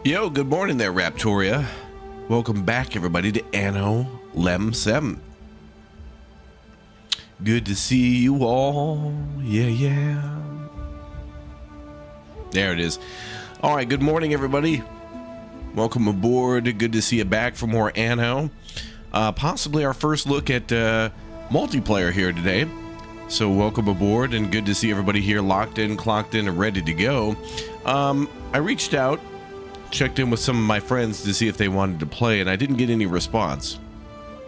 Yo, good morning there, Raptoria. Welcome back, everybody, to Anno Lem 7. Good to see you all. Yeah. There it is. All right, good morning, everybody. Welcome aboard. Good to see you back for more Anno. Possibly our first look at multiplayer here today. So welcome aboard, and good to see everybody here locked in, clocked in, and ready to go. I reached out, checked in with some of my friends to see if they wanted to play, and I didn't get any response.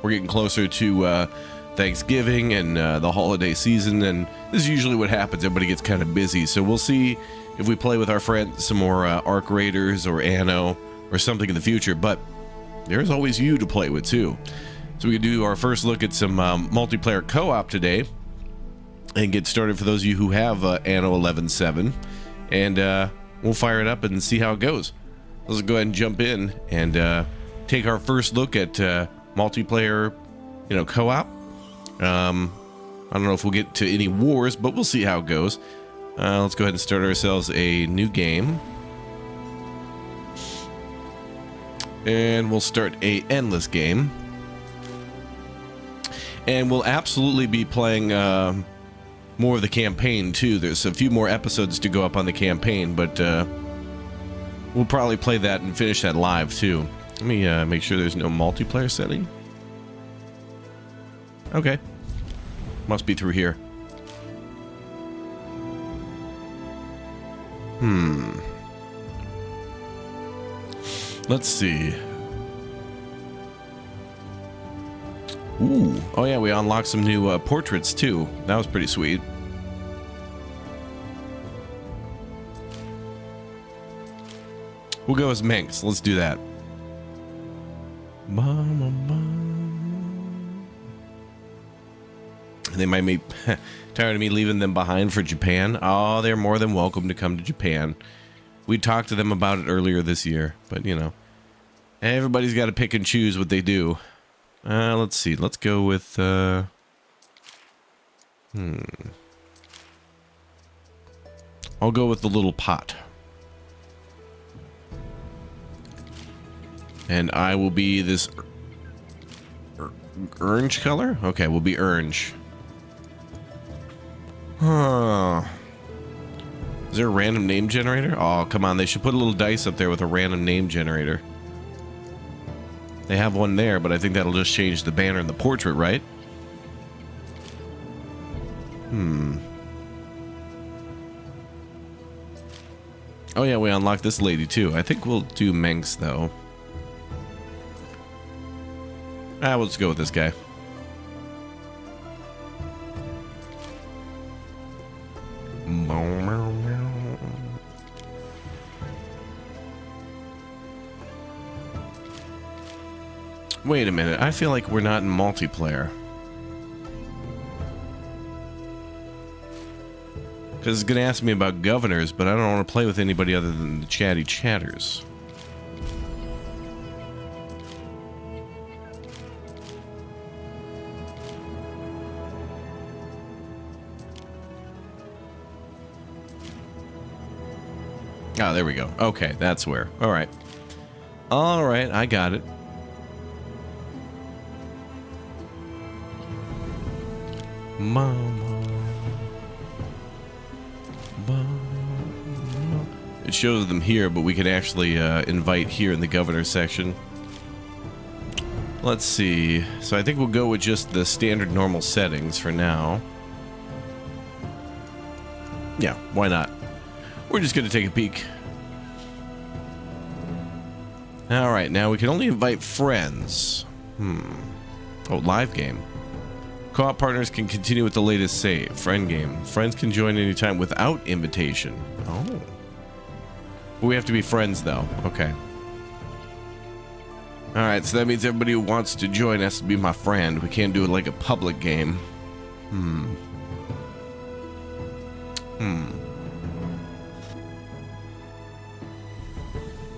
We're getting closer to Thanksgiving and the holiday season, and this is usually what happens. Everybody gets kind of busy, so we'll see if we play with our friends some more Arc Raiders or Anno or something in the future, but there's always you to play with too. So we can do our first look at some multiplayer co-op today and get started for those of you who have Anno 11.7, and we'll fire it up and see how it goes. Let's go ahead and jump in and take our first look at multiplayer, co-op. I don't know if we'll get to any wars, but we'll see how it goes. Let's go ahead and start ourselves a new game. And we'll start a endless game. And we'll absolutely be playing more of the campaign too. There's a few more episodes to go up on the campaign, but we'll probably play that and finish that live too. Let me make sure there's no multiplayer setting. Okay. Must be through here. Let's see. Ooh. Oh yeah, we unlocked some new portraits too. That was pretty sweet. We'll go as Minx. Let's do that. They might be tired of me leaving them behind for Japan. Oh, they're more than welcome to come to Japan. We talked to them about it earlier this year, but everybody's got to pick and choose what they do. Let's see. Let's go with I'll go with the little pot. And I will be this orange color? Okay, we'll be orange. Huh. Is there a random name generator? Oh, come on. They should put a little dice up there with a random name generator. They have one there, but I think that'll just change the banner and the portrait, right? Oh yeah, we unlocked this lady too. I think we'll do Minx though. We'll just go with this guy. Wait a minute, I feel like we're not in multiplayer. Because it's going to ask me about governors, but I don't want to play with anybody other than the chatty chatters. Oh, there we go. Okay, that's where. All right. All right, I got it. Mama. It shows them here, but we can actually invite here in the governor section. Let's see. So I think we'll go with just the standard normal settings for now. Yeah, why not? We're just going to take a peek. All right, now we can only invite friends. Oh, live game. Co-op partners can continue with the latest save. Friend game. Friends can join anytime without invitation. Oh. We have to be friends, though. Okay. All right, so that means everybody who wants to join has to be my friend. We can't do it like a public game.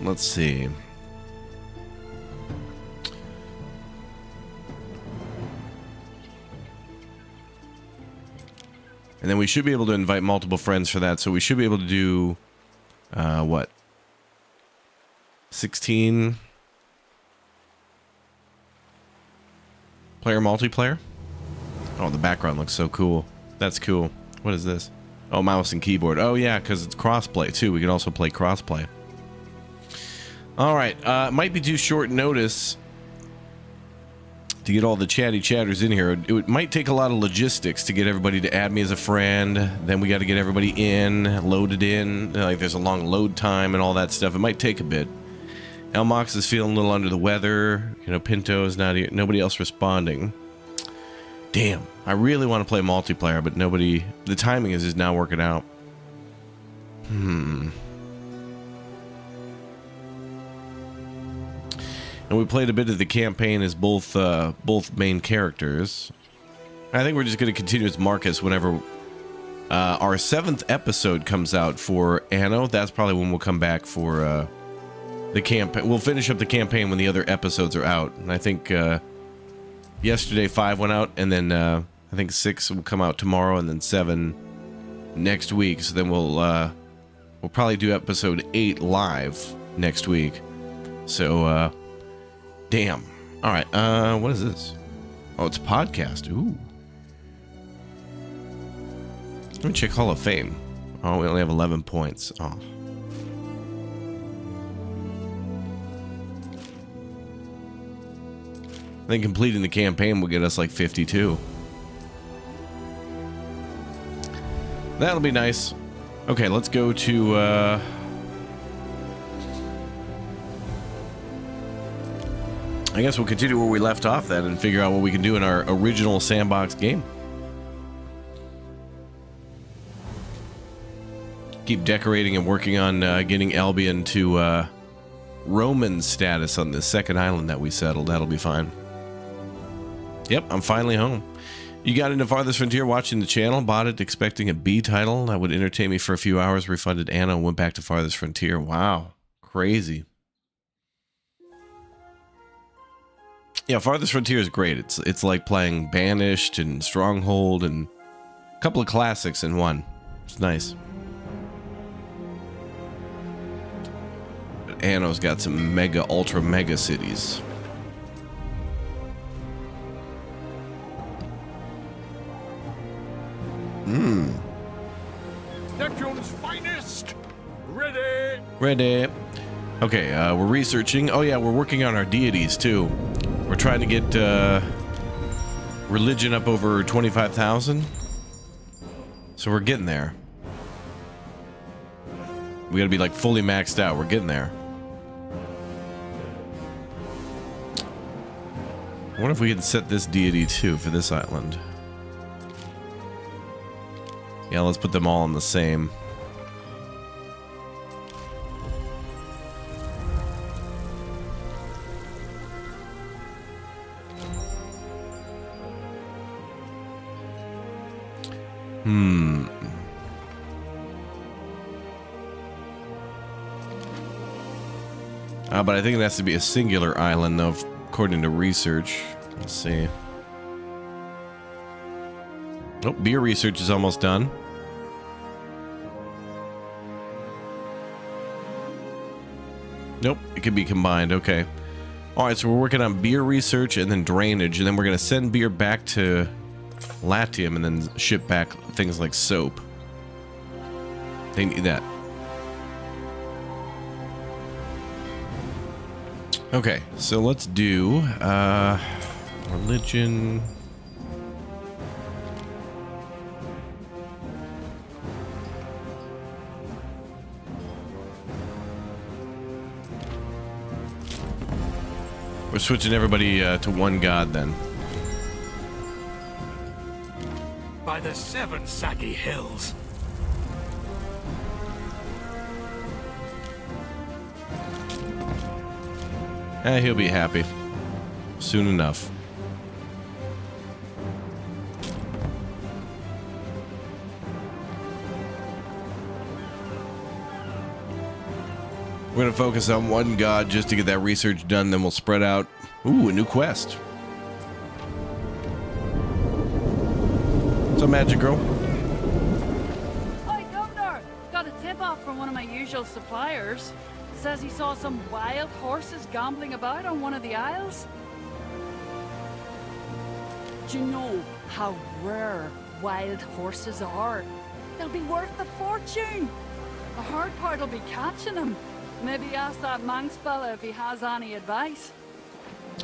Let's see. And then we should be able to invite multiple friends for that. So we should be able to do, what? 16 player multiplayer? Oh, the background looks so cool. That's cool. What is this? Oh, mouse and keyboard. Oh, yeah, because it's crossplay, too. We can also play crossplay. All right. Might be too short notice to get all the chatty chatters in here. It might take a lot of logistics to get everybody to add me as a friend. Then we got to get everybody in, loaded in. Like, there's a long load time and all that stuff. It might take a bit. Elmox is feeling a little under the weather. You know, Pinto is not here. Nobody else responding. Damn. I really want to play multiplayer, but nobody... The timing is just not working out. And we played a bit of the campaign as both main characters. I think we're just going to continue as Marcus whenever our 7th episode comes out for Anno. That's probably when we'll come back for the campaign. We'll finish up the campaign when the other episodes are out. And I think yesterday 5 went out, and then I think 6 will come out tomorrow, and then 7 next week. So then we'll probably do episode 8 live next week. So damn. All right. What is this? Oh, it's a podcast. Ooh. Let me check Hall of Fame. Oh, we only have 11 points. Oh. I think completing the campaign will get us like 52. That'll be nice. Okay, let's go to I guess we'll continue where we left off then and figure out what we can do in our original sandbox game. Keep decorating and working on getting Albion to Roman status on the second island that we settled. That'll be fine. Yep, I'm finally home. You got into Farthest Frontier watching the channel, bought it expecting a B title that would entertain me for a few hours, refunded Anno, and went back to Farthest Frontier. Wow, crazy. Yeah, Farthest Frontier is great. It's like playing Banished and Stronghold and a couple of classics in one. It's nice. But Anno's got some mega, ultra mega cities. Neptune's finest! Ready! Ready. Okay, we're researching. Oh yeah, we're working on our deities too. We're trying to get religion up over 25,000. So we're getting there. We gotta be like fully maxed out. We're getting there. I wonder if we can set this deity too for this island. Yeah, let's put them all on the same. But I think it has to be a singular island, though, according to research. Let's see. Oh, beer research is almost done. Nope, it can be combined. Okay. All right, so we're working on beer research and then drainage, and then we're going to send beer back to Latium and then ship back things like soap. They need that. Okay, so let's do religion. We're switching everybody to one god then. By the 7 Saki Hills. He'll be happy soon enough. We're going to focus on one god just to get that research done, then we'll spread out. Ooh, a new quest. What's up, Magic Girl? Hi, Governor! Got a tip-off from one of my usual suppliers. Says he saw some wild horses gambling about on one of the isles. Do you know how rare wild horses are? They'll be worth a fortune. The hard part will be catching them. Maybe ask that Manx fella if he has any advice.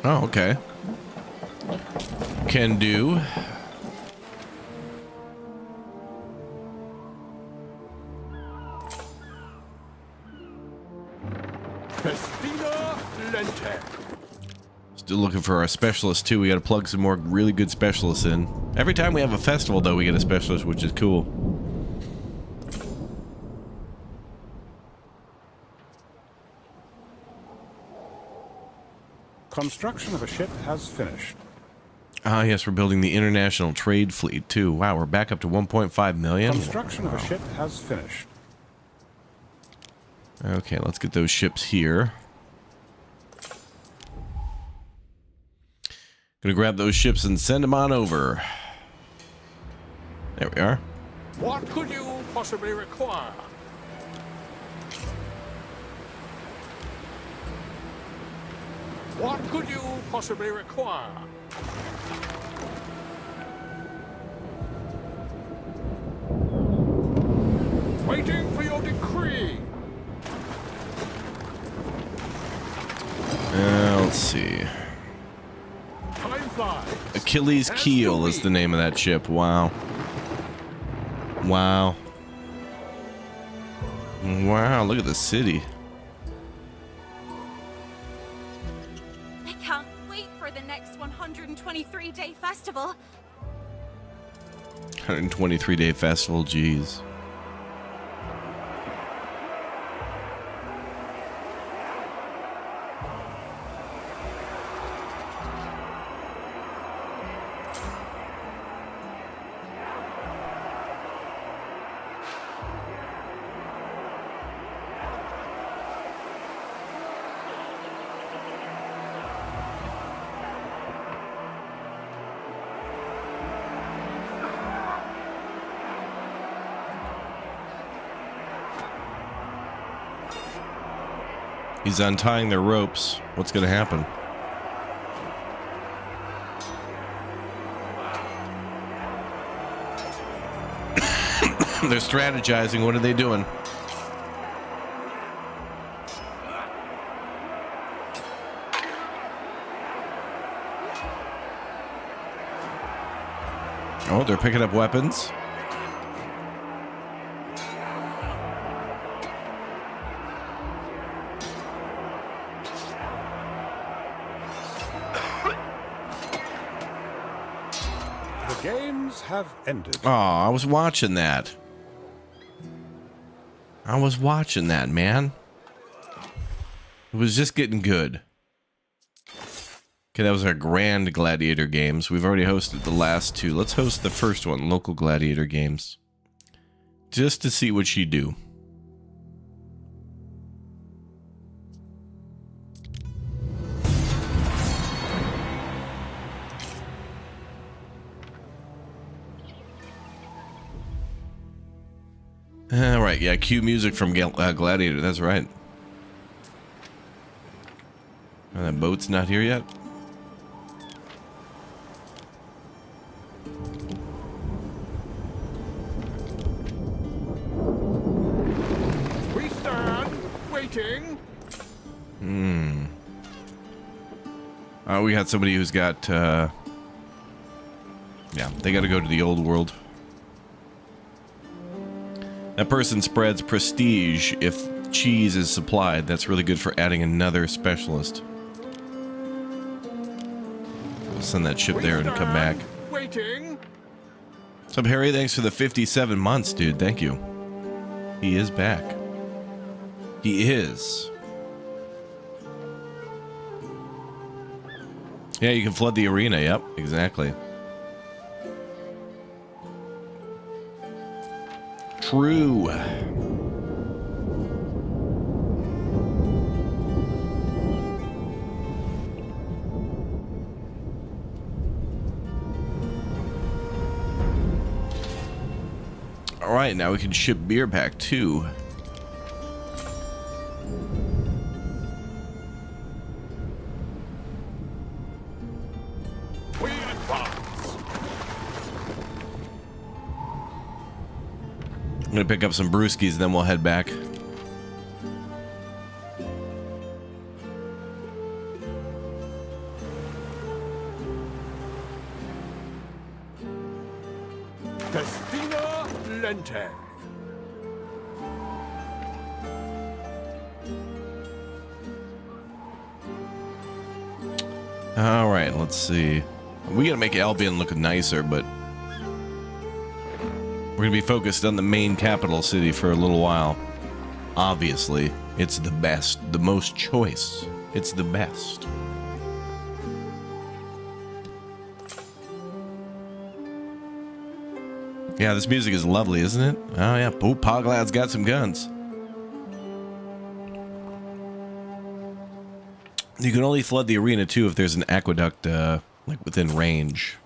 Oh, okay. Can do. Festina Lente. Still looking for our specialist too. We got to plug some more really good specialists in. Every time we have a festival, though, we get a specialist, which is cool. Construction of a ship has finished. Ah, yes, we're building the international trade fleet too. Wow, we're back up to 1.5 million. Construction of a ship has finished. Okay, let's get those ships here. Gonna grab those ships and send them on over. There we are. What could you possibly require? What could you possibly require? Waiting for your decree. Let's see. Time flies. Achilles Keel is the name of that ship. Wow. Wow. Wow, look at the city. I can't wait for the next 123-day festival. 123-day festival, geez. He's untying their ropes. What's going to happen? They're strategizing. What are they doing? Oh, they're picking up weapons. The games have ended. Oh, I was watching that. I was watching that, man. It was just getting good. Okay, that was our Grand Gladiator Games. We've already hosted the last two. Let's host the first one, Local Gladiator Games. Just to see what you do. All right, yeah, cue music from Gladiator. That's right. And that boat's not here yet. We stand waiting. We got somebody who's got, yeah, they got to go to the old world. That person spreads prestige if cheese is supplied. That's really good for adding another specialist. We'll send that ship there and come back. Waiting. What's up, Harry? Thanks for the 57 months, dude. Thank you. He is back. He is. Yeah, you can flood the arena. Yep, exactly. True. All right, now we can ship beer back too. We advance. I'm gonna pick up some brewskis, then we'll head back. Destina Lente. All right, let's see. We gotta make Albion look nicer, but we're gonna be focused on the main capital city for a little while. Obviously, it's the best, the most choice. It's the best. Yeah, this music is lovely, isn't it? Oh yeah, oh, Poglad's got some guns. You can only flood the arena too if there's an aqueduct like within range.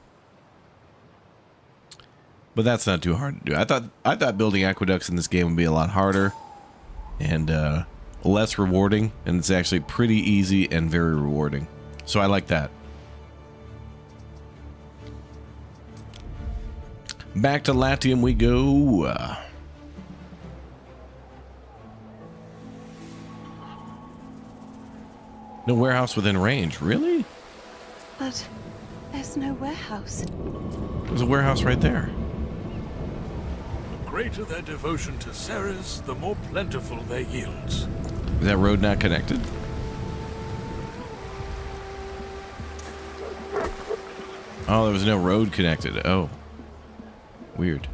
But that's not too hard to do. I thought building aqueducts in this game would be a lot harder and less rewarding, and it's actually pretty easy and very rewarding. So I like that. Back to Latium we go. No warehouse within range, really? But there's no warehouse. There's a warehouse right there. The greater their devotion to Ceres, the more plentiful their yields. Is that road not connected? Oh, there was no road connected. Oh. Weird.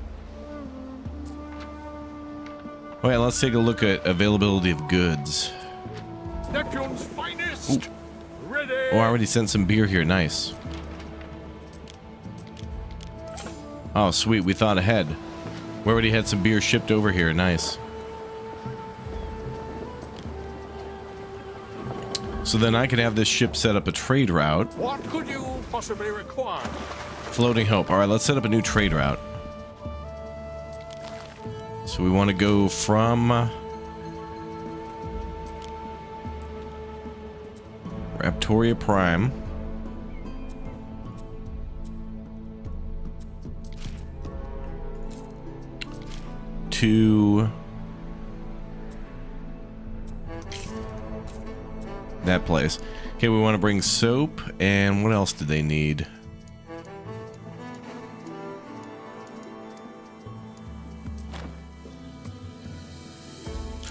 Wait, let's take a look at availability of goods. Neptune's finest. Ready. Oh, I already sent some beer here. Nice. Oh, sweet. We thought ahead. We already had some beer shipped over here. Nice. So then I can have this ship set up a trade route. What could you possibly require? Floating Hope. All right, let's set up a new trade route. So we want to go from Raptoria Prime to that place. Okay, we want to bring soap, and what else do they need?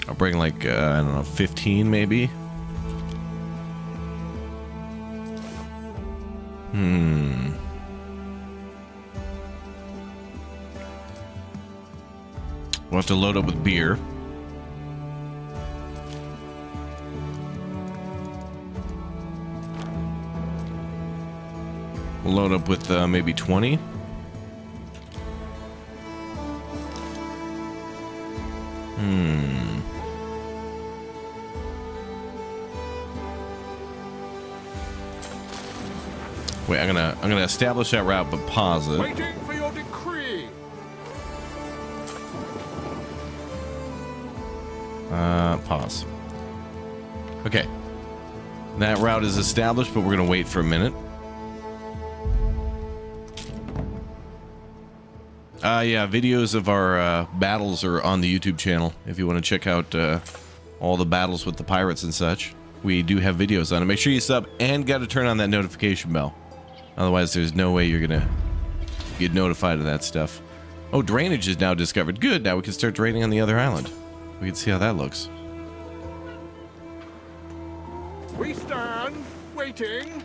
I'll bring like, I don't know, 15 maybe? We'll have to load up with beer. We'll load up with maybe 20. Wait, I'm gonna establish that route, but pause it. Waiting for your decree. Pause. Okay. That route is established, but we're going to wait for a minute. Yeah, videos of our battles are on the YouTube channel. If you want to check out all the battles with the pirates and such, we do have videos on it. Make sure you sub and got to turn on that notification bell. Otherwise, there's no way you're going to get notified of that stuff. Oh, drainage is now discovered. Good, now we can start draining on the other island. We can see how that looks. We stand waiting.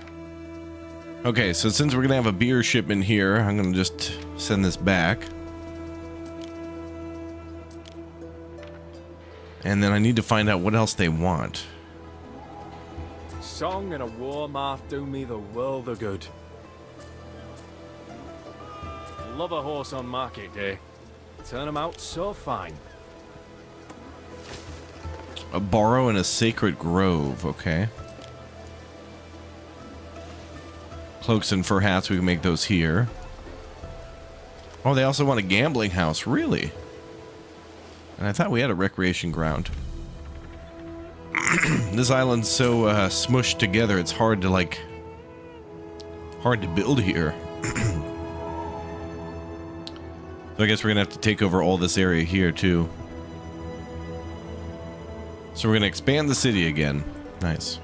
Okay, so since we're going to have a beer shipment here, I'm going to just send this back. And then I need to find out what else they want. Song and a war marth do me the world of good. Love a horse on market day. Turn 'em out so fine. A borrow in a sacred grove, okay. Cloaks and fur hats, we can make those here. Oh, they also want a gambling house, really? And I thought we had a recreation ground. This island's so smushed together, it's hard to, like, hard to build here. So I guess we're gonna have to take over all this area here, too. So we're gonna expand the city again. Nice.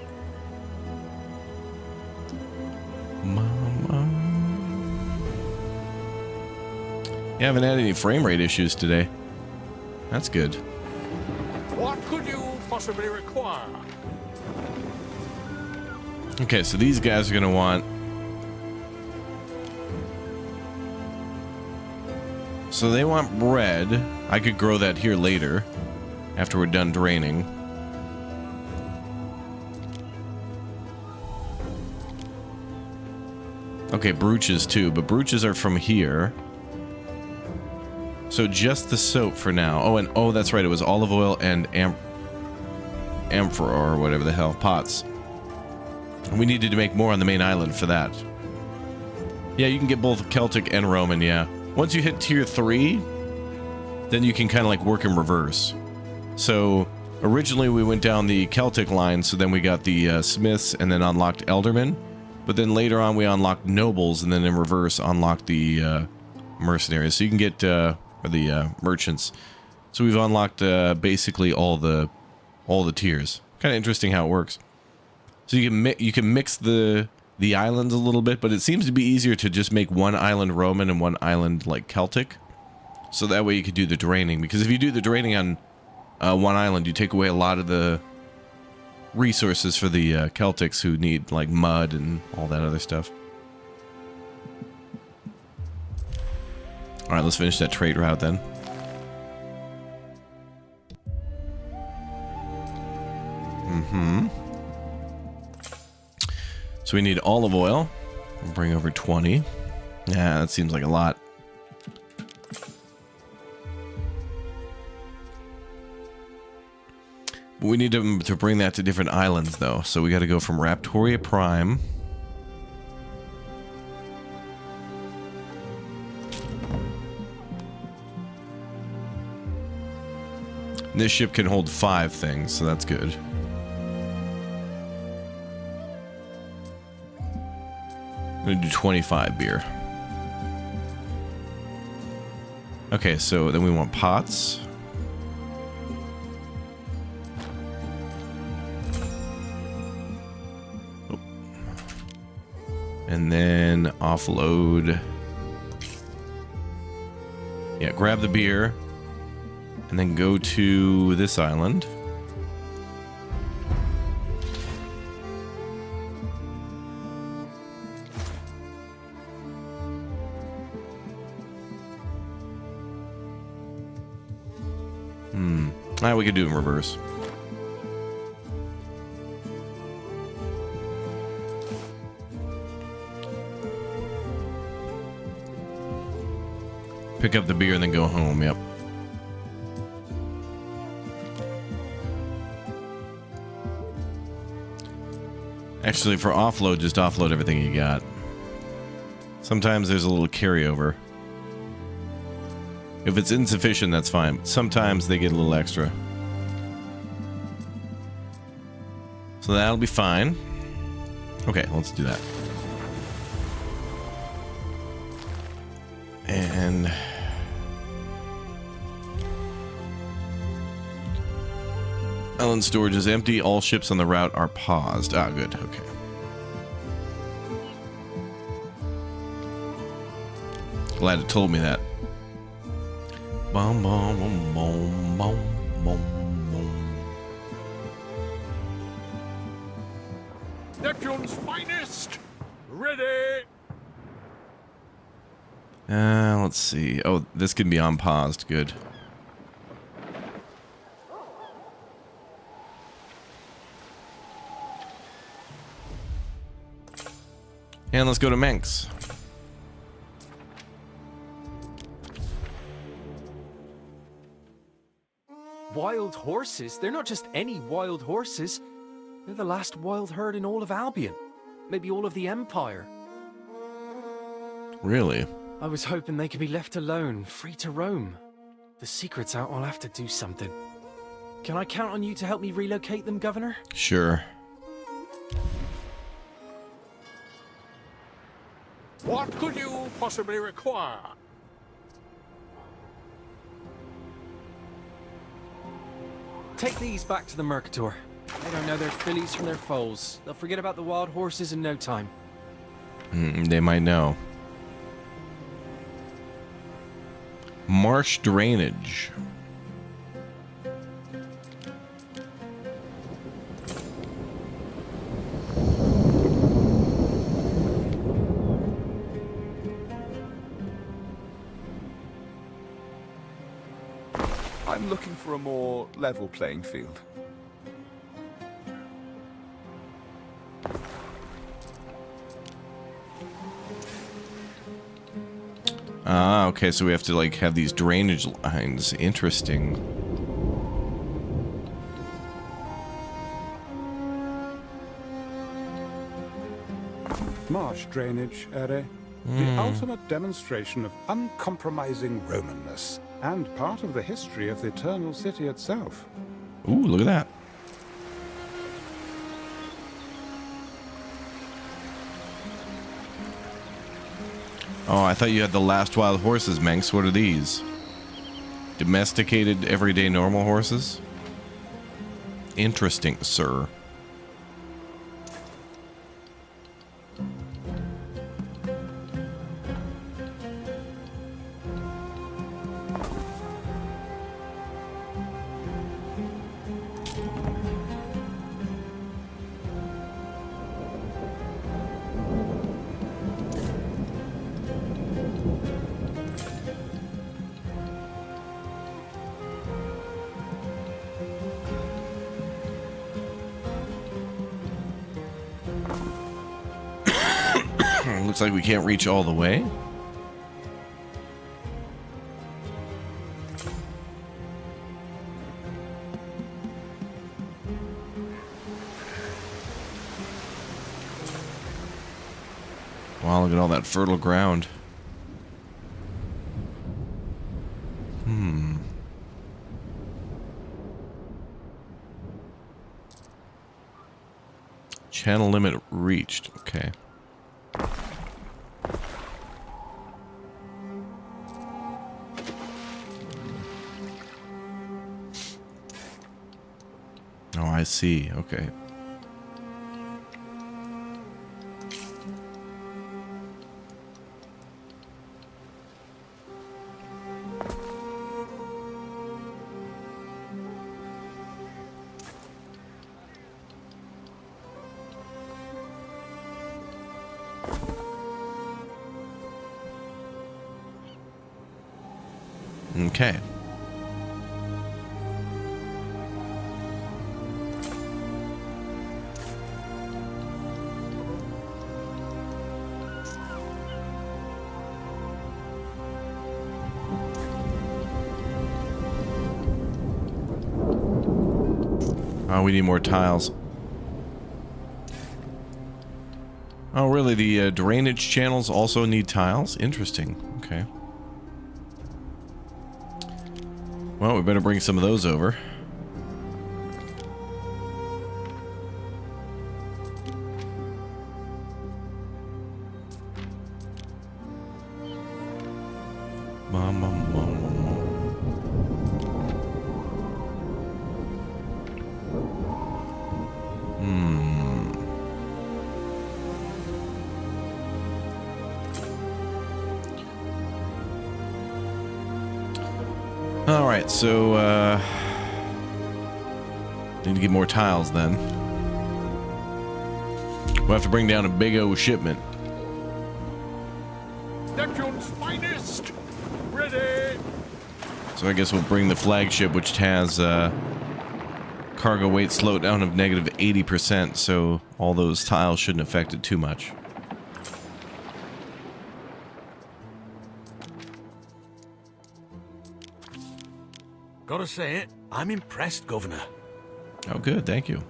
Mama. You haven't had any frame rate issues today. That's good. What could you possibly require? Okay, so these guys are gonna want... So they want bread. I could grow that here later, after we're done draining. Okay, brooches too, but brooches are from here. So just the soap for now. Oh, and oh, that's right, it was olive oil and amphora or whatever the hell, pots. And we needed to make more on the main island for that. Yeah, you can get both Celtic and Roman, yeah. Once you hit tier 3, then you can kind of like work in reverse. So originally we went down the Celtic line, so then we got the smiths and then unlocked Eldermen. But then later on we unlocked nobles and then in reverse unlocked the mercenaries. So you can get the merchants. So we've unlocked basically all the tiers. Kind of interesting how it works. So you can mix the islands a little bit, but it seems to be easier to just make one island Roman and one island like Celtic. So that way you could do the draining. Because if you do the draining on one island, you take away a lot of the resources for the Celtics who need like mud and all that other stuff. Alright, let's finish that trade route then. So we need olive oil. We'll bring over 20. Yeah, that seems like a lot. But we need to bring that to different islands, though. So we got to go from Raptoria Prime. This ship can hold 5 things, so that's good. I'm gonna do 25 beer. Okay, so then we want pots. Oh. And then offload. Yeah, grab the beer. And then go to this island. We could do it in reverse. Pick up the beer and then go home, yep. Actually, for offload, just offload everything you got. Sometimes there's a little carryover. If it's insufficient, that's fine. Sometimes they get a little extra. So that'll be fine. Okay, let's do that. And island storage is empty. All ships on the route are paused. Ah, good. Okay. Glad it told me that. Bum, bum, bum, bum, bum, bum, bum. Neptune's finest! Ready! Let's see. Oh, this can be on paused. Good. And let's go to Manx. Wild horses? They're not just any wild horses. They're the last wild herd in all of Albion. Maybe all of the Empire. Really? I was hoping they could be left alone, free to roam. The secret's out, I'll have to do something. Can I count on you to help me relocate them, Governor? Sure. What could you possibly require? Take these back to the Mercator. They don't know their fillies from their foals. They'll forget about the wild horses in no time. They might know. Marsh drainage. I'm looking for a more level playing field. Ah, okay, so we have to like have these drainage lines. Interesting. Marsh drainage, Ere. The ultimate demonstration of uncompromising Romanness, and part of the history of the Eternal City itself. Ooh, look at that. Oh, I thought you had the last wild horses, Manx. What are these? Domesticated, everyday, normal horses? Interesting, sir. Looks like we can't reach all the way. Wow, look at all that fertile ground. Channel limit reached. Okay. Oh, I see. Okay. Okay. Oh, we need more tiles. Oh, really? The drainage channels also need tiles? Interesting. Okay. Well, we better bring some of those over. All right, so need to get more tiles then. We'll have to bring down a big old shipment. Neptune's finest! Ready! So I guess we'll bring the flagship, which has cargo weight slowdown of negative 80%, so all those tiles shouldn't affect it too much. Gotta say it, I'm impressed, Governor. Oh, good, thank you.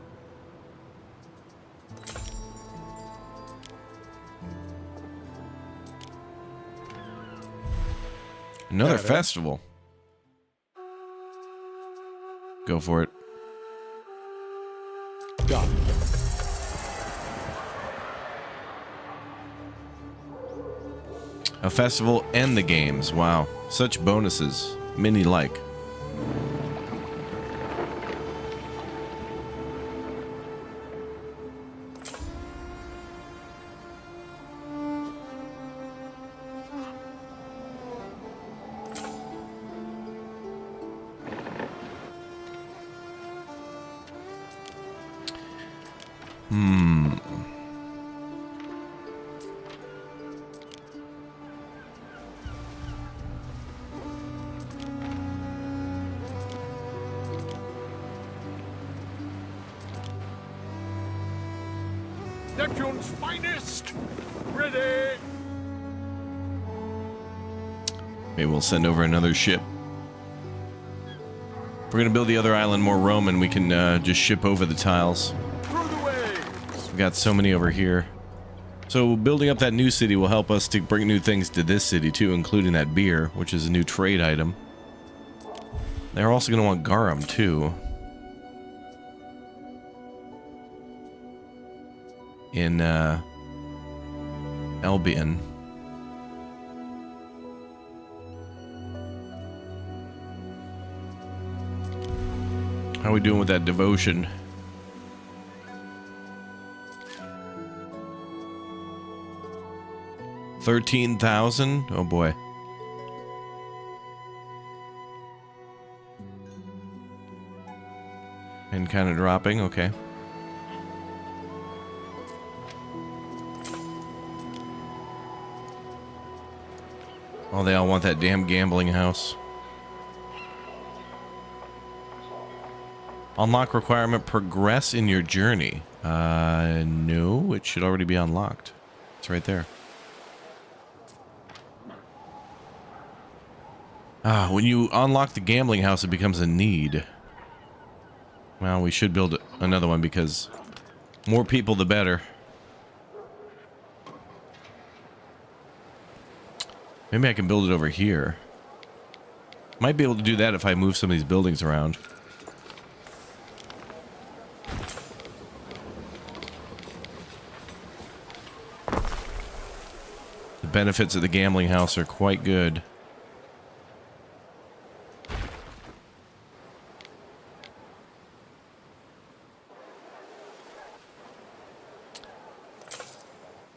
Another festival. Go for it. Done. A festival and the games. Wow. Such bonuses. Many like. Neptune's finest! Ready! Maybe we'll send over another ship. If we're going to build the other island more Roman, we can just ship over the tiles. Through the waves! We've got so many over here. So building up that new city will help us to bring new things to this city too, including that beer, which is a new trade item. They're also going to want garum too. In Albion. How are we doing with that devotion? $13,000? Oh boy. And kind of dropping, okay. Oh, they all want that damn gambling house. Unlock requirement, progress in your journey. No, it should already be unlocked. It's right there. Ah, when you unlock the gambling house, it becomes a need. Well, we should build another one because more people, the better. Maybe I can build it over here. Might be able to do that if I move some of these buildings around. The benefits of the gambling house are quite good.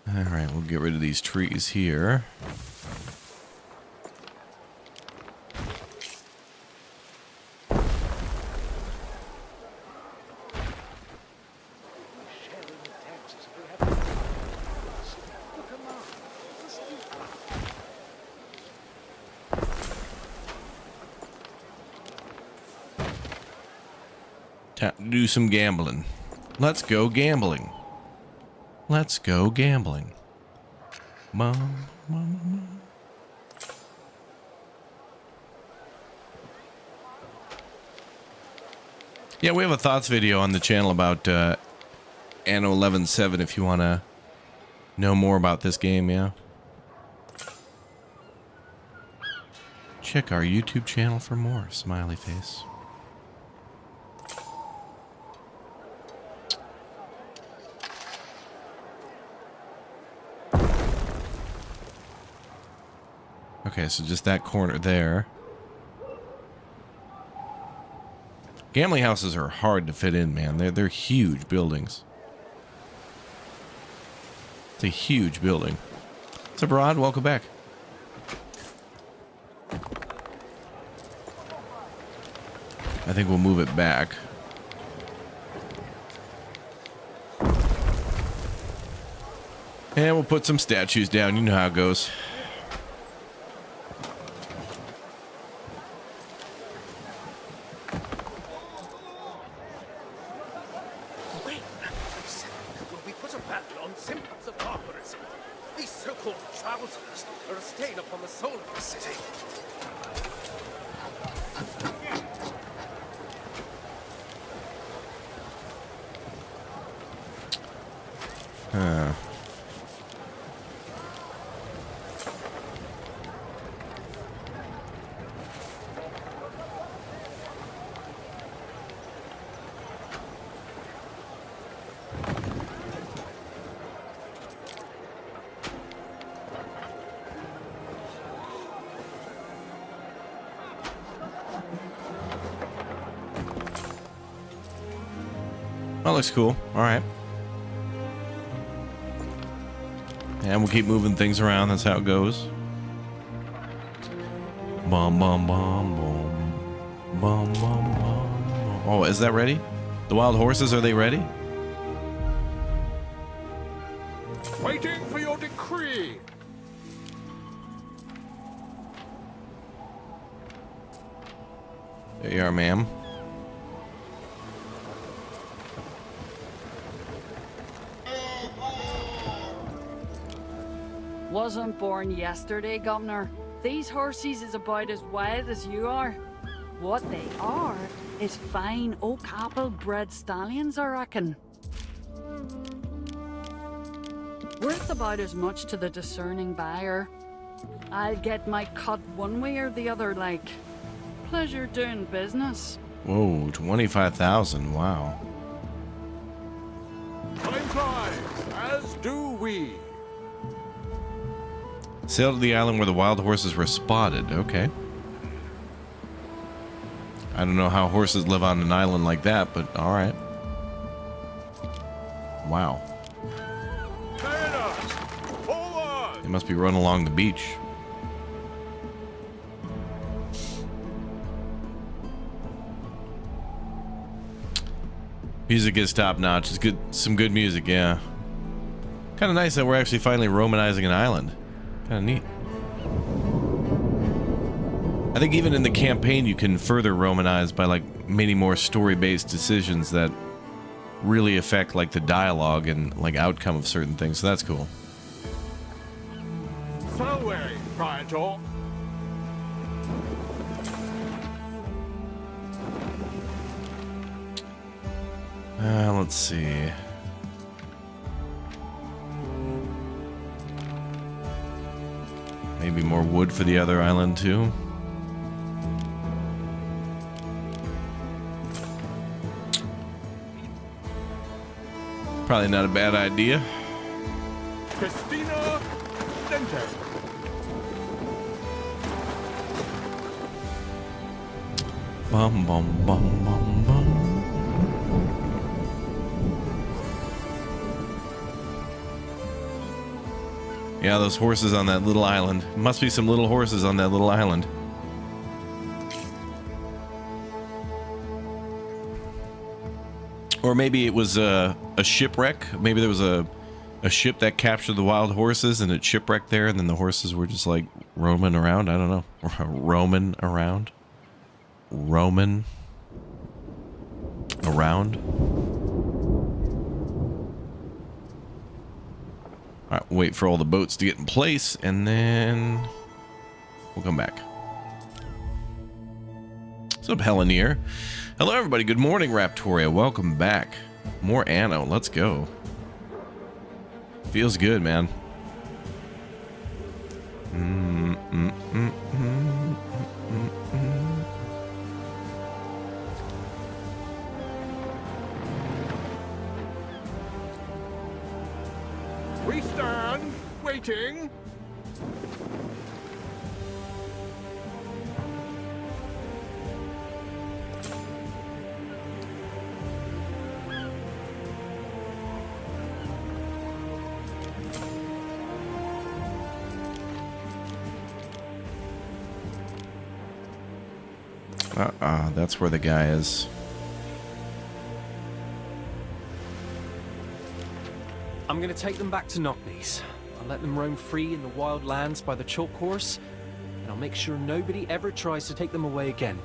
Alright, we'll get rid of these trees here. Time to do some gambling. Let's go gambling. Let's go gambling. Mom. Yeah, we have a thoughts video on the channel about Anno 11.7 if you want to know more about this game, yeah. Check our YouTube channel for more, smiley face. Okay, so just that corner there. Gambling houses are hard to fit in, man. They're huge buildings. It's a huge building. What's up, Rod? Welcome back. I think we'll move it back. And we'll put some statues down. You know how it goes. Wait, will we put a ban on symptoms of barbarism? These so-called travels are a stain upon the soul of the city. That looks cool. All right. And we'll keep moving things around. That's how it goes. Bum, bum, bum, bum. Bum, bum, bum, bum. Oh, is that ready? The wild horses, are they ready? Waiting for your decree. There you are, ma'am. Wasn't born yesterday, Governor. These horses is about as wild as you are. What they are is fine oak apple bred stallions, I reckon. Worth about as much to the discerning buyer. I'll get my cut one way or the other, like. Pleasure doing business. Whoa, 25,000. Wow. Time flies, as do we. Sailed to the island where the wild horses were spotted. Okay. I don't know how horses live on an island like that, but all right. Wow. They must be running along the beach. Music is top notch. It's good. Some good music, yeah. Kind of nice that we're actually finally Romanizing an island. Kind of neat. I think even in the campaign you can further Romanize by like many more story-based decisions that really affect like the dialogue and like outcome of certain things. So that's cool. Salway, Praetor. Let's see. Maybe more wood for the other island too. Probably not a bad idea. Christina Dente. Bum bum bum bum bum. Yeah, those horses on that little island. Must be some little horses on that little island. Or maybe it was a shipwreck. Maybe there was a ship that captured the wild horses and it shipwrecked there, and then the horses were just like roaming around. I don't know. Roaming around. Roaming around. All right, wait for all the boats to get in place, and then we'll come back. What's up, Heleneer? Hello, everybody. Good morning, Raptoria. Welcome back. More Anno. Let's go. Feels good, man. We stand waiting. That's where the guy is. I'm gonna take them back to Knocknees. I'll let them roam free in the wild lands by the chalk course, and I'll make sure nobody ever tries to take them away again.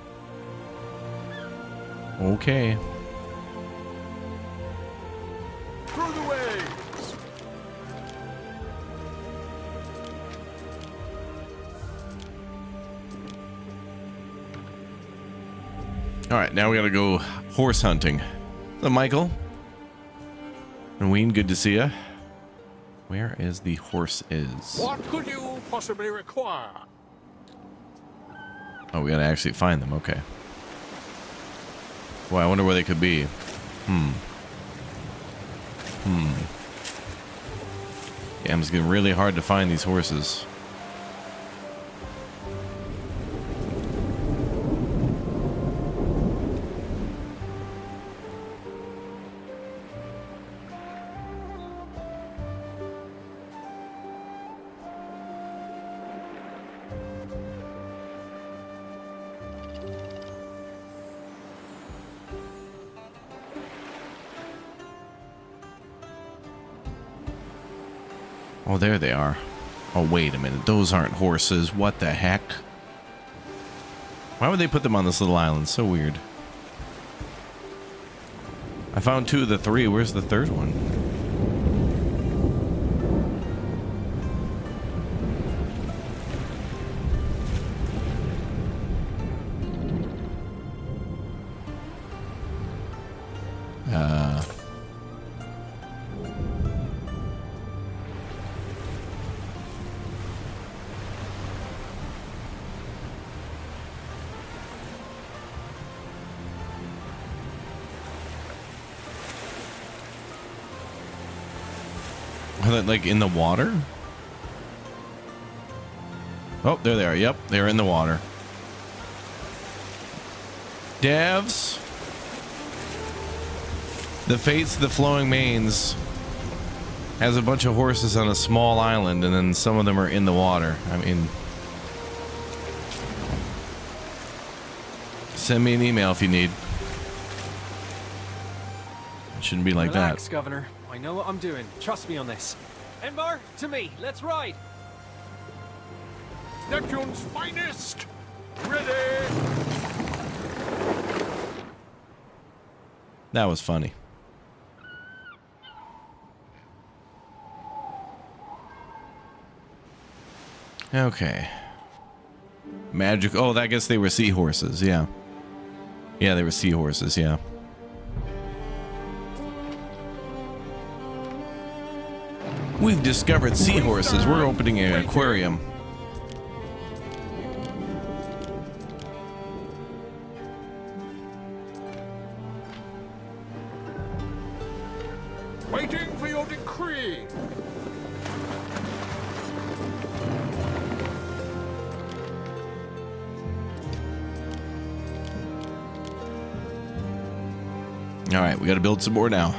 Okay. Through the waves! All right, now we gotta go horse hunting. So, Michael and Ween, good to see you. Where is the horse is? What could you possibly require? Oh, we gotta actually find them. Okay. Well, I wonder where they could be. Yeah, it's getting really hard to find these horses. Oh, there they are. Oh, wait a minute. Those aren't horses. What the heck? Why would they put them on this little island? So weird. I found 2 of the 3. Where's the third one? Are they, like, in the water? Oh, there they are. Yep, they're in the water. Devs. The Fates of the Flowing Mains has a bunch of horses on a small island, and then some of them are in the water. I mean, send me an email if you need. It shouldn't be like Relax, that. Governor. I know what I'm doing. Trust me on this. Envar, to me. Let's ride. Neptune's finest! Ready! That was funny. Okay. Magic. Oh, I guess they were seahorses. Yeah. Yeah, they were seahorses. Yeah. We've discovered seahorses. We're opening an aquarium. Waiting for your decree! All right, we got to build some more now.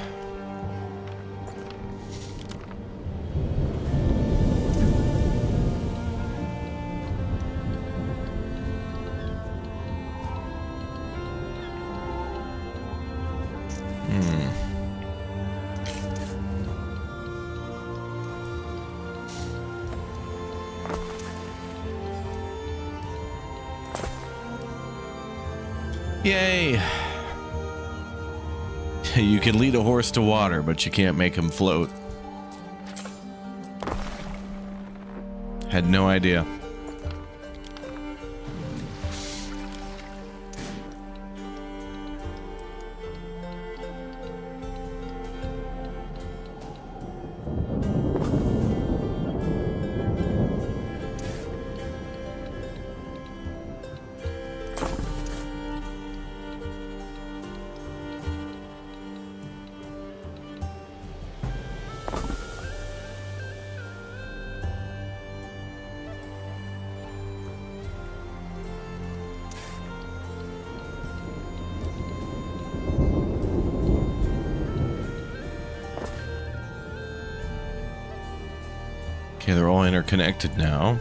Yay! You can lead a horse to water, but you can't make him float. Had no idea. Okay, they're all interconnected now.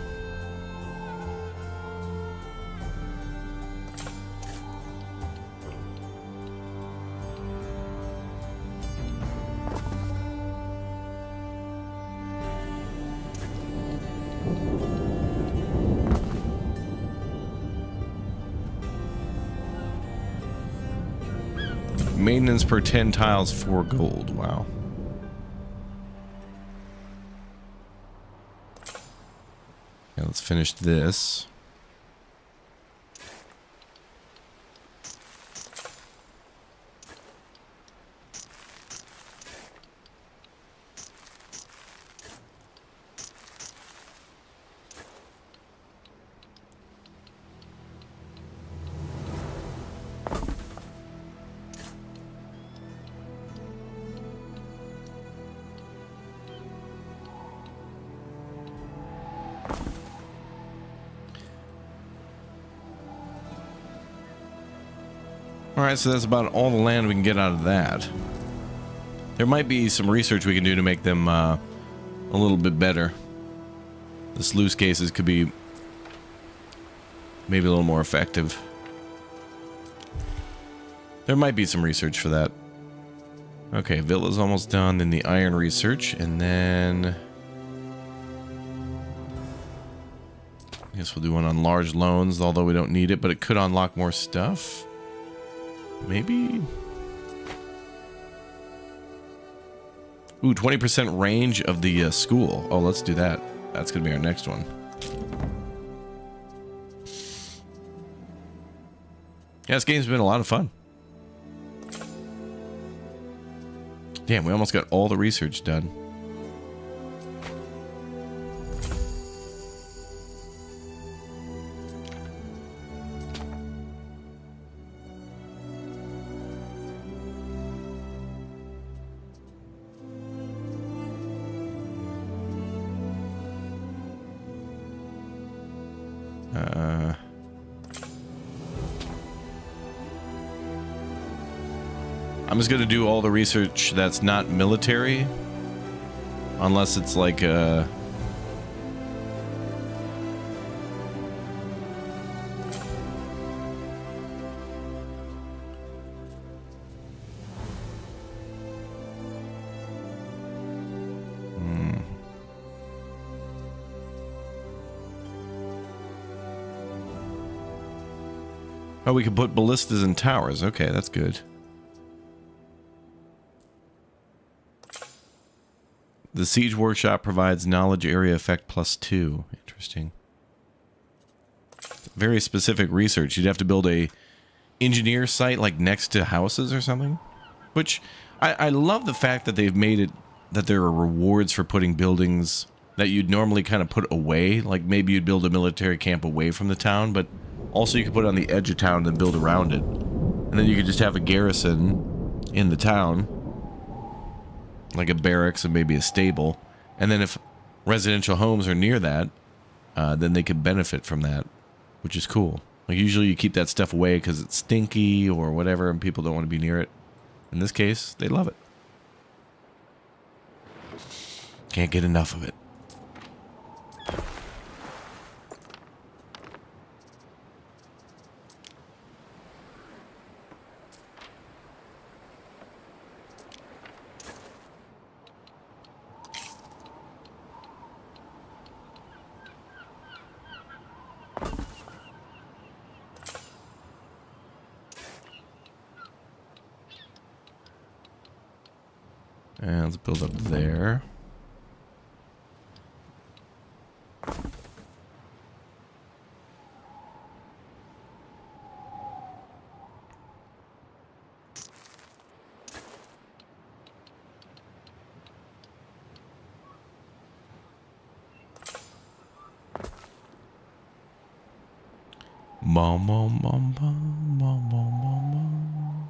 Maintenance per 10 tiles, 4 gold. Wow. Yeah, let's finish this. Alright, so that's about all the land we can get out of that. There might be some research we can do to make them a little bit better. The sluice cases could be maybe a little more effective. There might be some research for that. Okay, villa's almost done, then the iron research, and then... I guess we'll do one on large loans, although we don't need it, but it could unlock more stuff. Maybe? Ooh, 20% range of the school. Oh, let's do that. That's going to be our next one. Yeah, this game's been a lot of fun. Damn, we almost got all the research done. I'm just gonna do all the research that's not military, unless it's like Oh, we can put ballistas in towers. Okay, that's good. The siege workshop provides knowledge area effect +2. Interesting. Very specific research. You'd have to build a engineer site like next to houses or something. Which I love the fact that they've made it that there are rewards for putting buildings that you'd normally kind of put away. Like maybe you'd build a military camp away from the town, but also you could put it on the edge of town and then build around it. And then you could just have a garrison in the town, like a barracks and maybe a stable. And then if residential homes are near that, then they could benefit from that, which is cool. Like usually you keep that stuff away because it's stinky or whatever and people don't want to be near it. In this case, they love it. Can't get enough of it. And let's build up there. Bom, bom, bom, bom, bom, bom, bom, bom.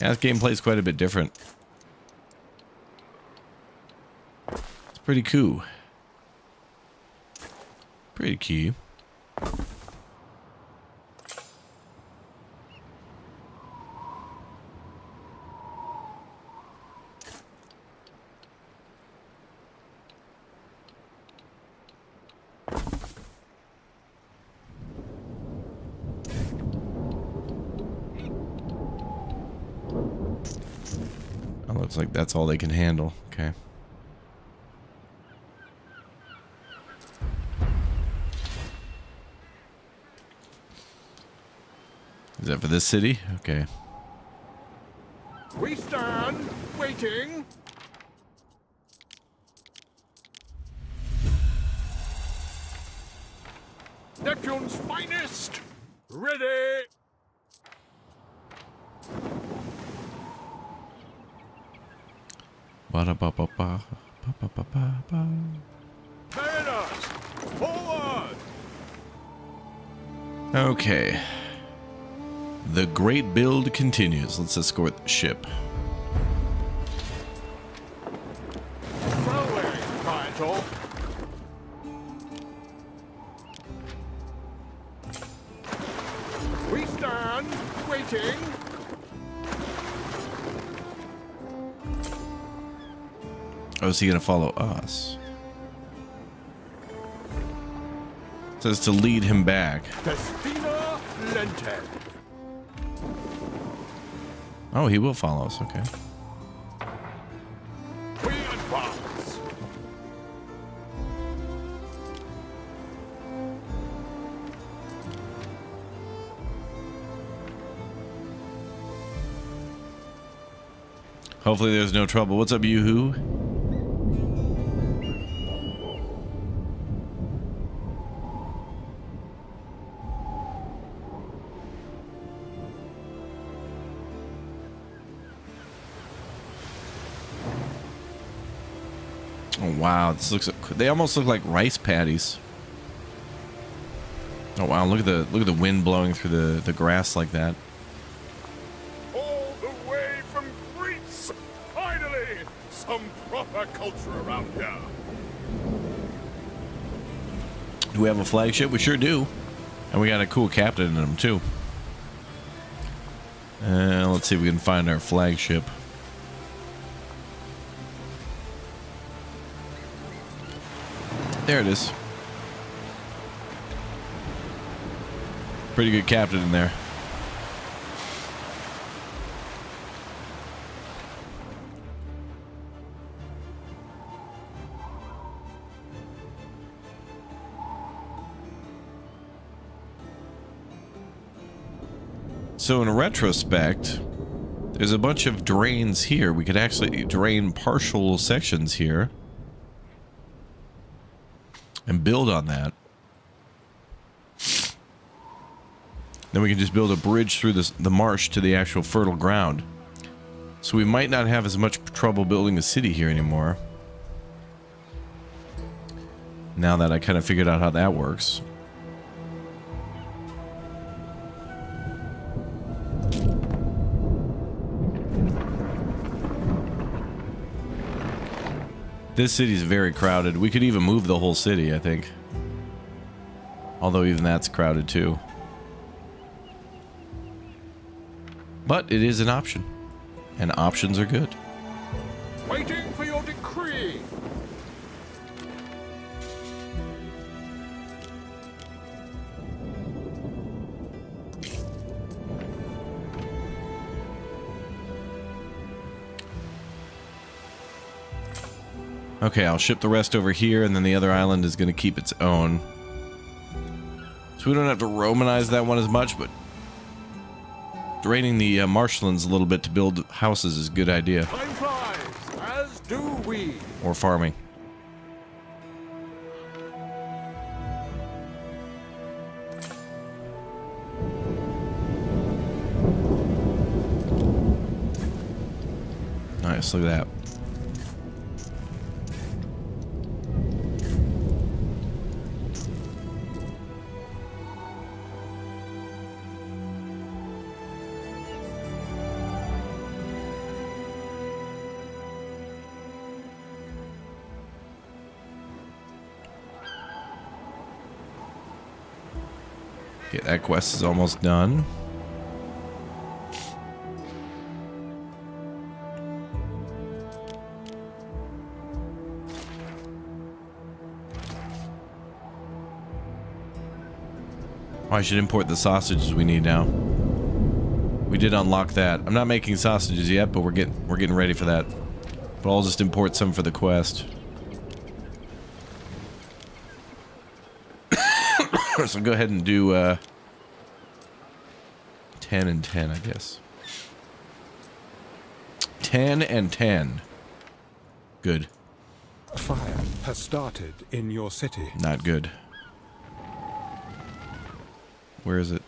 Yeah, this game plays quite a bit different. It's pretty cool. Pretty key. Looks like that's all they can handle. Okay. Is that for this city? Okay. We stand waiting. Neptune's finest. Ready. Ba-da-ba-ba-ba. Ba-ba-ba-ba-ba. Mariners, forward. Okay. The great build continues. Let's escort the ship. Railway, Vital. We stand waiting. Oh, is he going to follow us? It says to lead him back. Festina Lente. Oh, he will follow us. Okay. We advance. Hopefully there's no trouble. What's up, Yoo-hoo? Oh wow, this looks. They almost look like rice patties. Oh wow, look at the wind blowing through the grass like that. All the way from Greece. Finally, some proper culture around here. Do we have a flagship? We sure do. And we got a cool captain in them too. Let's see if we can find our flagship. There it is. Pretty good captain in there. So in retrospect, there's a bunch of drains here. We could actually drain partial sections here and build on that. Then we can just build a bridge through the marsh to the actual fertile ground. So we might not have as much trouble building a city here anymore. Now that I kind of figured out how that works. This city's very crowded. We could even move the whole city, I think. Although even that's crowded too. But it is an option. And options are good. Waiting for your decree. Okay, I'll ship the rest over here, and then the other island is going to keep its own. So we don't have to Romanize that one as much, but draining the marshlands a little bit to build houses is a good idea. Time flies, as do we. Or farming. Nice, look at that. Okay, that quest is almost done. Oh, I should import the sausages we need now. We did unlock that. I'm not making sausages yet, but we're getting ready for that. But I'll just import some for the quest. So go ahead and do 10 10 and 10, I guess. 10 and 10. Good. Fire has started in your city. Not good. Where is it?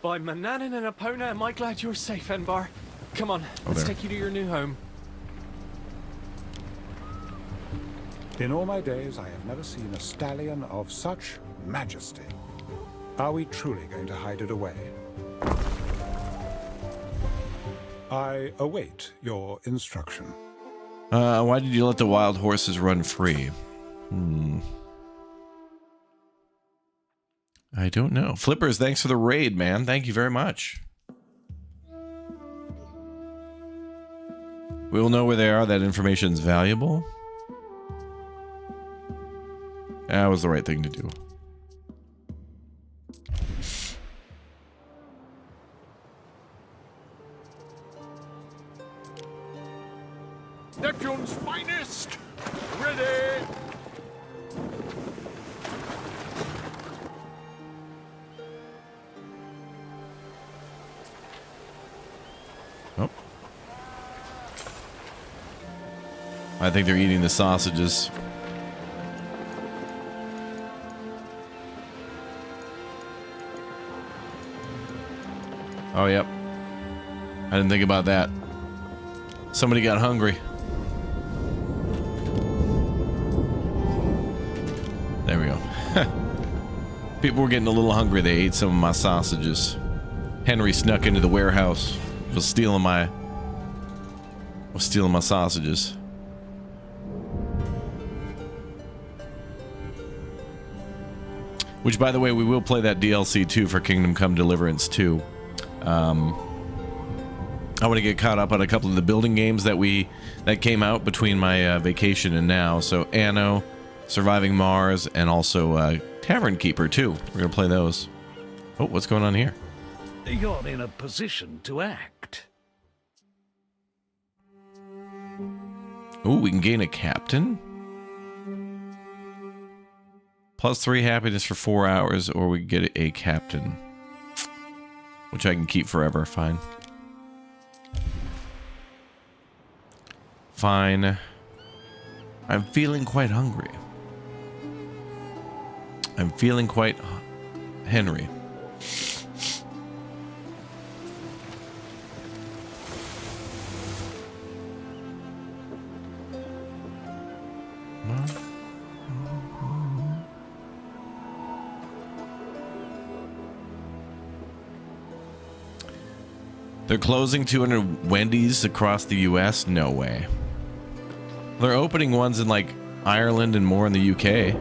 By Mananan and Epona, am I glad you're safe, Enbar? Come on, let's there. take you to your new home. In all my days, I have never seen a stallion of such majesty. Are we truly going to hide it away? I await your instruction. Why did you let the wild horses run free? I don't know. Flippers, thanks for the raid, man. Thank you very much. We'll know where they are. That information's valuable. That was the right thing to do. Neptune's finest! Ready! Oh. I think they're eating the sausages. Oh, yep. I didn't think about that. Somebody got hungry. There we go. People were getting a little hungry. They ate some of my sausages. Henry snuck into the warehouse. Was stealing my sausages. Which, by the way, we will play that DLC too for Kingdom Come Deliverance 2. I want to get caught up on a couple of the building games that came out between my vacation and now. So Anno, Surviving Mars, and also Tavern Keeper too. We're gonna play those. Oh, what's going on here? You're in a position to act. Ooh, we can gain a captain. +3 happiness for 4 hours, or we can get a captain, which I can keep forever. Fine. Fine. I'm feeling quite hungry. I'm feeling quite Henry. They're closing 200 Wendy's across the US? No way. They're opening ones in like Ireland and more in the UK.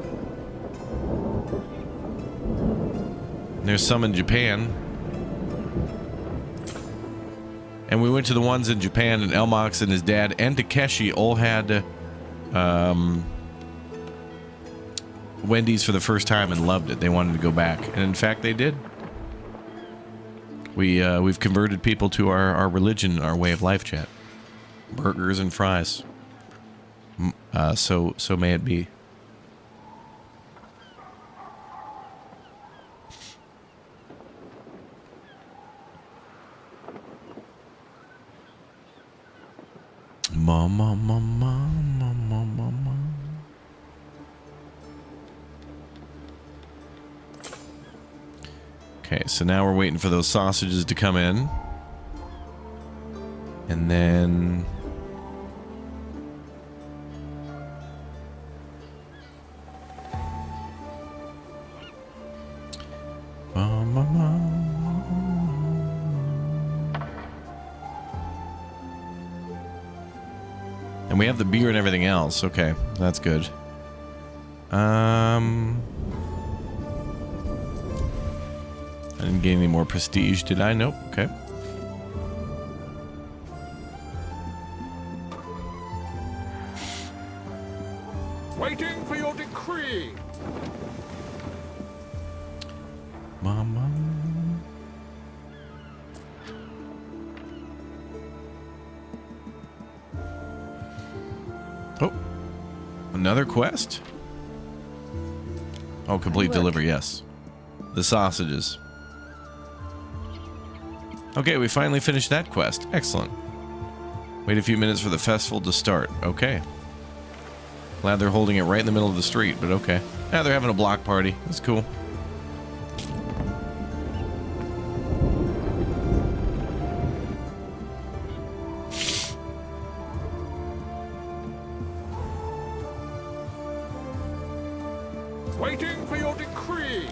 There's some in Japan. And we went to the ones in Japan, and Elmox and his dad and Takeshi all had Wendy's for the first time and loved it. They wanted to go back, and in fact they did. We've converted people to our religion, our way of life, chat. Burgers and fries. So may it be. Mama. Okay, so now we're waiting for those sausages to come in. And then... And we have the beer and everything else. Okay, that's good. I didn't gain any more prestige, did I? Nope. Okay. Waiting for your decree. Mama. Oh, another quest? Oh, complete delivery, yes. The sausages. Okay, we finally finished that quest. Excellent. Wait a few minutes for the festival to start. Okay. Glad they're holding it right in the middle of the street, but okay. Yeah, they're having a block party. That's cool. Waiting for your decree.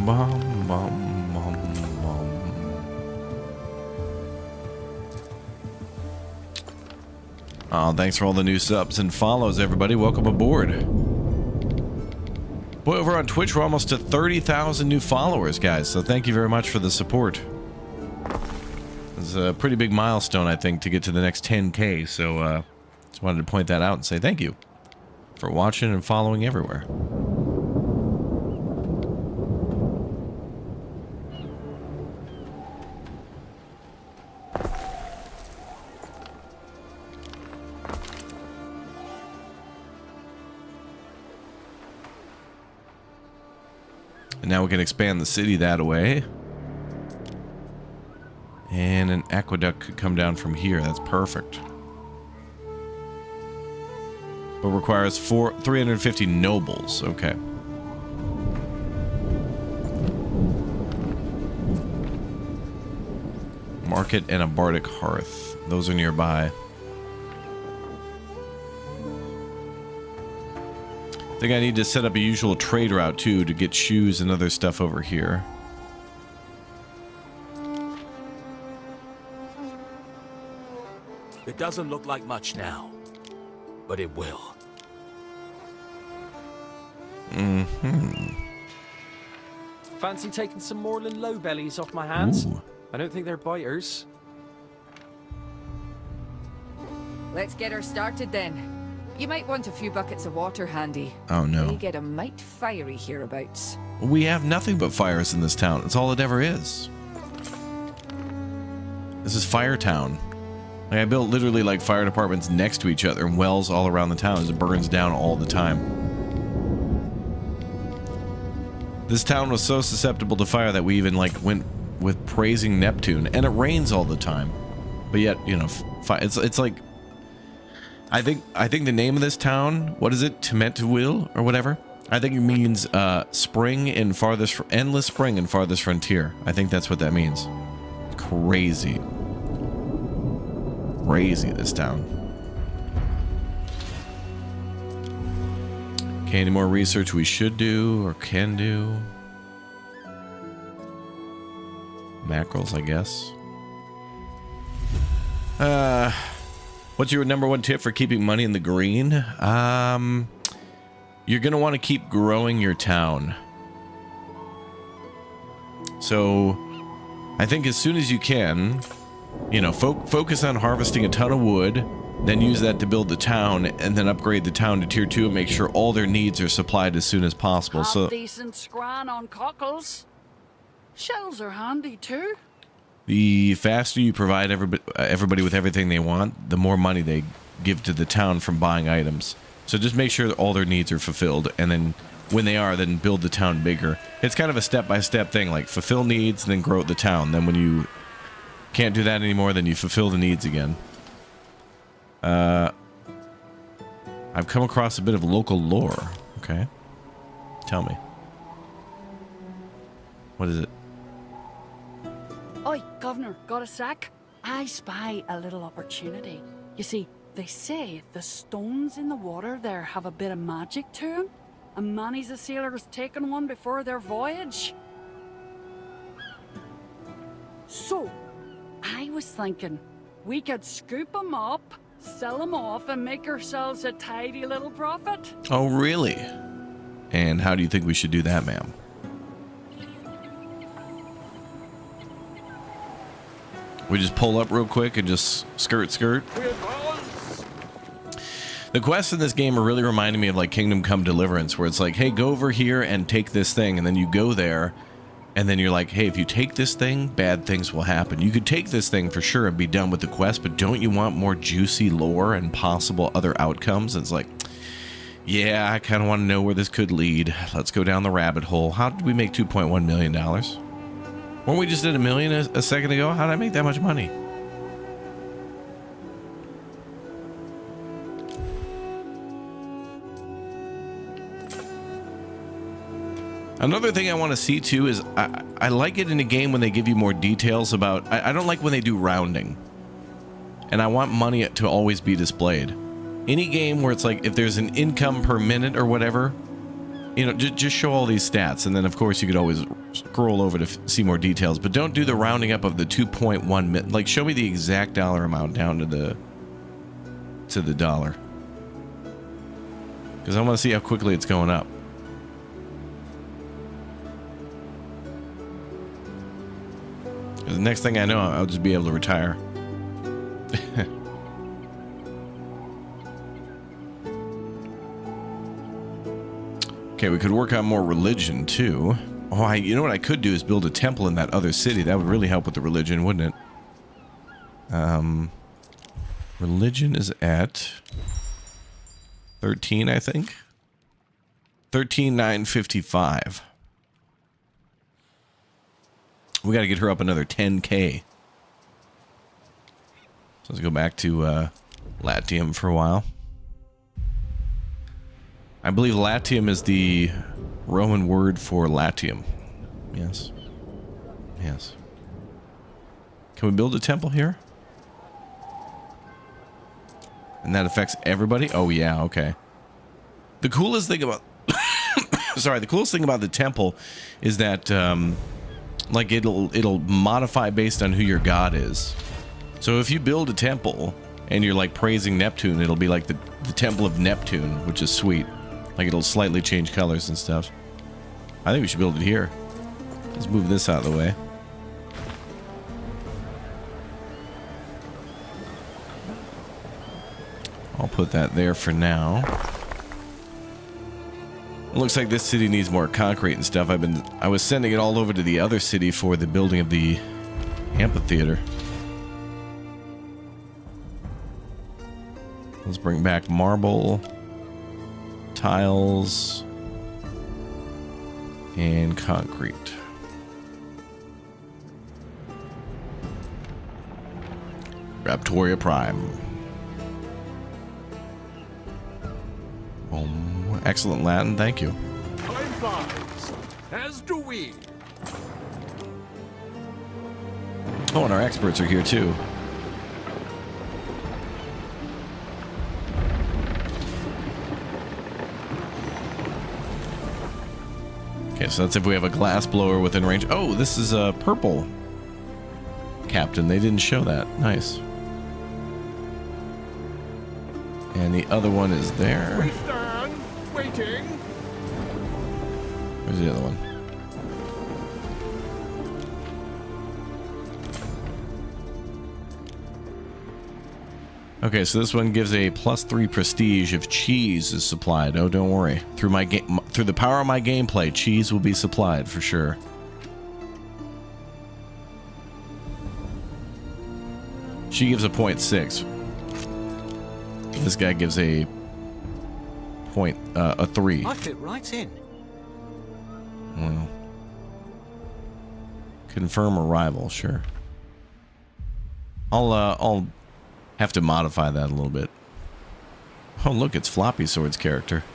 Bum, bum, bum, bum. Oh, thanks for all the new subs and follows, everybody. Welcome aboard. Boy, over on Twitch, we're almost to 30,000 new followers, guys. So thank you very much for the support. It's a pretty big milestone, I think, to get to the next 10K. So just wanted to point that out and say thank you for watching and following everywhere. And now we can expand the city that way. And an aqueduct could come down from here. That's perfect. But requires 350 nobles. Okay. Market and a bardic hearth. Those are nearby. I think I need to set up a usual trade route too to get shoes and other stuff over here. It doesn't look like much now, but it will. Fancy taking some Moorland low bellies off my hands? Ooh. I don't think they're biters. Let's get her started then. You might want a few buckets of water handy. Oh no. They get a mite fiery hereabouts. We have nothing but fires in this town. It's all it ever is. This is Fire Town. Like, I built literally like fire departments next to each other and wells all around the town as it burns down all the time. This town was so susceptible to fire that we even like went with praising Neptune, and it rains all the time. But yet, you know, it's like I think the name of this town, what is it? Temetuil or whatever? I think it means spring in farthest endless spring in farthest frontier. I think that's what that means. Crazy. Crazy, this town. Okay, any more research we should do or can do? Mackerels, I guess. What's your number one tip for keeping money in the green? You're gonna want to keep growing your town. So, I think as soon as you can, you know, focus on harvesting a ton of wood, then use that to build the town, and then upgrade the town to tier 2 and make sure all their needs are supplied as soon as possible. Half So decent scran on cockles. Shells are handy too. the faster you provide everybody with everything they want, the more money they give to the town from buying items. So just make sure that all their needs are fulfilled, and then when they are, then build the town bigger. It's kind of a step-by-step thing, like fulfill needs, then grow the town. Then when you can't do that anymore, then you fulfill the needs again. I've come across a bit of local lore. Okay. Tell me. What is it? Oi, Governor, got a sec? I spy a little opportunity. You see, they say the stones in the water there have a bit of magic to them, and many's a sailor has taken one before their voyage. So, I was thinking we could scoop them up, sell them off, and make ourselves a tidy little profit. Oh, really? And how do you think we should do that, ma'am? We just pull up real quick and just skirt. The quests in this game are really reminding me of like Kingdom Come Deliverance, where it's like, hey, go over here and take this thing, and then you go there, and then you're like, hey, if you take this thing, bad things will happen. You could take this thing for sure and be done with the quest, but don't you want more juicy lore and possible other outcomes? And it's like, Yeah, I kind of want to know where this could lead. Let's go down the rabbit hole. How did we make $2.1 million? Weren't we just at $1 million a second ago? How did I make that much money? Another thing I want to see too is I like it in a game when they give you more details about. I don't like when they do rounding, and I want money to always be displayed. Any game where it's like if there's an income per minute or whatever, you know, just show all these stats, and then of course you could always scroll over to see more details. But don't do the rounding up of the 2.1 million. Like show me the exact dollar amount down to the dollar, because I want to see how quickly it's going up. The next thing I know, I'll just be able to retire. Okay, we could work on more religion too. Oh, you know what I could do is build a temple in that other city. That would really help with the religion, wouldn't it? Religion is at 13, I think. 13,955. We got to get her up another 10K. So let's go back to Latium for a while. I believe Latium is the Roman word for Latium. Yes. Yes. Can we build a temple here? And that affects everybody? Oh, yeah, okay. The coolest thing about... Sorry, the coolest thing about the temple is that... like it'll modify based on who your god is. So if you build a temple and you're like praising Neptune, it'll be like the temple of Neptune, which is sweet. Like it'll slightly change colors and stuff. I think we should build it here. Let's move this out of the way. I'll put that there for now. It looks like this city needs more concrete and stuff. I was sending it all over to the other city for the building of the amphitheater. Let's bring back marble, tiles, and concrete. Raptoria Prime. Excellent Latin, thank you. Time flies, as do we. Oh, and our experts are here too. Okay, so that's if we have a glass blower within range. Oh, this is a purple captain. They didn't show that. Nice. And the other one is there. We stand, waiting. Where's the other one? Okay, so this one gives a +3 prestige if cheese is supplied. Oh, don't worry. Through the power of my gameplay, cheese will be supplied for sure. She gives a 0.6. This guy gives a 3. I fit right in. Well, confirm arrival, sure. I'll have to modify that a little bit. Oh, look, it's Floppy Sword's character.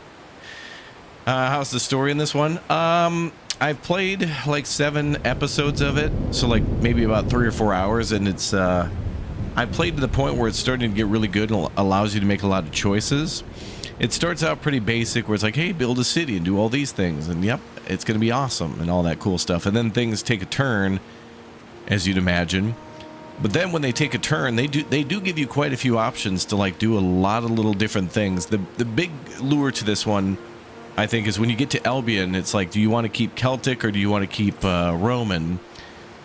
How's the story in this one? I've played like 7 episodes of it, so like maybe about 3 or 4 hours, and it's I played to the point where it's starting to get really good and allows you to make a lot of choices. It starts out pretty basic, where it's like, hey, build a city and do all these things, and yep, it's going to be awesome and all that cool stuff. And then things take a turn, as you'd imagine. But then when they take a turn, they do give you quite a few options to like do a lot of little different things. The big lure to this one, I think, is when you get to Albion, it's like, do you want to keep Celtic or do you want to keep Roman?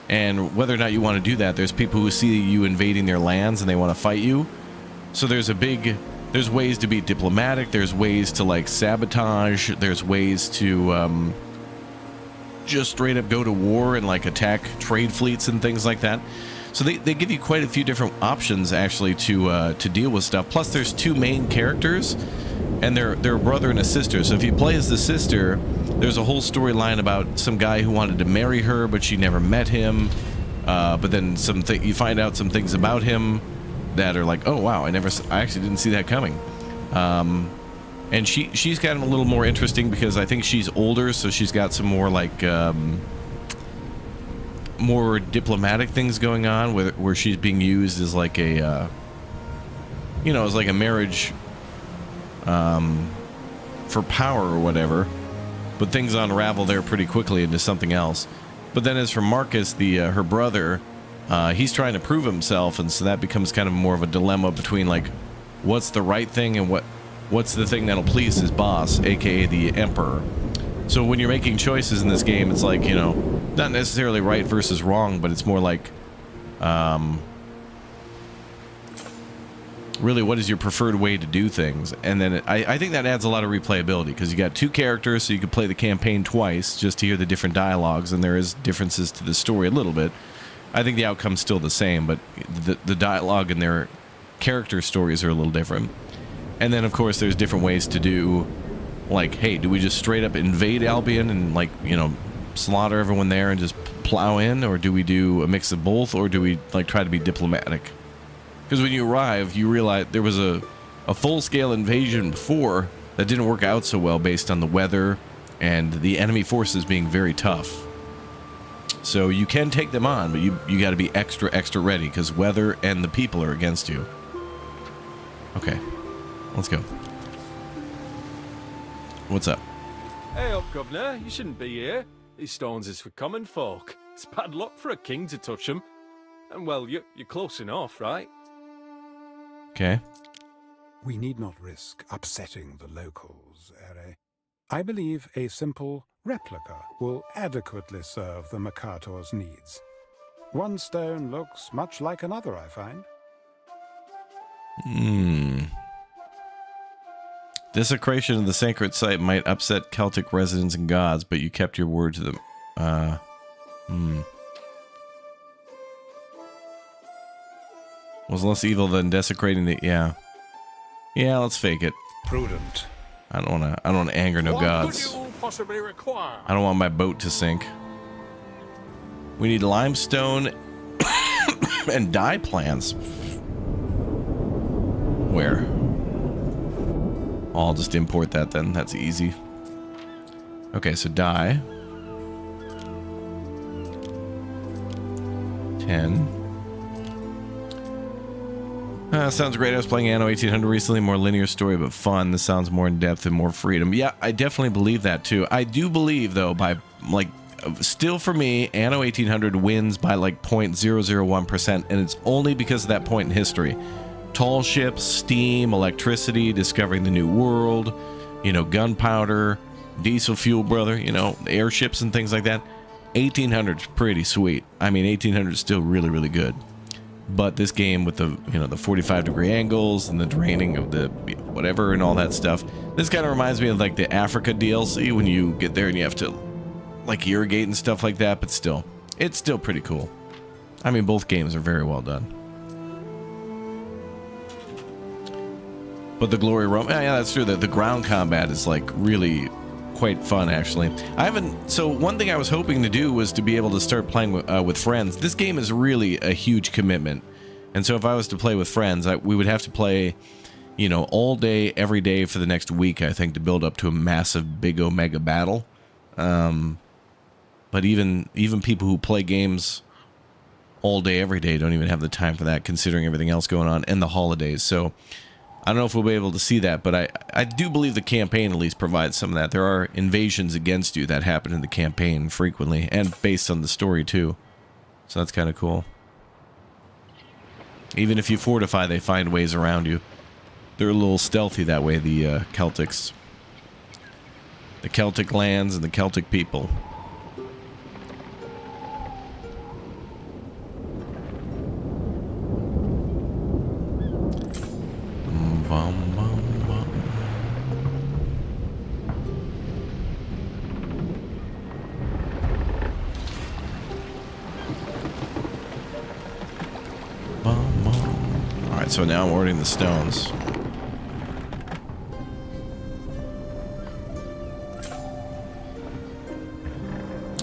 And whether or not you want to do that, there's people who see you invading their lands and they want to fight you. So there's ways to be diplomatic, there's ways to like sabotage, there's ways to just straight up go to war and like attack trade fleets and things like that. So they give you quite a few different options actually to deal with stuff. Plus there's 2 main characters and they're a brother and a sister. So if you play as the sister, there's a whole storyline about some guy who wanted to marry her, but she never met him. But then you find out some things about him that are like, oh wow, I actually didn't see that coming. And she's gotten a little more interesting because I think she's older, so she's got some more like more diplomatic things going on, where she's being used as like a as like a marriage for power or whatever. But things unravel there pretty quickly into something else. But then as for Marcus, her brother, he's trying to prove himself, and so that becomes kind of more of a dilemma between like what's the right thing and what's the thing that'll please his boss, aka the Emperor. So when you're making choices in this game, it's like, not necessarily right versus wrong, but it's more like really what is your preferred way to do things. And then I think that adds a lot of replayability, because you got two characters, so you can play the campaign twice just to hear the different dialogues, and there is differences to the story a little bit. I think the outcome's still the same, but the dialogue and their character stories are a little different. And then of course there's different ways to do, like, hey, do we just straight up invade Albion and like, slaughter everyone there and just plow in, or do we do a mix of both, or do we like try to be diplomatic? Because when you arrive, you realize there was a full-scale invasion before that didn't work out so well based on the weather and the enemy forces being very tough. So you can take them on, but you got to be extra ready, because weather and the people are against you. Okay, let's go. What's up? Hey up, Governor. You shouldn't be here. These stones is for common folk. It's bad luck for a king to touch them. And well, you're close enough, right? Okay. We need not risk upsetting the locals, Ere. I believe a simple replica will adequately serve the Mercator's needs. One stone looks much like another, I find. Desecration of the sacred site might upset Celtic residents and gods, but you kept your word to them. Was less evil than desecrating the... Yeah, let's fake it. Prudent. I don't wanna anger no gods. What could you possibly require? I don't want my boat to sink. We need limestone and dye plants. Where? I'll just import that then. That's easy. Okay, so dye. 10. Sounds great. I was playing Anno 1800 recently. More linear story, but fun. This sounds more in depth and more freedom. Yeah, I definitely believe that too. I do believe, though, by like, still for me, Anno 1800 wins by like 0.001%, and it's only because of that point in history. Tall ships, steam, electricity, discovering the new world, gunpowder, diesel fuel, brother, airships and things like that. 1800's pretty sweet. I mean, 1800 is still really, really good. But this game with the, the 45-degree angles and the draining of the whatever and all that stuff, this kind of reminds me of like the Africa DLC when you get there and you have to like irrigate and stuff like that, but still, it's still pretty cool. I mean, both games are very well done. But the Glory Rome, yeah, that's true. The ground combat is like really quite fun, actually. So one thing I was hoping to do was to be able to start playing with friends. This game is really a huge commitment, and so if I was to play with friends, we would have to play, all day, every day for the next week, I think, to build up to a massive, big Omega battle. But even people who play games all day, every day, don't even have the time for that, considering everything else going on and the holidays. So I don't know if we'll be able to see that, but I do believe the campaign at least provides some of that. There are invasions against you that happen in the campaign frequently, and based on the story too. So that's kind of cool. Even if you fortify, they find ways around you. They're a little stealthy that way, the Celtics. The Celtic lands and the Celtic people. Alright, so now I'm ordering the stones.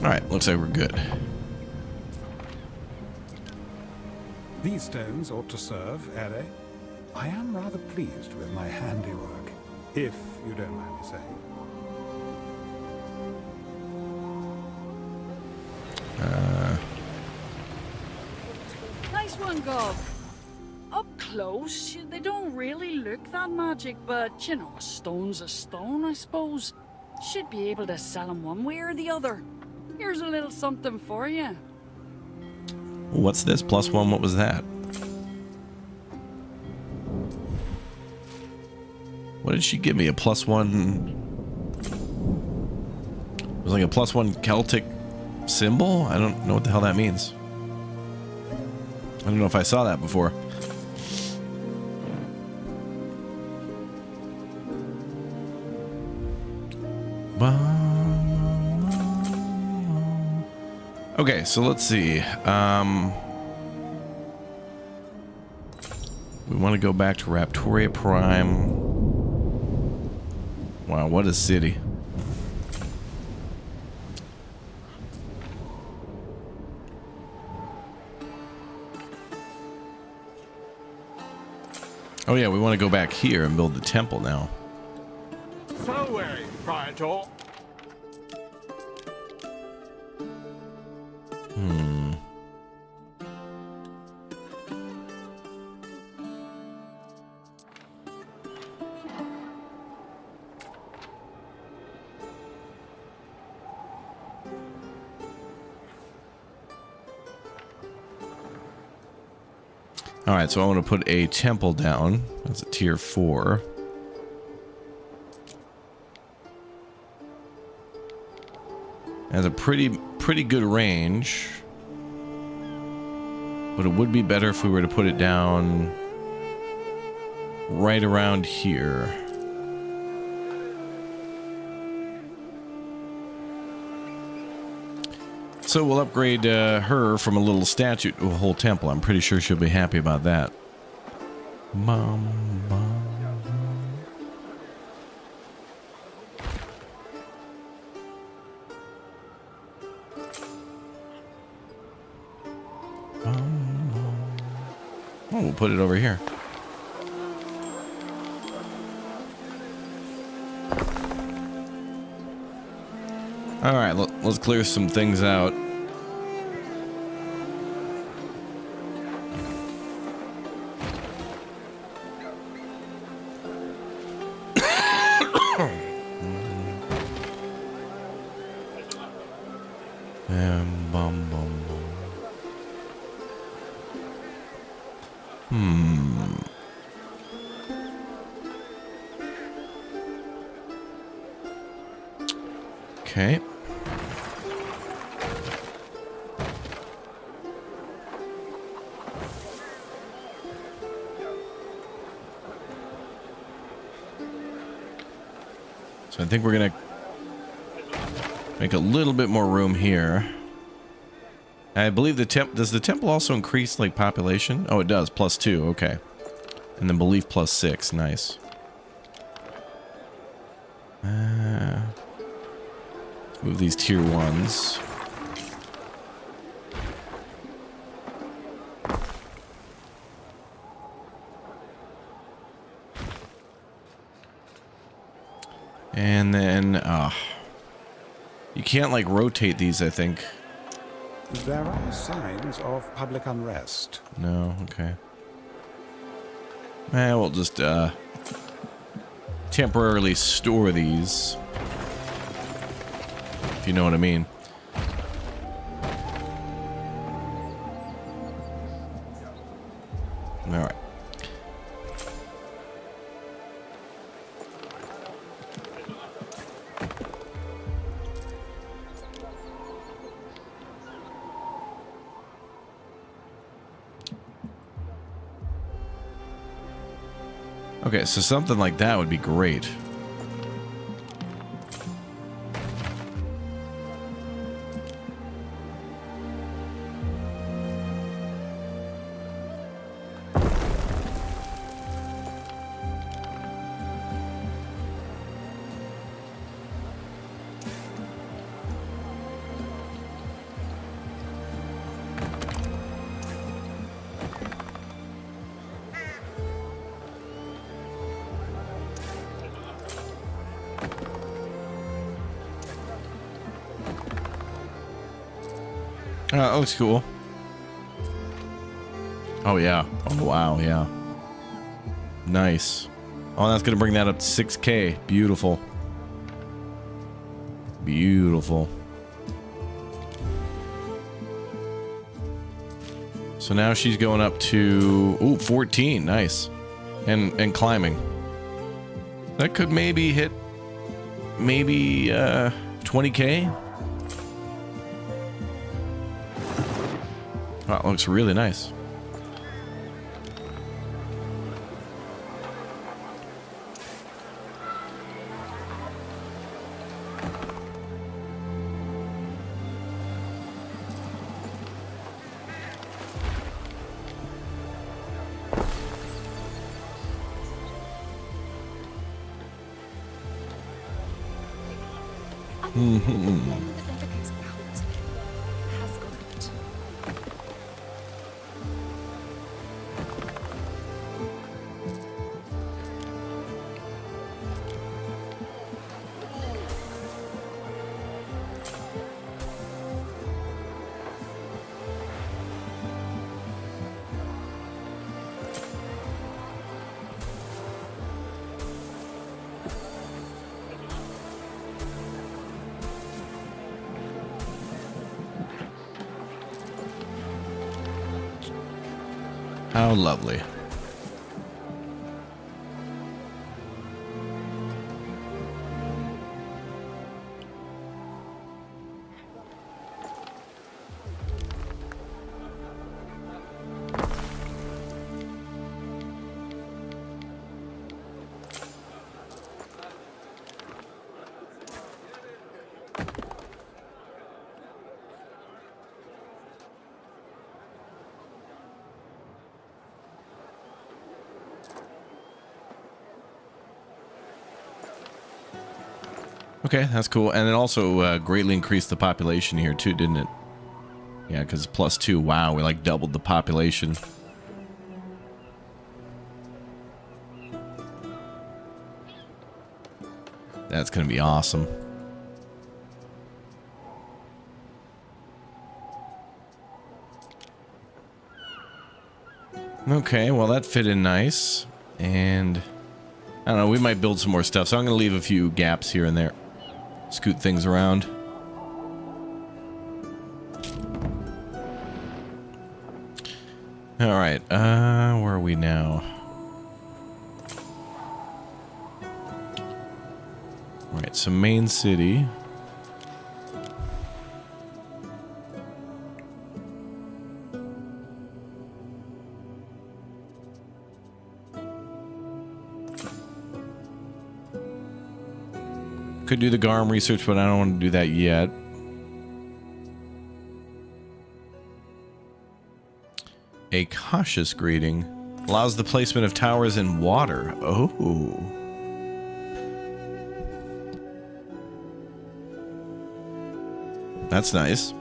Alright, looks like we're good. These stones ought to serve, Ere. I am rather pleased with my handiwork, if you don't mind me saying. Nice one, Gov. Up close, they don't really look that magic, but you know, a stone's a stone, I suppose. Should be able to sell them one way or the other. Here's a little something for you. What's this? +1, what was that? What did she give me? A +1... It was like a +1 Celtic symbol? I don't know what the hell that means. I don't know if I saw that before. Okay, so let's see. We want to go back to Raptoria Prime. Wow, what a city. Oh yeah, we want to go back here and build the temple now. So, Praetor. Alright, so I want to put a temple down. That's a tier 4. Has a pretty good range. But it would be better if we were to put it down right around here. So we'll upgrade her from a little statue to a whole temple. I'm pretty sure she'll be happy about that. Oh, we'll put it over here. All right, let's clear some things out. Okay. So I think we're gonna make a little bit more room here. I believe the does the temple also increase like population? Oh, it does. +2. Okay. And then belief +6. Nice. Let's move these tier 1s. And then, you can't like rotate these, I think. There are signs of public unrest. No, okay. We'll just temporarily store these, if you know what I mean. All right. Okay, so something like that would be great. That looks cool. Oh, yeah. Oh, wow, yeah. Nice. Oh, that's going to bring that up to 6K. Beautiful. Beautiful. So now she's going up to, ooh, 14. Nice. And climbing. That could maybe hit, maybe 20K. Wow, it looks really nice. How lovely. Okay, that's cool. And it also greatly increased the population here too, didn't it? Yeah, because +2. Wow, we like doubled the population. That's going to be awesome. Okay, well that fit in nice. And I don't know, we might build some more stuff. So I'm going to leave a few gaps here and there. Scoot things around. All right, where are we now? All right, so main city. Could do the Garm research, but I don't want to do that yet. A cautious greeting allows the placement of towers in water. Oh. That's nice.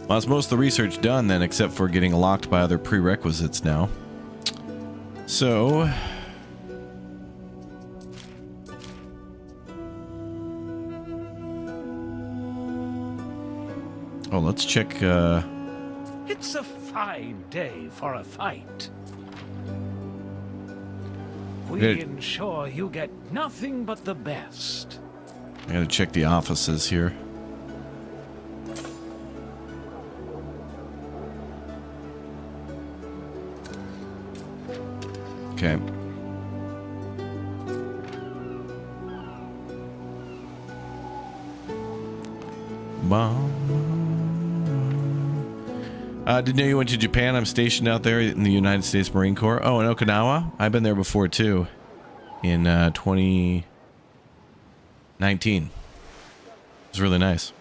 Well, that's most of the research done then, except for getting locked by other prerequisites now. So... oh, let's check, It's a fine day for a fight. We ensure you get nothing but the best. I gotta check the offices here. Okay. Didn't know you went to Japan. I'm stationed out there in the United States Marine Corps. Oh, in Okinawa? I've been there before, too. In 2019. It was really nice.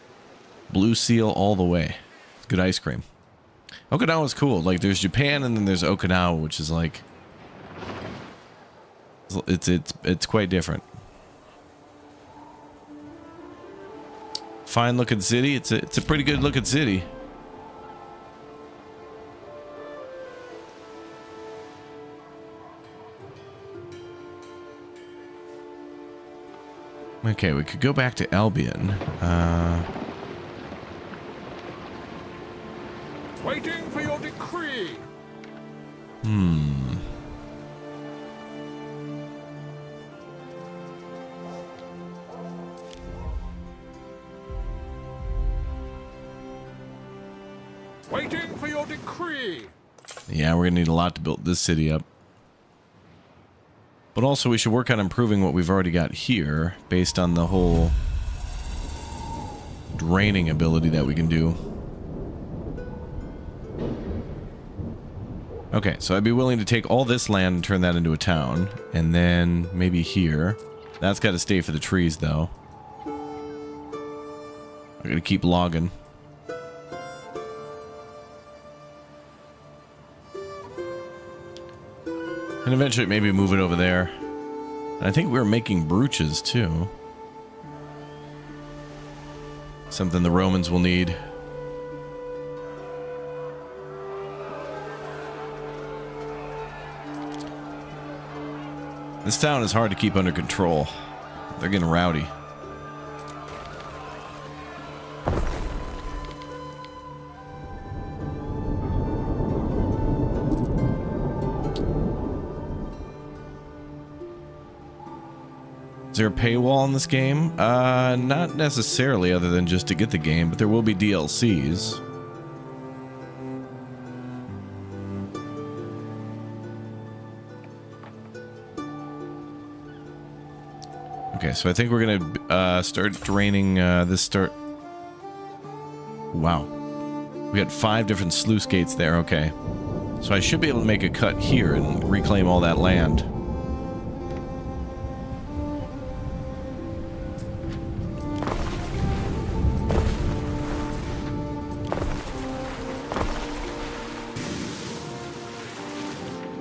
Blue Seal all the way. It's good ice cream. Okinawa's cool. Like, there's Japan and then there's Okinawa, which is like... It's quite different. Fine looking city. It's a pretty good looking city. Okay, we could go back to Albion. Waiting for your decree. Waiting for your decree. Yeah, we're gonna need a lot to build this city up. But also we should work on improving what we've already got here based on the whole draining ability that we can do. Okay, so I'd be willing to take all this land and turn that into a town. And then maybe here. That's got to stay for the trees, though. I'm going to keep logging. And eventually maybe move it over there. And I think we're making brooches, too. Something the Romans will need. This town is hard to keep under control. They're getting rowdy. Is there a paywall in this game? Not necessarily, other than just to get the game, but there will be DLCs. Okay, so I think we're gonna start draining this start. Wow, we got 5 different sluice gates there. Okay, so I should be able to make a cut here and reclaim all that land.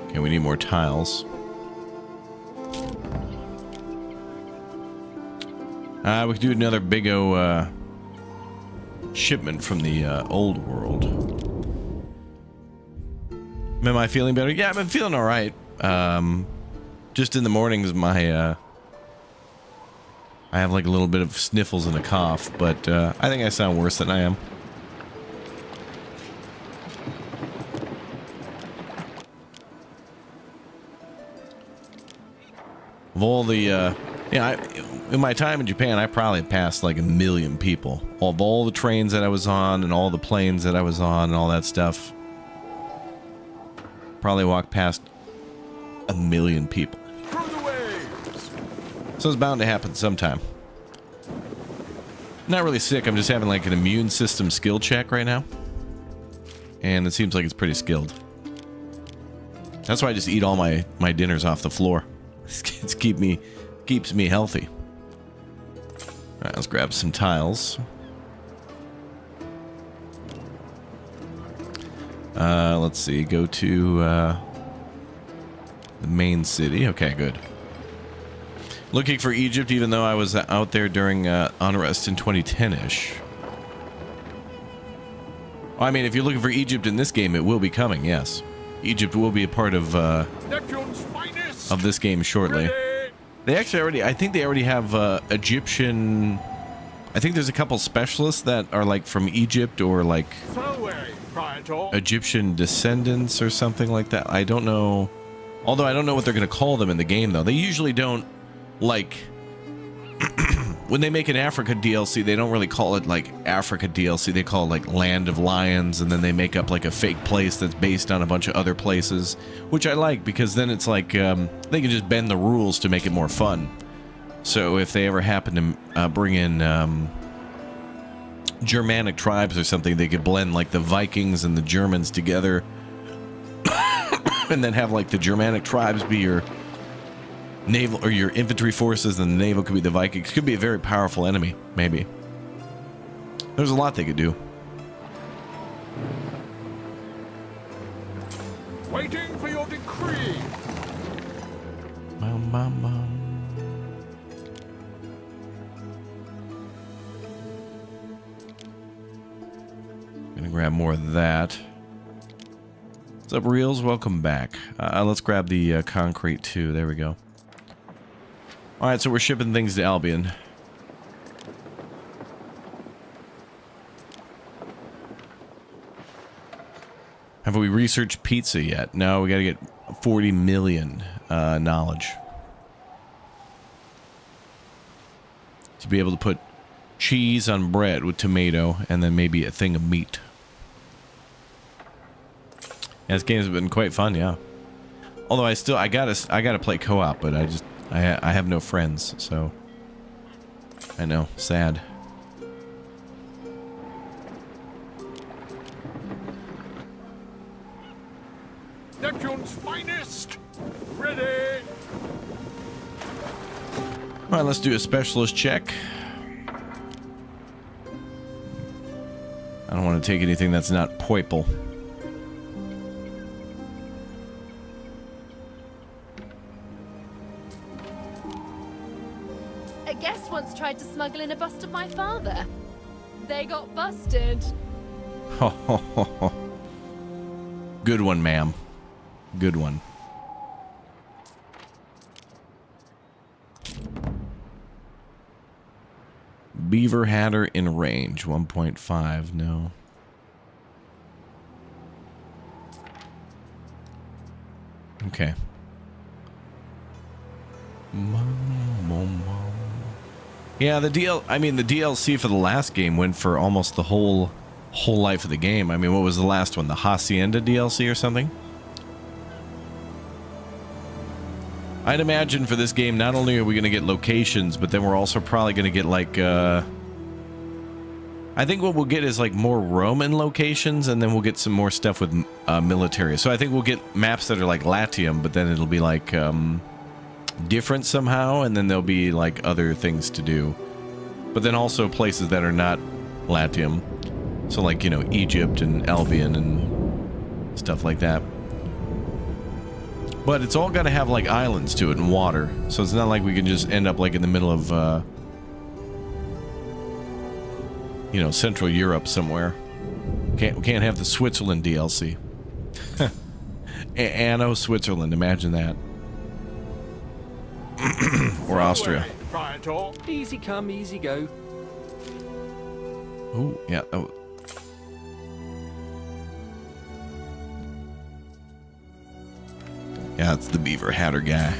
Okay, we need more tiles. We could do another big shipment from the old world. Am I feeling better? Yeah, I've been feeling alright. Just in the mornings, I have like a little bit of sniffles and a cough, but I think I sound worse than I am. Of all the, in my time in Japan, I probably passed like 1 million people. Of all the trains that I was on and all the planes that I was on and all that stuff. Probably walked past 1 million people. So it's bound to happen sometime. Not really sick, I'm just having like an immune system skill check right now. And it seems like it's pretty skilled. That's why I just eat all my dinners off the floor. It's keeps me healthy. Alright, let's grab some tiles. Let's see, go to the main city. Okay, good. Looking for Egypt, even though I was out there during unrest in 2010-ish. I mean, if you're looking for Egypt in this game, it will be coming, yes. Egypt will be a part of this game shortly. They actually already, I think they already have Egyptian, I think there's a couple specialists that are like from Egypt or like Egyptian descendants or something like that. I don't know, although I don't know what they're going to call them in the game though. They usually don't, like, when they make an Africa DLC, they don't really call it like Africa DLC. They call it like Land of Lions, and then they make up like a fake place that's based on a bunch of other places, which I like because then it's like they can just bend the rules to make it more fun. So if they ever happen to bring in Germanic tribes or something, they could blend like the Vikings and the Germans together and then have like the Germanic tribes be your naval or your infantry forces, and the naval could be the Vikings. Could be a very powerful enemy, maybe. There's a lot they could do. Waiting for your decree. Bum, bum, bum. Gonna grab more of that. What's up, Reels? Welcome back. Let's grab the concrete too. There we go. Alright, so we're shipping things to Albion. Have we researched pizza yet? No, we got to get 40 million knowledge to be able to put cheese on bread with tomato and then maybe a thing of meat. Yeah, this game's been quite fun, yeah. Although I gotta play co-op, but I have no friends, so I know, sad. Neptune's finest! Ready! Alright, let's do a specialist check. I don't want to take anything that's not purple. A guest once tried to smuggle in a bust of my father. They got busted. Good one, ma'am. Good one. Beaver Hatter in range. 1.5. No. Okay. Yeah, the DLC for the last game went for almost the whole life of the game. I mean, what was the last one? The Hacienda DLC or something? I'd imagine for this game, not only are we going to get locations, but then we're also probably going to get, like, I think what we'll get is, like, more Roman locations, and then we'll get some more stuff with military. So I think we'll get maps that are, like, Latium, but then it'll be, like, different somehow, and then there'll be, like, other things to do. But then also places that are not Latium. So, like, you know, Egypt and Albion and stuff like that. But it's all got to have, like, islands to it and water. So it's not like we can just end up, like, in the middle of, you know, Central Europe somewhere. We can't have the Switzerland DLC. Anno, Switzerland. Imagine that. Or Austria. Easy come, easy go. Oh, yeah. Oh. Yeah, it's the Beaver Hatter guy.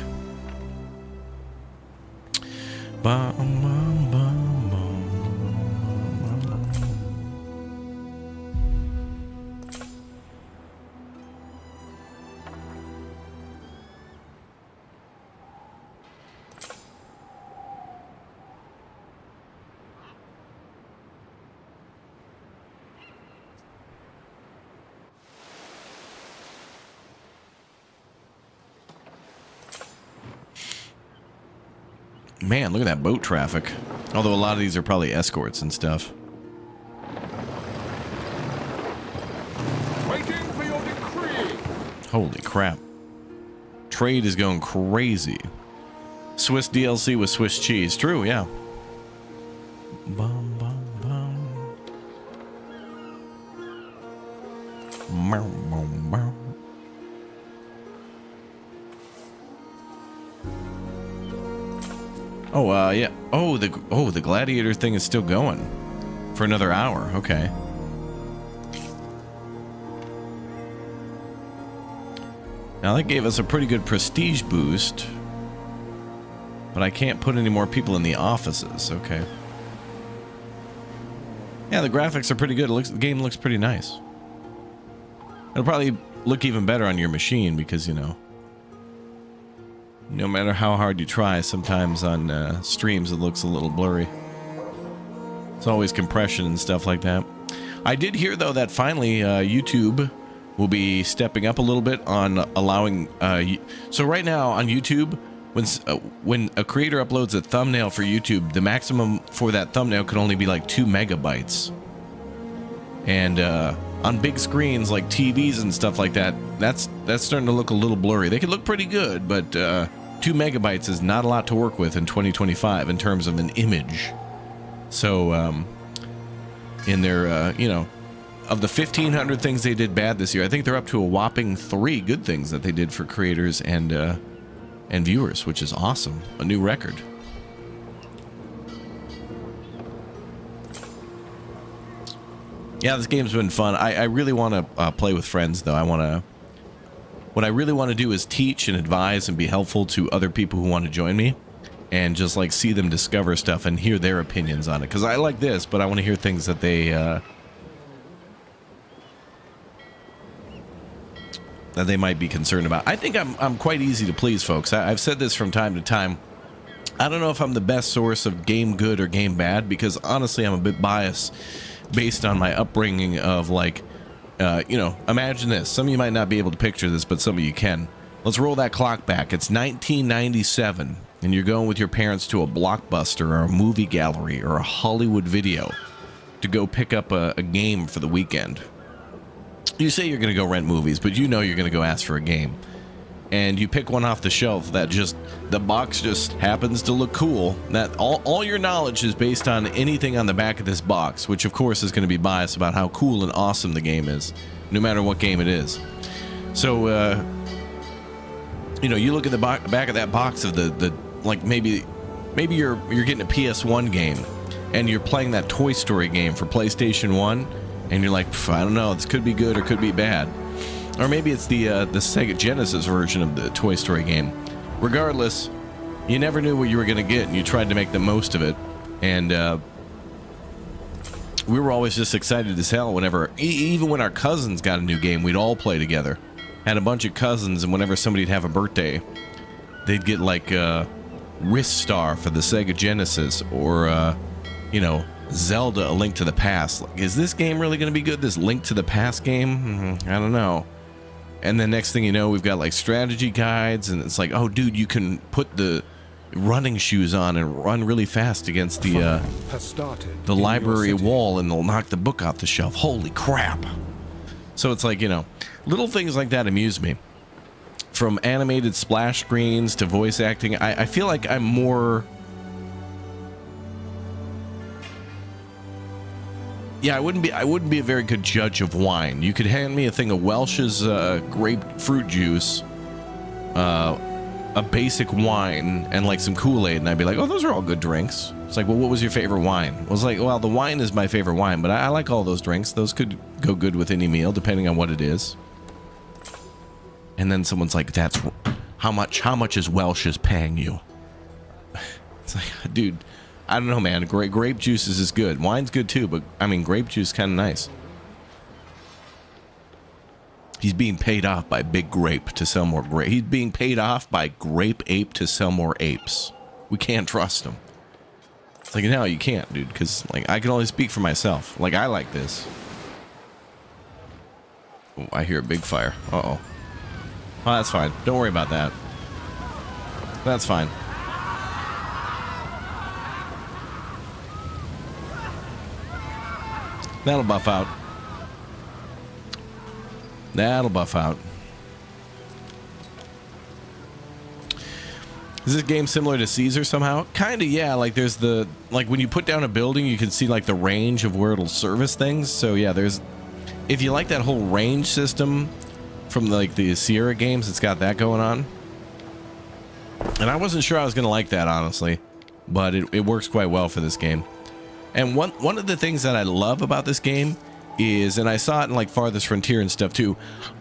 Man, look at that boat traffic. Although a lot of these are probably escorts and stuff. Waiting for your decree. Holy crap. Trade is going crazy. Swiss DLC with Swiss cheese. True, yeah. Bum, bum, bum. Bum, bum, bum. Oh, yeah. Oh, the gladiator thing is still going for another hour. Okay. Now that gave us a pretty good prestige boost, but I can't put any more people in the offices. Okay. Yeah, the graphics are pretty good. The game looks pretty nice. It'll probably look even better on your machine because, you know, no matter how hard you try, sometimes on streams it looks a little blurry. It's always compression and stuff like that. I did hear, though, that finally YouTube will be stepping up a little bit on allowing... so right now on YouTube, when a creator uploads a thumbnail for YouTube, the maximum for that thumbnail could only be like 2 megabytes. And on big screens like TVs and stuff like that, that's starting to look a little blurry. They can look pretty good, but 2 megabytes is not a lot to work with in 2025 in terms of an image. So in their, you know, of the 1,500 things they did bad this year, I think they're up to a whopping 3 good things that they did for creators and viewers, which is awesome. A new record. Yeah, this game's been fun. I really want to play with friends, though. What I really want to do is teach and advise and be helpful to other people who want to join me, and just like see them discover stuff and hear their opinions on it. Because I like this, but I want to hear things that they might be concerned about. I think I'm quite easy to please, folks. I've said this from time to time. I don't know if I'm the best source of game good or game bad, because honestly I'm a bit biased based on my upbringing of like, you know, imagine this. Some of you might not be able to picture this, but some of you can. Let's roll that clock back. It's 1997, and you're going with your parents to a Blockbuster or a movie gallery or a Hollywood Video to go pick up a game for the weekend. You say you're going to go rent movies, but you know you're going to go ask for a game. And you pick one off the shelf that just, the box just happens to look cool. That all your knowledge is based on anything on the back of this box, which of course is going to be biased about how cool and awesome the game is, no matter what game it is. So, you know, you look at the back of that box of the like maybe you're getting a PS1 game and you're playing that Toy Story game for PlayStation 1, and you're like, I don't know, this could be good or could be bad. Or maybe it's the Sega Genesis version of the Toy Story game. Regardless, you never knew what you were going to get, and you tried to make the most of it. And we were always just excited as hell whenever, even when our cousins got a new game, we'd all play together. Had a bunch of cousins, and whenever somebody'd have a birthday, they'd get like Ristar for the Sega Genesis, or you know, Zelda: A Link to the Past. Like, is this game really going to be good? This Link to the Past game? I don't know. And then next thing you know, we've got like strategy guides, and it's like, oh, dude, you can put the running shoes on and run really fast against the library wall, and they'll knock the book off the shelf. Holy crap! So it's like, you know, little things like that amuse me. From animated splash screens to voice acting, I feel like I'm more. Yeah, I wouldn't be a very good judge of wine. You could hand me a thing of Welch's grapefruit juice, a basic wine, and like some Kool-Aid, and I'd be like, oh, those are all good drinks. It's like, well, what was your favorite wine? I was like, well, the wine is my favorite wine, but I like all those drinks. Those could go good with any meal, depending on what it is. And then someone's like, that's how much is Welch's paying you? It's like, dude, I don't know, man. Grape juice is good. Wine's good too, but I mean, grape juice is kind of nice. He's being paid off by Big Grape to sell more grape. He's being paid off by Grape Ape to sell more apes. We can't trust him. It's like, no, you can't, dude, because like I can only speak for myself. Like, I like this. Oh, I hear a big fire. Uh-oh. Oh, that's fine. Don't worry about that. That's fine. That'll buff out. That'll buff out. Is this game similar to Caesar somehow? Kinda, yeah. Like there's the, like when you put down a building, you can see like the range of where it'll service things. So yeah, there's, if you like that whole range system from like the Sierra games, it's got that going on. And I wasn't sure I was gonna like that, honestly, but it works quite well for this game. And one of the things that I love about this game is, and I saw it in like Farthest Frontier and stuff too,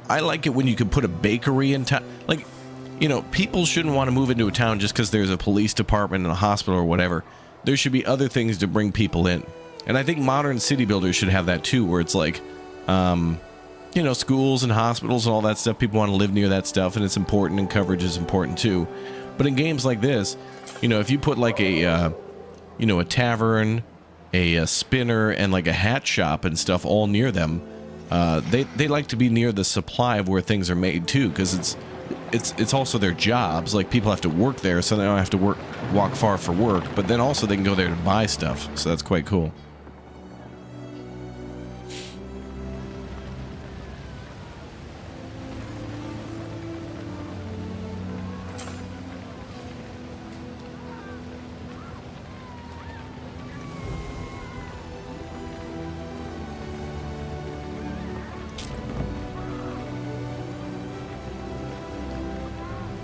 I like it when you can put a bakery in town. Like, you know, people shouldn't want to move into a town just because there's a police department and a hospital or whatever. There should be other things to bring people in. And I think modern city builders should have that too, where it's like, you know, schools and hospitals and all that stuff. People want to live near that stuff, and it's important, and coverage is important too. But in games like this, you know, if you put like a, you know, a tavern, a spinner, and like a hat shop and stuff all near them, they like to be near the supply of where things are made too, because it's also their jobs. Like, people have to work there, so they don't have to walk far for work, but then also they can go there to buy stuff, so that's quite cool.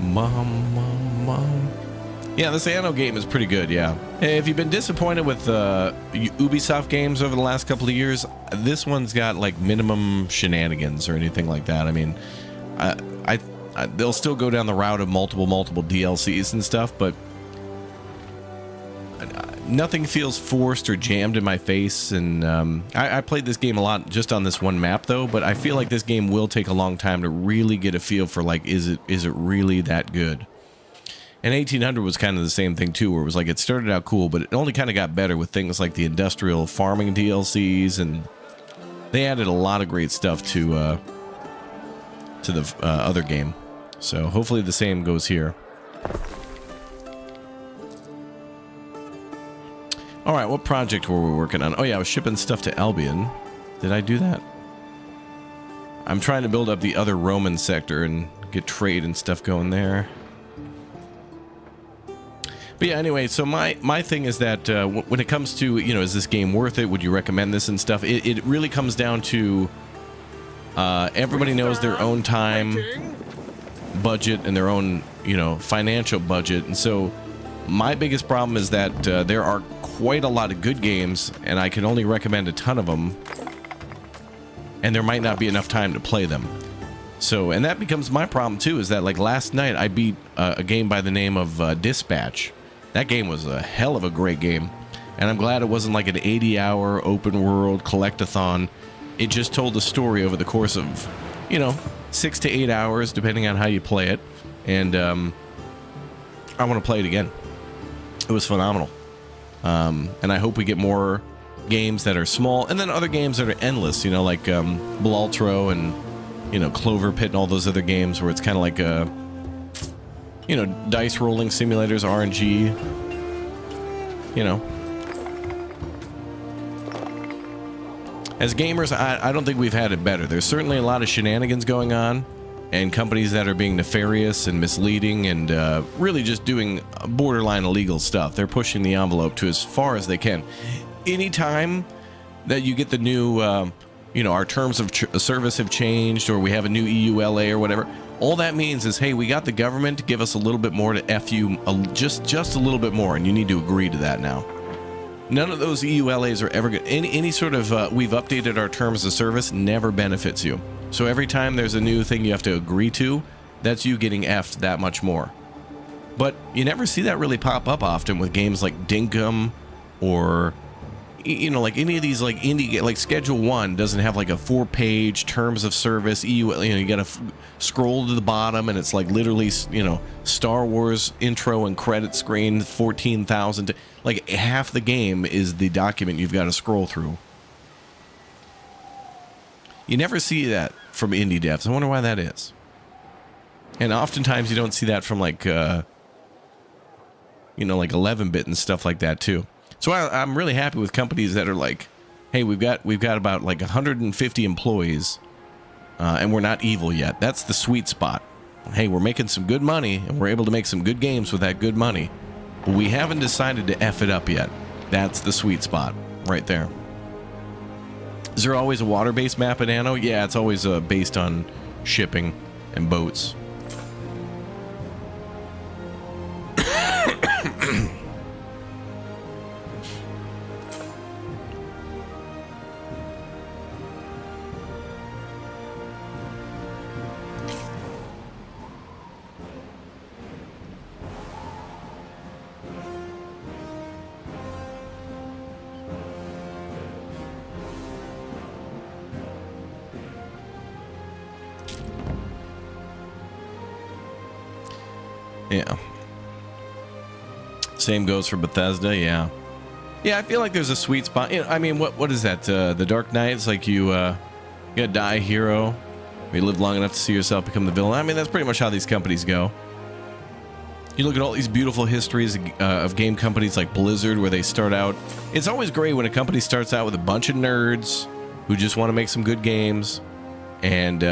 Mom. Yeah, this Anno game is pretty good, yeah. Hey, if you've been disappointed with Ubisoft games over the last couple of years, this one's got like minimum shenanigans or anything like that. I mean, they'll still go down the route of multiple DLCs and stuff, but nothing feels forced or jammed in my face. And I played this game a lot just on this one map though, but I feel like this game will take a long time to really get a feel for like, is it really that good? And 1800 was kind of the same thing too, where it was like it started out cool, but it only kind of got better with things like the industrial farming DLCs, and they added a lot of great stuff to the other game. So hopefully the same goes here. All right, what project were we working on? Oh yeah, I was shipping stuff to Albion. Did I do that? I'm trying to build up the other Roman sector and get trade and stuff going there. But yeah, anyway, so my thing is that when it comes to, you know, is this game worth it? Would you recommend this and stuff? It really comes down to everybody knows their own time budget and their own, you know, financial budget. And so my biggest problem is that there are quite a lot of good games, and I can only recommend a ton of them, and there might not be enough time to play them. So, and that becomes my problem too, is that like last night I beat a game by the name of Dispatch. That game was a hell of a great game, and I'm glad it wasn't like an 80-hour open world collectathon. It just told the story over the course of, you know, 6 to 8 hours, depending on how you play it. And I want to play it again. It was phenomenal. And I hope we get more games that are small, and then other games that are endless, you know, like Blaltro and, you know, Clover Pit and all those other games where it's kind of like a, you know, dice rolling simulators, RNG, you know. As gamers, I don't think we've had it better. There's certainly a lot of shenanigans going on, and companies that are being nefarious and misleading and really just doing borderline illegal stuff. They're pushing the envelope to as far as they can. Anytime that you get the new, you know, our terms of service have changed, or we have a new EULA or whatever, all that means is, hey, we got the government to give us a little bit more to F you, just a little bit more, and you need to agree to that now. None of those EULAs are ever good. Any sort of, we've updated our terms of service never benefits you. So every time there's a new thing you have to agree to, that's you getting F'd that much more. But you never see that really pop up often with games like Dinkum or, you know, like any of these like indie, like Schedule 1 doesn't have like a 4-page terms of service. You know, you gotta scroll to the bottom and it's like literally, you know, Star Wars intro and credit screen, 14,000. Like half the game is the document you've got to scroll through. You never see that from indie devs. I wonder why that is. And oftentimes you don't see that from like, you know, like 11-bit and stuff like that too. So I'm really happy with companies that are like, hey, we've got about like 150 employees, and we're not evil yet. That's the sweet spot. Hey, we're making some good money, and we're able to make some good games with that good money, but we haven't decided to F it up yet. That's the sweet spot right there. Is there always a water-based map in Anno? Yeah, it's always based on shipping and boats. Yeah. Same goes for Bethesda, yeah. Yeah, I feel like there's a sweet spot. You know, I mean, what is that? The Dark Knight? It's like you gotta die a hero. You live long enough to see yourself become the villain. I mean, that's pretty much how these companies go. You look at all these beautiful histories of game companies like Blizzard, where they start out. It's always great when a company starts out with a bunch of nerds who just want to make some good games, and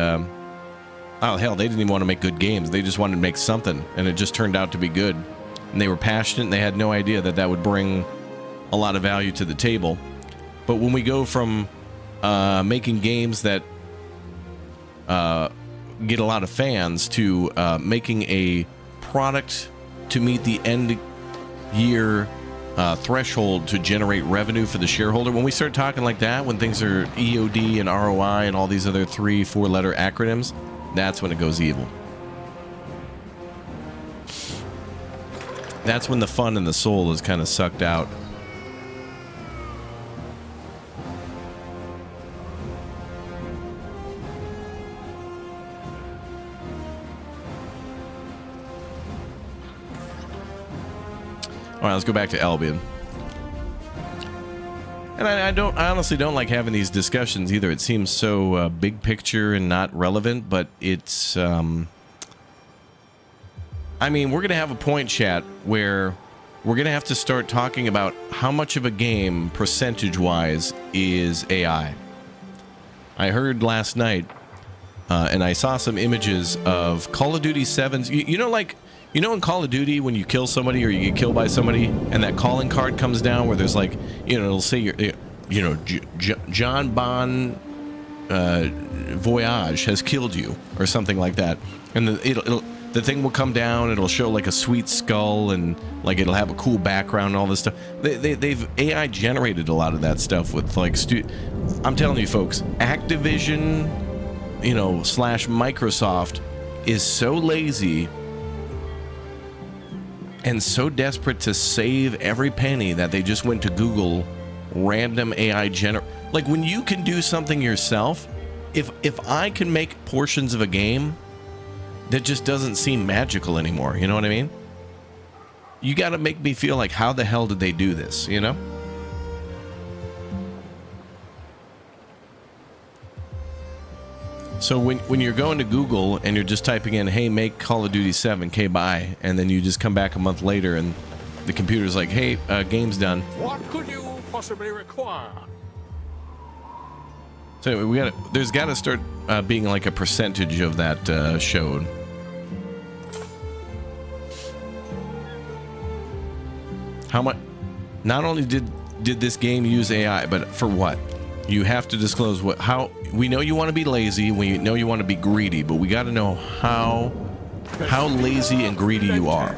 oh, hell, they didn't even want to make good games. They just wanted to make something, and it just turned out to be good. And they were passionate, and they had no idea that that would bring a lot of value to the table. But when we go from making games that get a lot of fans to making a product to meet the end year threshold to generate revenue for the shareholder. When we start talking like that, when things are EOD and ROI and all these other 3-4 letter acronyms, that's when it goes evil. That's when the fun and the soul is kind of sucked out. All right, let's go back to Albion. And I honestly don't like having these discussions either. It seems so big picture and not relevant, but it's... I mean, we're going to have a point, chat, where we're going to have to start talking about how much of a game, percentage-wise, is AI. I heard last night, and I saw some images of Call of Duty 7's... You know, like... You know in Call of Duty when you kill somebody or you get killed by somebody and that calling card comes down where there's like, you know, it'll say, you know, John Bon Voyage has killed you or something like that. And the thing will come down, it'll show like a sweet skull and like it'll have a cool background and all this stuff. They've AI generated a lot of that stuff with like, I'm telling you folks, Activision, you know, / Microsoft is so lazy and so desperate to save every penny that they just went to Google random AI like when you can do something yourself, if I can make portions of a game that just doesn't seem magical anymore, you know what I mean? You got to make me feel like, how the hell did they do this, you know? So when you're going to Google and you're just typing in, hey, make Call of Duty 7, okay, bye, and then you just come back a month later and the computer's like, hey, game's done. What could you possibly require? So anyway, there's got to start being like a percentage of that showed. How much? Not only did this game use AI, but for what? You have to disclose how. We know you want to be lazy. We know you want to be greedy, but we got to know how lazy and greedy you are.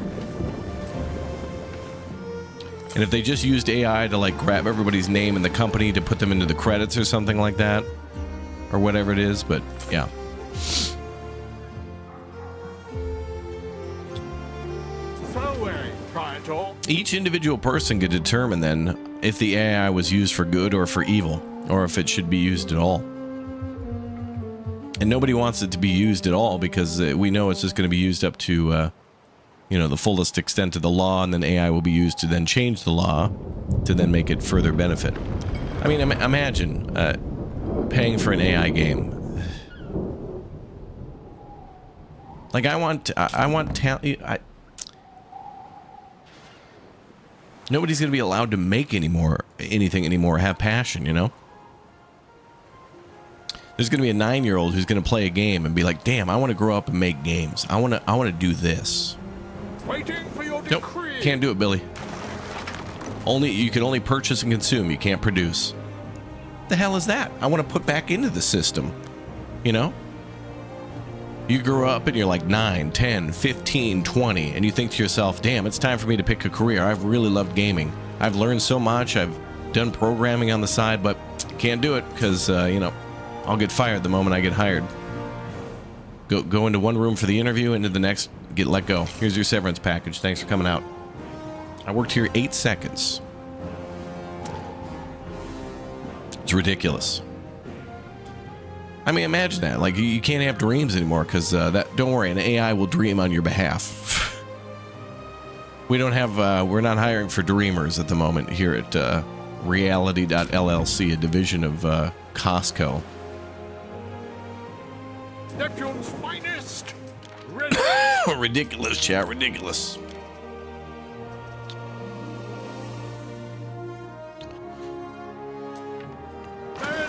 And if they just used AI to like grab everybody's name in the company to put them into the credits or something like that, or whatever it is, but yeah. Each individual person could determine then if the AI was used for good or for evil, or if it should be used at all. And nobody wants it to be used at all because we know it's just going to be used up to, you know, the fullest extent of the law, and then AI will be used to then change the law to then make it further benefit. I mean, imagine paying for an AI game. Like, I want talent. Nobody's going to be allowed to make anything anymore, have passion, you know? There's going to be a 9-year-old who's going to play a game and be like, damn, I want to grow up and make games. I want to do this. Waiting for your nope, can't do it, Billy. You can only purchase and consume. You can't produce. The hell is that? I want to put back into the system. You know? You grow up and you're like 9, 10, 15, 20, and you think to yourself, damn, it's time for me to pick a career. I've really loved gaming. I've learned so much. I've done programming on the side, but can't do it because, you know, I'll get fired the moment I get hired. Go into one room for the interview, into the next, get let go. Here's your severance package. Thanks for coming out. I worked here 8 seconds. It's ridiculous. I mean, imagine that. Like, you can't have dreams anymore because don't worry, an AI will dream on your behalf. We don't have, we're not hiring for dreamers at the moment here at Reality.LLC, a division of Costco. Neptune's finest. Ridiculous, chat, ridiculous.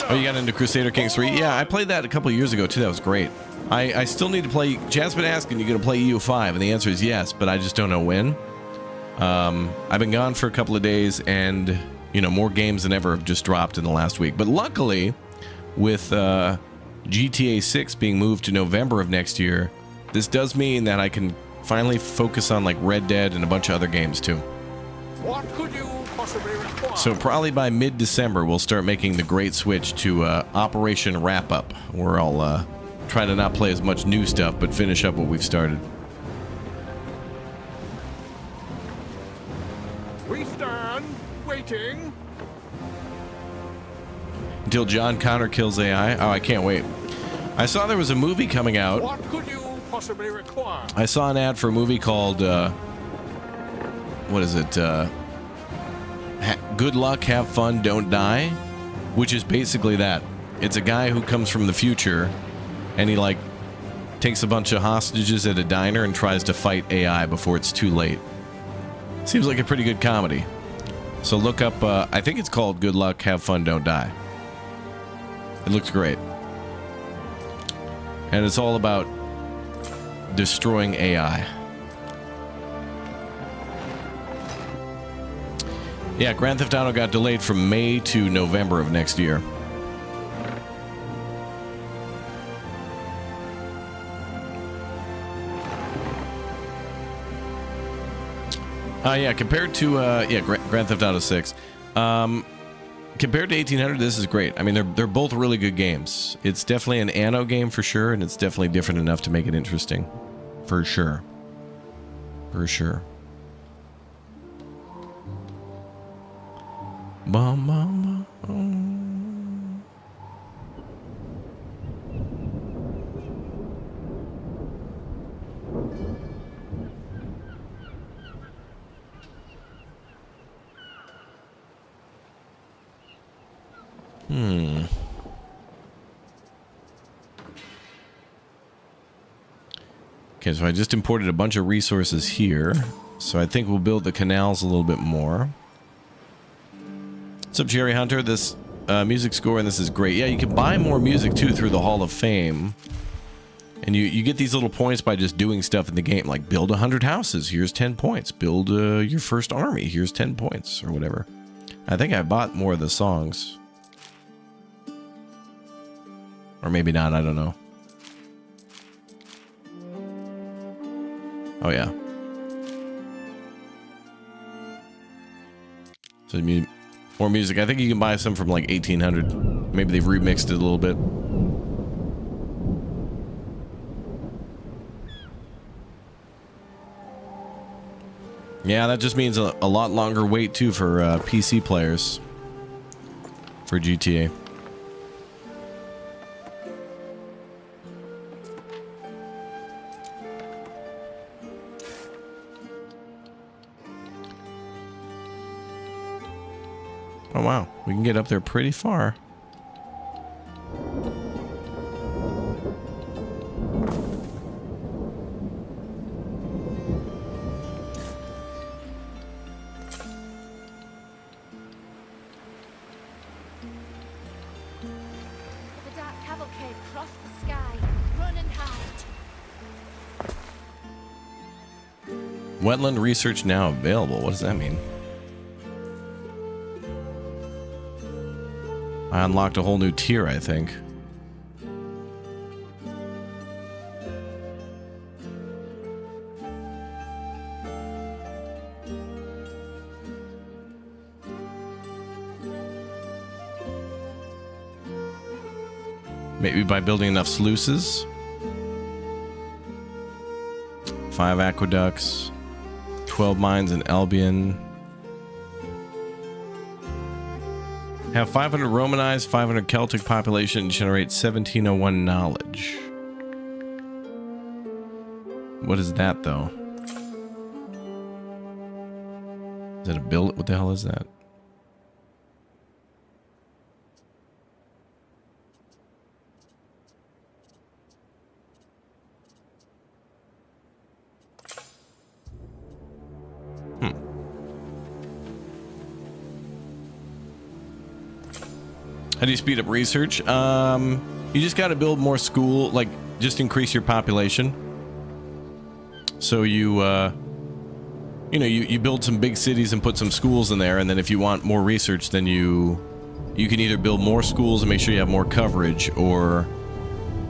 Oh, you got into Crusader Kings 3? Yeah, I played that a couple of years ago, too. That was great. I still need to play... Chad's been asking, you going to play EU5? And the answer is yes, but I just don't know when. I've been gone for a couple of days, and, you know, more games than ever have just dropped in the last week. But luckily, with GTA 6 being moved to November of next year, this does mean that I can finally focus on, like, Red Dead and a bunch of other games, too. What could you possibly require? So probably by mid-December, we'll start making the great switch to Operation Wrap-Up, where I'll try to not play as much new stuff, but finish up what we've started. We stand waiting. Until John Connor kills AI. Oh, I can't wait. I saw there was a movie coming out. What could you possibly require? I saw an ad for a movie called, what is it? Good Luck, Have Fun, Don't Die, which is basically that. It's a guy who comes from the future, and he, like, takes a bunch of hostages at a diner and tries to fight AI before it's too late. Seems like a pretty good comedy. So look up, I think it's called Good Luck, Have Fun, Don't Die. It looks great. And it's all about destroying AI. Yeah, Grand Theft Auto got delayed from May to November of next year. Yeah, compared to Grand Theft Auto 6. Compared to 1800, this is great. I mean, they're both really good games. It's definitely an Anno game for sure, and it's definitely different enough to make it interesting. For sure. For sure. Bum, bum, bum. Okay, so I just imported a bunch of resources here. So I think we'll build the canals a little bit more. What's up, Jerry Hunter? This music score, and this is great. Yeah, you can buy more music, too, through the Hall of Fame. And you get these little points by just doing stuff in the game. Like, build 100 houses. Here's 10 points. Build your first army. Here's 10 points, or whatever. I think I bought more of the songs. Or maybe not, I don't know. Oh, yeah. So, more music. I think you can buy some from like 1800. Maybe they've remixed it a little bit. Yeah, that just means a lot longer wait, too, for PC players. For GTA. Oh, wow. We can get up there pretty far. The dark cavalcade cross the sky. Run and hide. Wetland research now available. What does that mean? I unlocked a whole new tier, I think. Maybe by building enough sluices. 5 aqueducts. 12 mines in Albion. Have 500 Romanized, 500 Celtic population, generate 1701 knowledge. What is that, though? Is that a build? What the hell is that? How do you speed up research? You just got to build more school, like just increase your population. So you build some big cities and put some schools in there, and then if you want more research, then you can either build more schools and make sure you have more coverage, or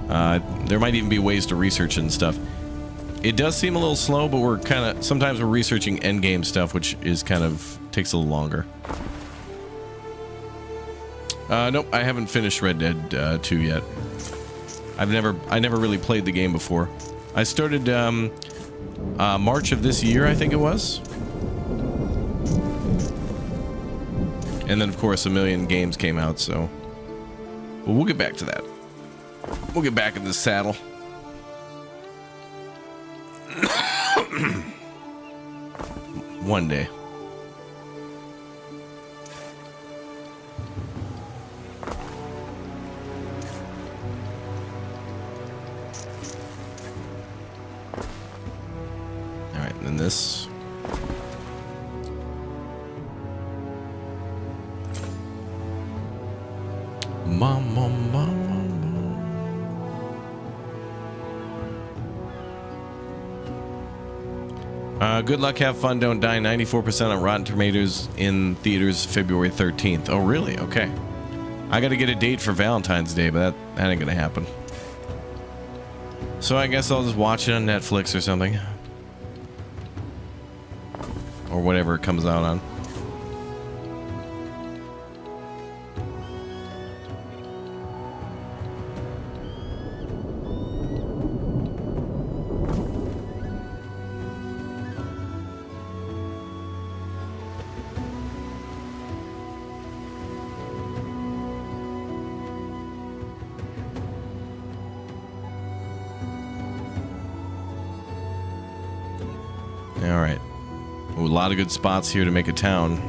there might even be ways to research and stuff. It does seem a little slow, but sometimes we're researching endgame stuff, which is kind of Takes a little longer. Nope, I haven't finished Red Dead 2 yet. I never really played the game before. I started March of this year, I think it was. And then, of course, a million games came out, so... Well, we'll get back to that. We'll get back in the saddle. One day. Alright, and then this. Good luck, have fun, don't die. 94% on Rotten Tomatoes in theaters February 13th. Oh, really? Okay. I gotta get a date for Valentine's Day, but that ain't gonna happen. So I guess I'll just watch it on Netflix or something. Or whatever it comes out on. Alright. A lot of good spots here to make a town.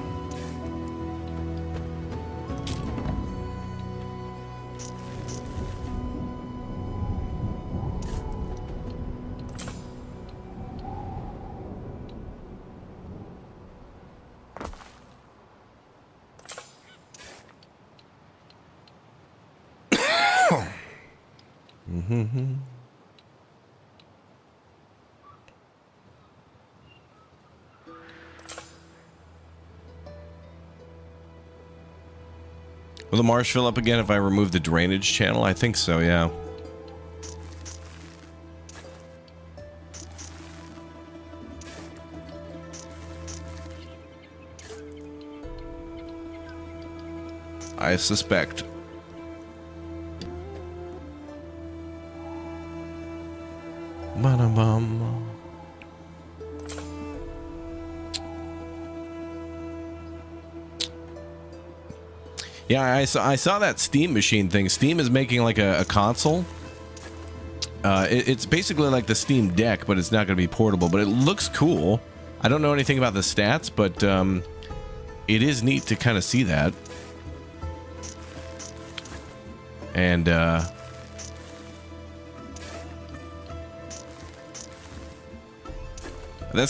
Will the marsh fill up again if I remove the drainage channel? I think so, yeah. I suspect. Ba-da-bum. Yeah, I saw that Steam machine thing. Steam is making like a console. It's basically like the Steam Deck, but it's not going to be portable. But it looks cool. I don't know anything about the stats, but it is neat to kind of see that. And that's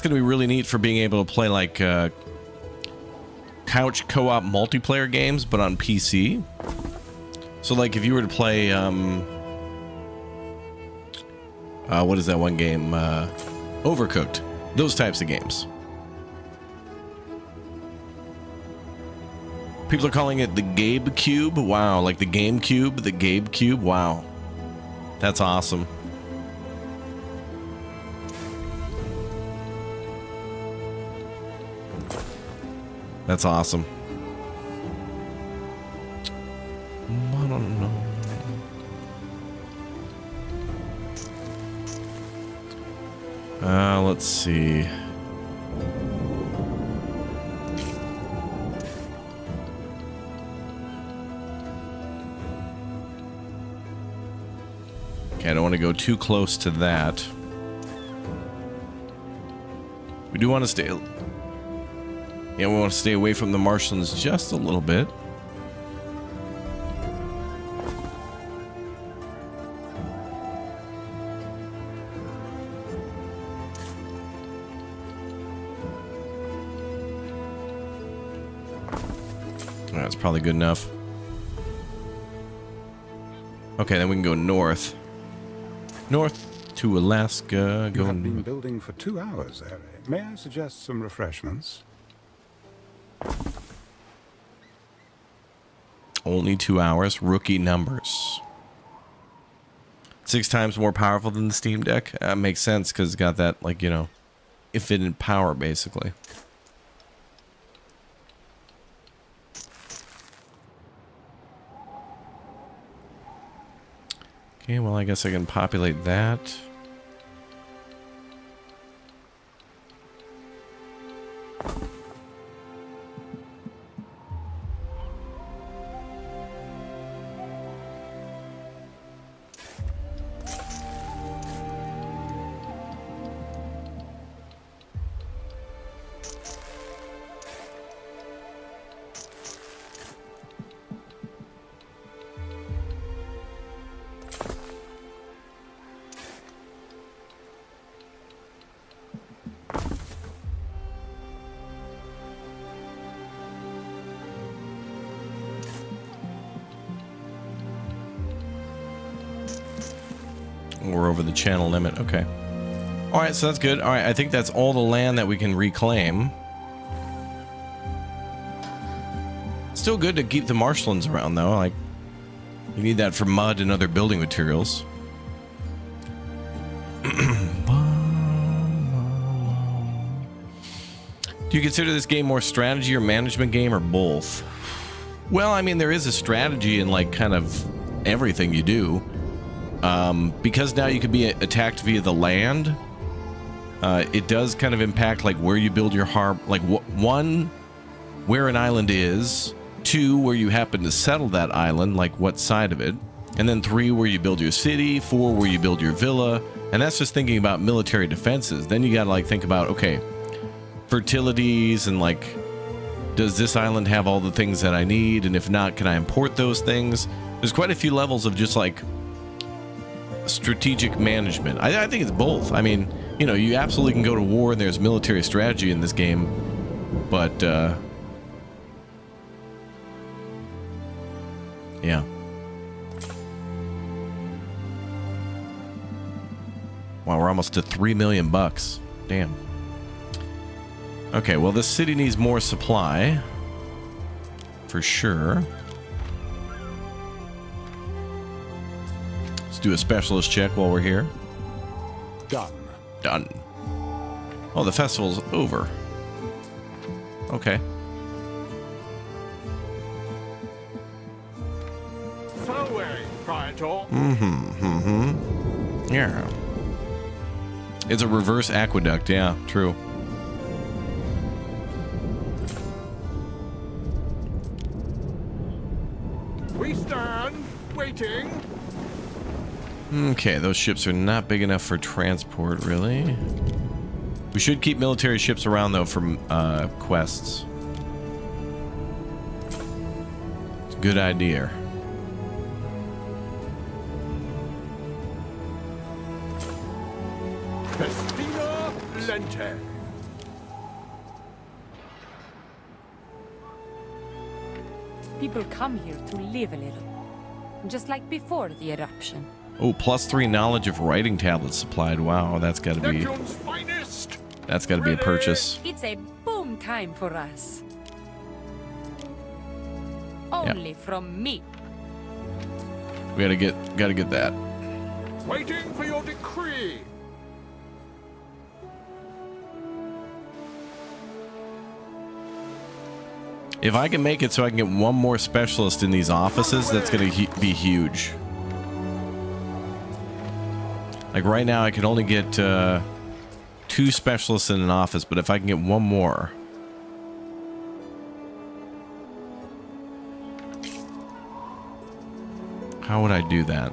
going to be really neat for being able to play like couch co-op multiplayer games, but on PC. So like if you were to play what is that one game, Overcooked, those types of games. People are calling it the Gabe Cube. Wow, like the GameCube, the Gabe Cube. Wow, that's awesome. That's awesome. I don't know. Let's see. Okay, I don't want to go too close to that. We do want to stay... Yeah, we want to stay away from the marshlands just a little bit. That's probably good enough. Okay, then we can go north. North to Alaska. You have been building for 2 hours, Eri. May I suggest some refreshments? Only 2 hours. Rookie numbers. 6 times more powerful than the Steam Deck. That makes sense because it's got that, like, you know, infinite power, basically. Okay, well, I guess I can populate that. We're over the channel limit. Okay. All right, so that's good. All right, I think that's all the land that we can reclaim. Still good to keep the marshlands around, though. Like, you need that for mud and other building materials. Do you consider this game more strategy or management game, or both? Well, I mean, there is a strategy in, like, kind of everything you do. Because now you can be attacked via the land, it does kind of impact like where you build your harp, like one, where an island is, two, where you happen to settle that island, like what side of it, and then three, where you build your city, four, where you build your villa, and that's just thinking about military defenses. Then you gotta like think about, okay, fertilities and like, does this island have all the things that I need, and if not, can I import those things? There's quite a few levels of just like strategic management. I think it's both. I mean, you know, you absolutely can go to war and there's military strategy in this game, but yeah. Wow, we're almost to 3 million bucks. Damn. Okay, well, this city needs more supply for sure. Do a specialist check while we're here. Done. Done. Oh, the festival's over. Okay. Yeah. It's a reverse aqueduct, yeah, true. We stand waiting. Okay, those ships are not big enough for transport, really. We should keep military ships around, though, for quests. It's a good idea. Festina Lente. People come here to live a little, just like before the eruption. Oh, +3 knowledge of writing tablets supplied. Wow, that's got to be... That's got to be a purchase. It's a boom time for us. Only from me. We gotta get that. Waiting for your decree. If I can make it so I can get one more specialist in these offices, that's gonna be huge. Like right now, I can only get 2 specialists in an office, but if I can get one more. How would I do that?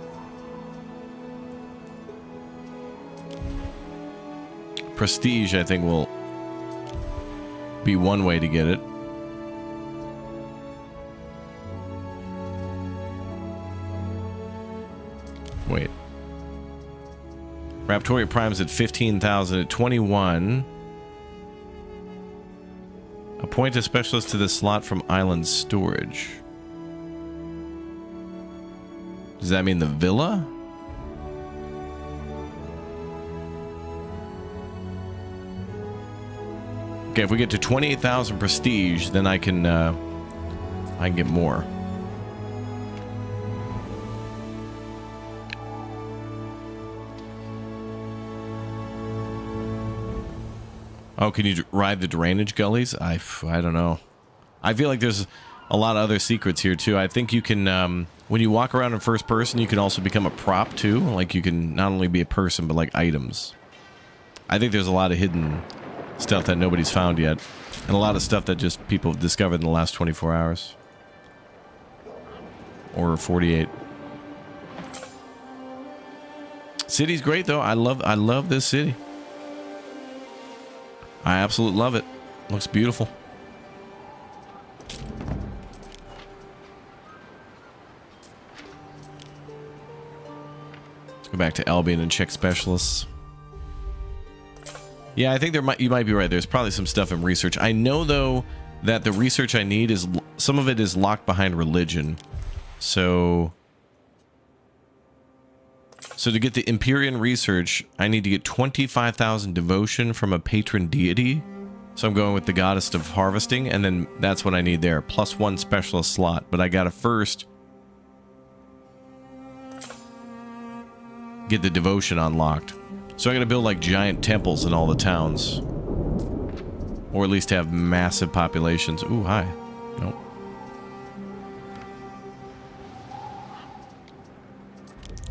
Prestige, I think, will be one way to get it. Wait. Raptoria Prime's at 15,000 at 21. Appoint a specialist to this slot from island storage. Does that mean the villa? Okay, if we get to 28,000 prestige, then I can get more. Oh, can you ride the drainage gullies? I don't know. I feel like there's a lot of other secrets here too. I think you can, when you walk around in first person, you can also become a prop too. Like you can not only be a person, but like items. I think there's a lot of hidden stuff that nobody's found yet. And a lot of stuff that just people have discovered in the last 24 hours. Or 48. City's great though. I love this city. I absolutely love it. Looks beautiful. Let's go back to Albion and check specialists. Yeah, I think you might be right. There's probably some stuff in research. I know though that the research I need is some of it is locked behind religion. So to get the Empyrean research, I need to get 25,000 devotion from a patron deity. So I'm going with the goddess of harvesting, and then that's what I need there. Plus 1 specialist slot. But I gotta first get the devotion unlocked. So I gotta build like giant temples in all the towns. Or at least have massive populations. Ooh, hi. Nope.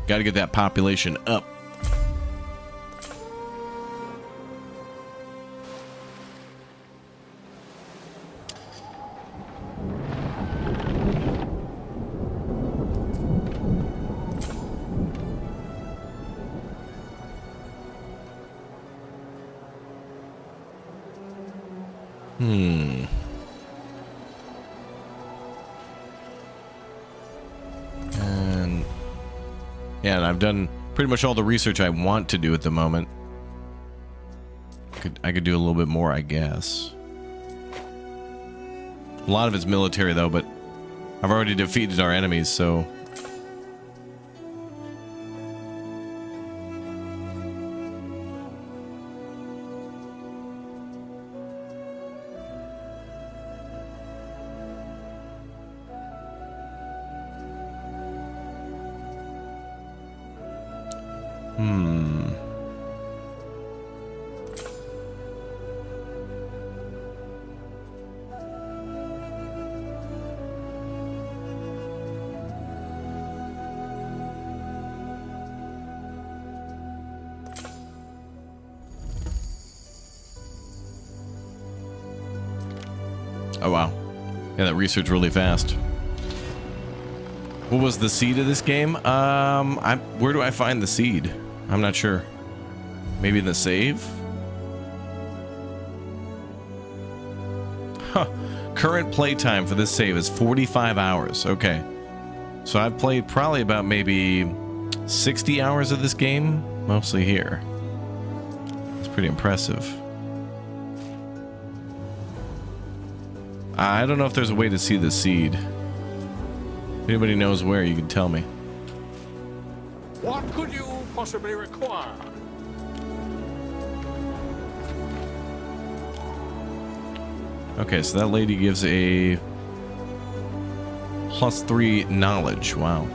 Gotta get that population up. And I've done pretty much all the research I want to do at the moment. I could do a little bit more, I guess. A lot of it's military though, but I've already defeated our enemies, so oh wow. Yeah, that research really fast. What was the seed of this game? Where do I find the seed? I'm not sure. Maybe in the save? Huh. Current playtime for this save is 45 hours. Okay. So I've played probably about maybe 60 hours of this game, mostly here. It's pretty impressive. I don't know if there's a way to see the seed. If anybody knows where, you can tell me. What could you possibly require? Okay, so that lady gives a +3 knowledge. Wow.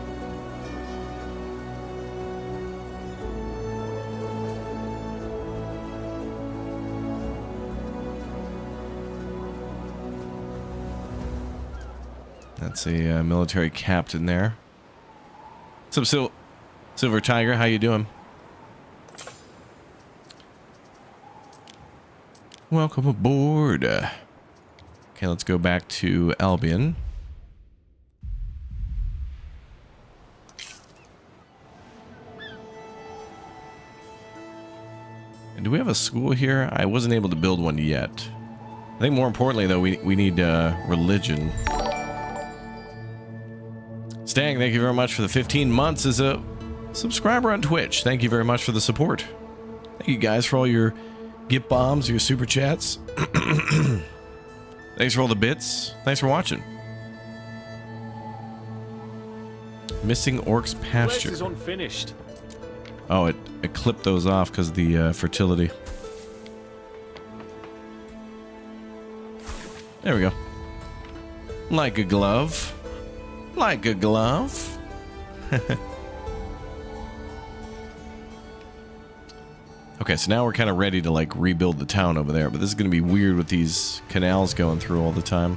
That's a military captain there. What's up, Silver Tiger? How you doing? Welcome aboard. Okay, let's go back to Albion. And do we have a school here? I wasn't able to build one yet. I think more importantly, though, we need religion. Stang, thank you very much for the 15 months as a subscriber on Twitch. Thank you very much for the support. Thank you guys for all your gift bombs, your super chats. Thanks for all the bits. Thanks for watching. Missing Orc's pasture. Place is unfinished. Oh, it clipped those off because of the fertility. There we go. Like a glove. Like a glove. Okay, so now we're kind of ready to like rebuild the town over there, but this is going to be weird with these canals going through all the time.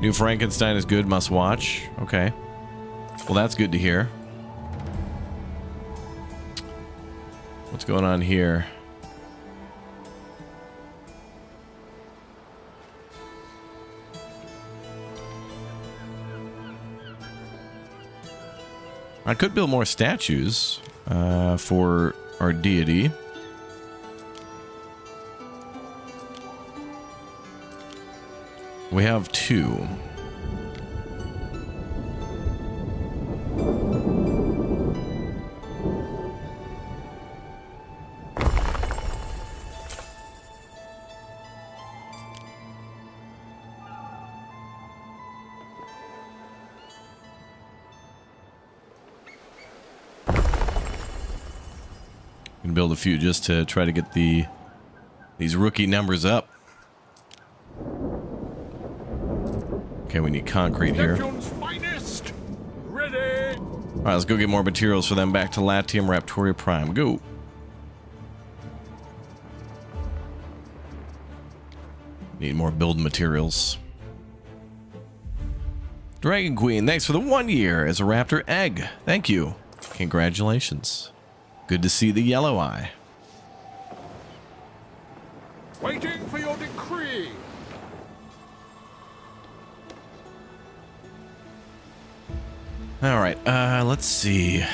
New Frankenstein is good, must watch. Okay. Well, that's good to hear. What's going on here? I could build more statues for our deity. We have 2. Can build a few just to try to get these rookie numbers up. Okay, we need concrete here. Finest. Ready. All right, let's go get more materials for them. Back to Latium Raptoria Prime. Go. Need more build materials. Dragon Queen, thanks for the 1 year as a raptor egg. Thank you. Congratulations. Good to see the yellow eye. Waiting for your decree. All right, let's see.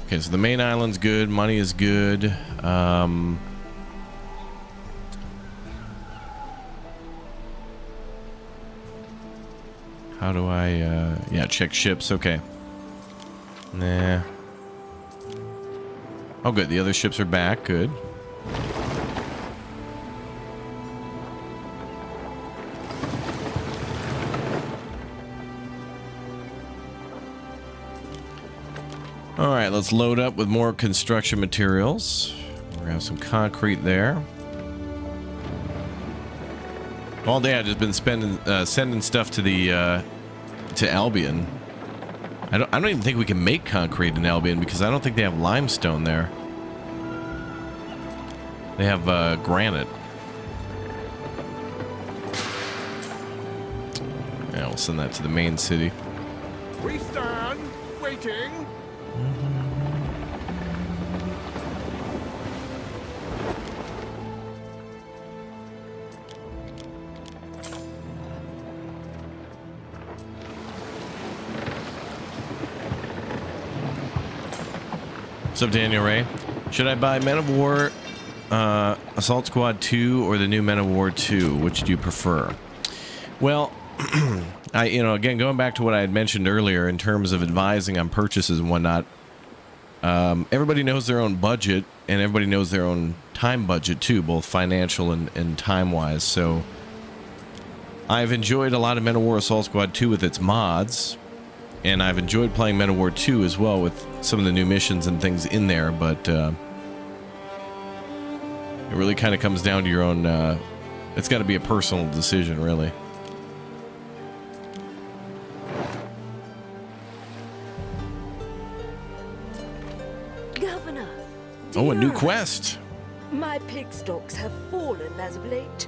Okay, so the main island's good. Money is good. How do I, yeah, check ships. Okay. Nah. Oh, good. The other ships are back. Good. All right, let's load up with more construction materials. We're gonna have some concrete there. All day I've just been sending stuff to the to Albion. I don't even think we can make concrete in Albion because I don't think they have limestone there. They have granite. Yeah, we'll send that to the main city. We stand waiting. What's up, Daniel Ray? Should I buy Men of War Assault Squad 2 or the new Men of War 2? Which do you prefer? Well, again, going back to what I had mentioned earlier in terms of advising on purchases and whatnot, everybody knows their own budget and everybody knows their own time budget too, both financial and time-wise. So I've enjoyed a lot of Men of War Assault Squad 2 with its mods, and I've enjoyed playing Men of War 2 as well with some of the new missions and things in there, but it really kind of comes down to your own, it's got to be a personal decision, really. Governor! Oh, a new quest! My pig stocks have fallen as of late.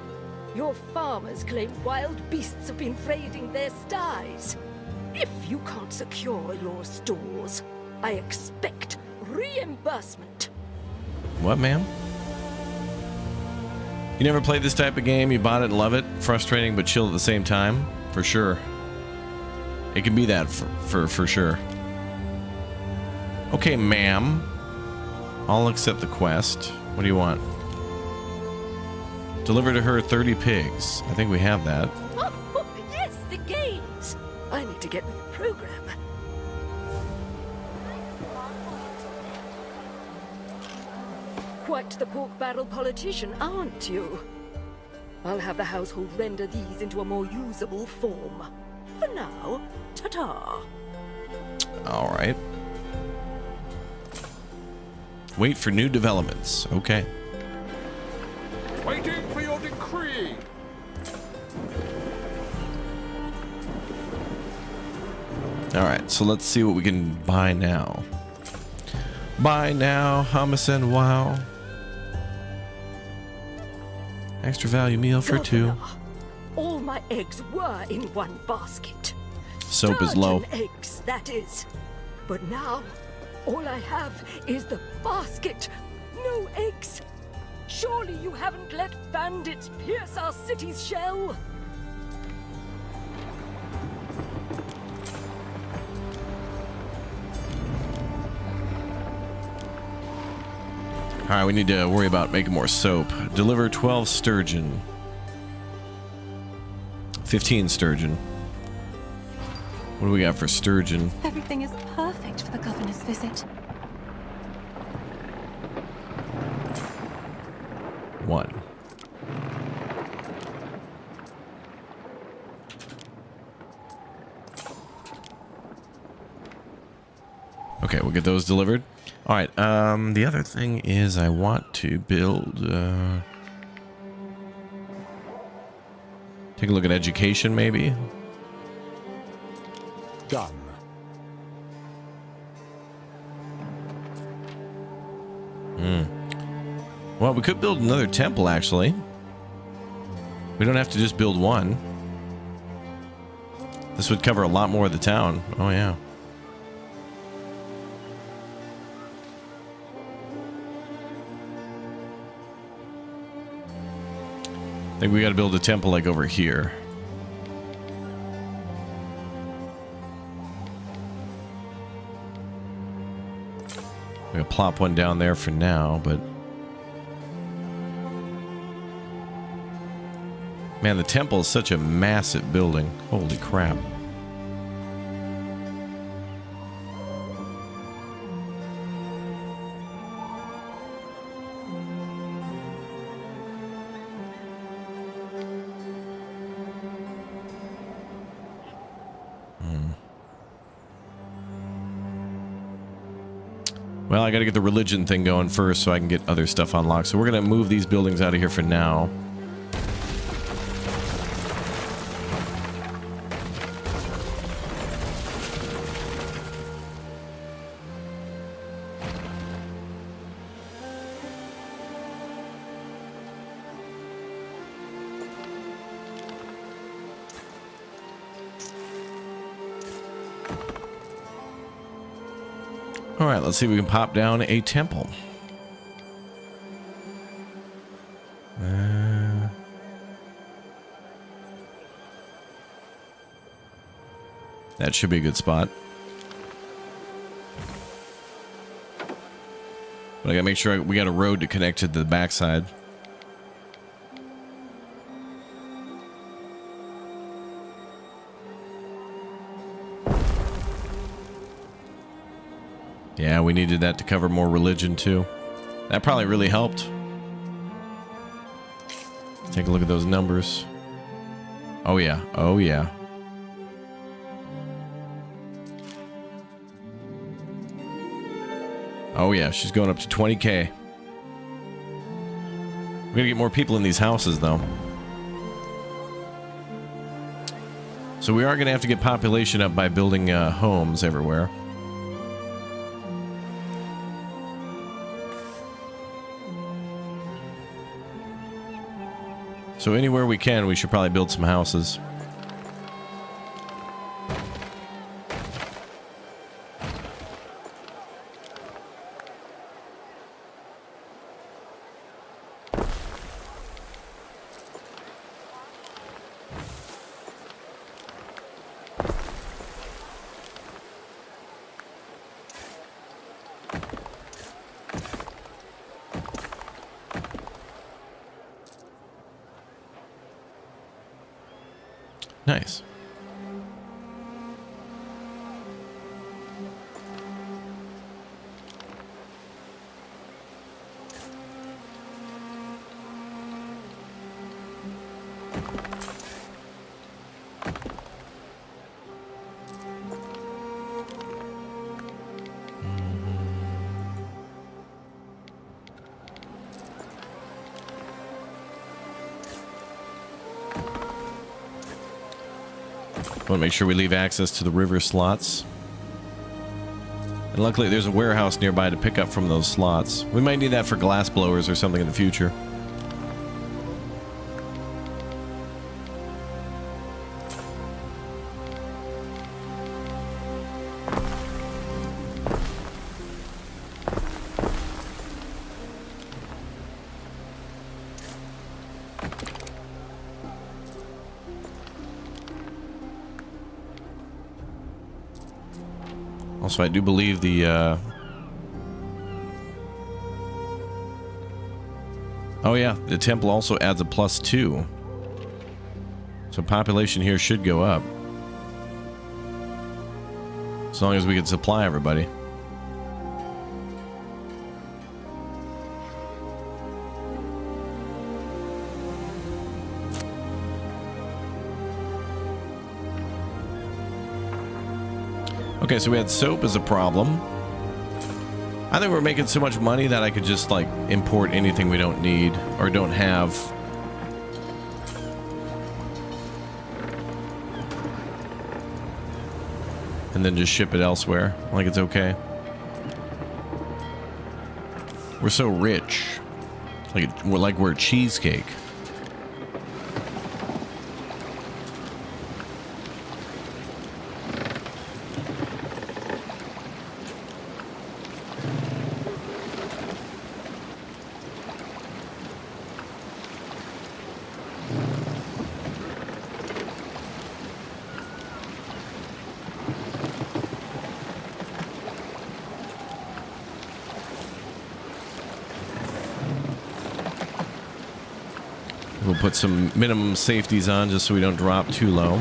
Your farmers claim wild beasts have been raiding their sties. If you can't secure your stores, I expect reimbursement. What, ma'am? You never played this type of game? You bought it and love it? Frustrating but chill at the same time? For sure. It can be that for sure. Okay, ma'am. I'll accept the quest. What do you want? Deliver to her 30 pigs. I think we have that. Oh, yes, the games. I need to get with the program. Quite the pork barrel politician, aren't you? I'll have the household render these into a more usable form. For now, ta-ta. All right. Wait for new developments. Okay. Waiting for your decree. All right, so let's see what we can buy now. Buy now, hummus and wow. Extra value meal for two. All my eggs were in one basket. Soap is low. Sturgeon eggs, that is. But now, all I have is the basket. No eggs. Surely you haven't let bandits pierce our city's shell? All right, we need to worry about making more soap. Deliver 12 sturgeon. 15 sturgeon. What do we got for sturgeon? Everything is perfect for the governor's visit. 1. Okay, we'll get those delivered. All right, the other thing is I want to build, take a look at education, maybe? Done. Well, we could build another temple, actually. We don't have to just build one. This would cover a lot more of the town. Oh, yeah. I think we got to build a temple like over here. We're going to plop one down there for now, but... Man, the temple is such a massive building. Holy crap. Well, I gotta get the religion thing going first so I can get other stuff unlocked. So we're gonna move these buildings out of here for now. All right, let's see if we can pop down a temple. That should be a good spot. But I gotta make sure we got a road to connect to the backside. Yeah, we needed that to cover more religion too. That probably really helped. Take a look at those numbers. Oh yeah, oh yeah. Oh yeah, she's going up to 20K. We're gonna get more people in these houses though. So we are gonna have to get population up by building homes everywhere. So anywhere we can, we should probably build some houses. Nice. Want to make sure we leave access to the river slots. And luckily there's a warehouse nearby to pick up from those slots. We might need that for glass blowers or something in the future. Also, I do believe the, oh yeah, the temple also adds a +2. So population here should go up. As long as we can supply everybody. Okay, so we had soap as a problem. I think we're making so much money that I could just, like, import anything we don't need or don't have. And then just ship it elsewhere. Like it's okay. We're so rich. Like we're cheesecake. We'll put some minimum safeties on just so we don't drop too low.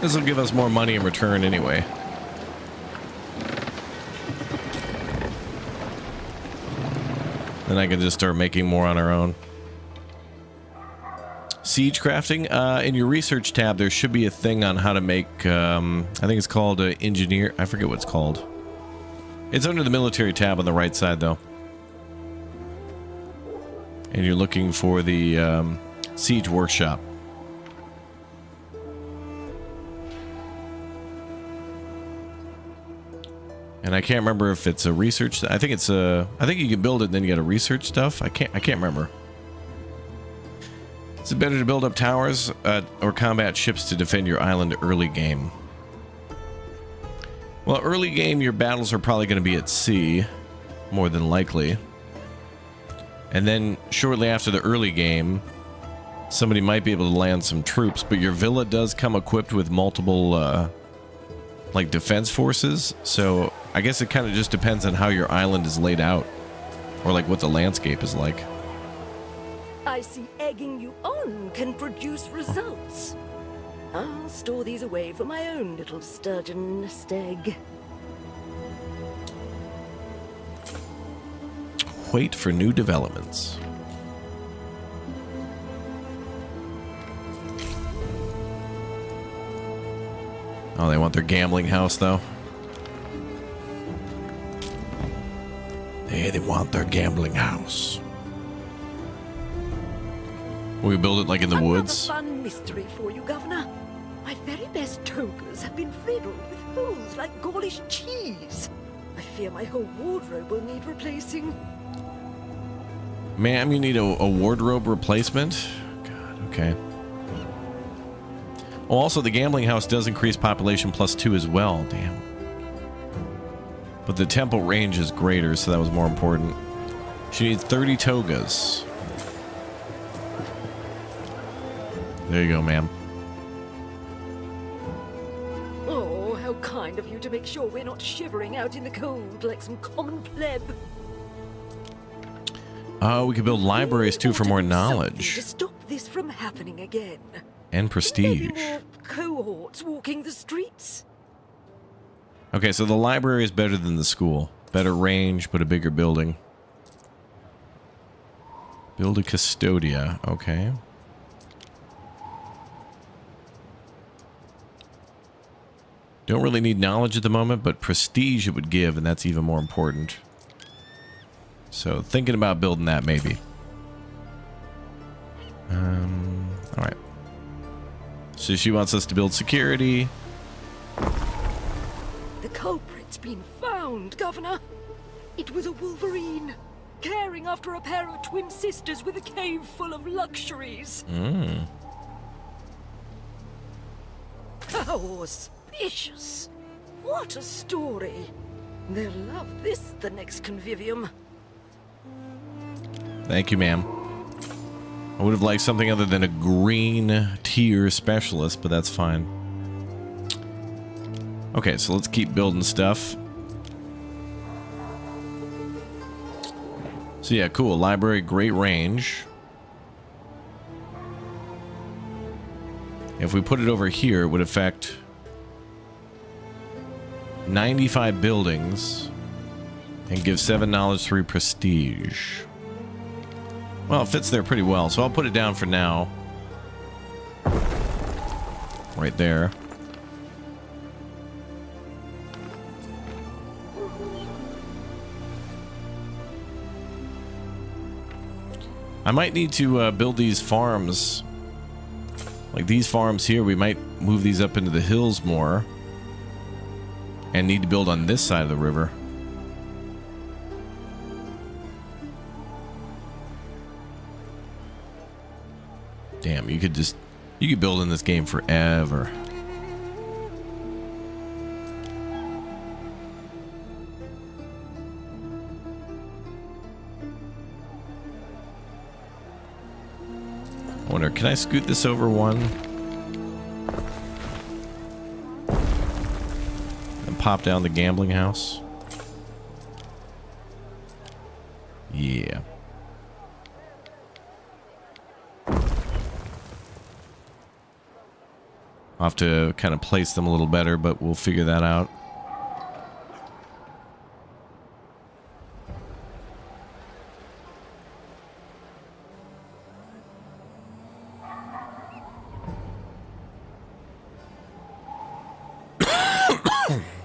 This will give us more money in return anyway. Then I can just start making more on our own. Siege crafting. In your research tab, there should be a thing on how to make, I think it's called engineer. I forget what it's called. It's under the military tab on the right side, though. And you're looking for the siege workshop. And I can't remember if it's a research. I think it's a. I think you can build it and then you get a research stuff. I can't remember. Is it better to build up towers or combat ships to defend your island early game? Well, early game, your battles are probably going to be at sea, more than likely. And then shortly after the early game, somebody might be able to land some troops, but your villa does come equipped with multiple, like, defense forces. So I guess it kind of just depends on how your island is laid out, or like what the landscape is like. I see egging you on can produce results. I'll store these away for my own little sturgeon nest egg. Wait for new developments. Oh, they want their gambling house, though. Hey, they want their gambling house. We build it like in the woods. Another fun mystery for you, Governor. My very best togas have been riddled with holes like Gaulish cheese. I fear my whole wardrobe will need replacing. Ma'am, you need a wardrobe replacement? God, okay. Oh, also, the gambling house does increase population +2 as well. Damn. But the temple range is greater, so that was more important. She needs 30 togas. There you go, ma'am. Oh, kind of you to make sure we're not shivering out in the cold like some common pleb. We could build libraries too for more knowledge. To stop this from happening again. And prestige. Maybe more cohorts walking the streets. Okay, so the library is better than the school. Better range, but a bigger building. Build a custodia. Okay. Don't really need knowledge at the moment, but prestige it would give, and that's even more important. So, thinking about building that, maybe. Alright. So she wants us to build security. The culprit's been found, Governor. It was a wolverine, caring after a pair of twin sisters with a cave full of luxuries. How auspicious. What a story. They'll love this, the next convivium. Thank you, ma'am. I would have liked something other than a green tier specialist, but that's fine. Okay, so let's keep building stuff. So yeah, cool. Library, great range. If we put it over here, it would affect 95 buildings and give 7 knowledge, 3 prestige. Well, it fits there pretty well, so I'll put it down for now. Right there. I might need to build these farms. Like these farms here, we might move these up into the hills more. And need to build on this side of the river. Damn, you could build in this game forever. I wonder, can I scoot this over one? And pop down the gambling house? Yeah. I'll have to kind of place them a little better, but we'll figure that out.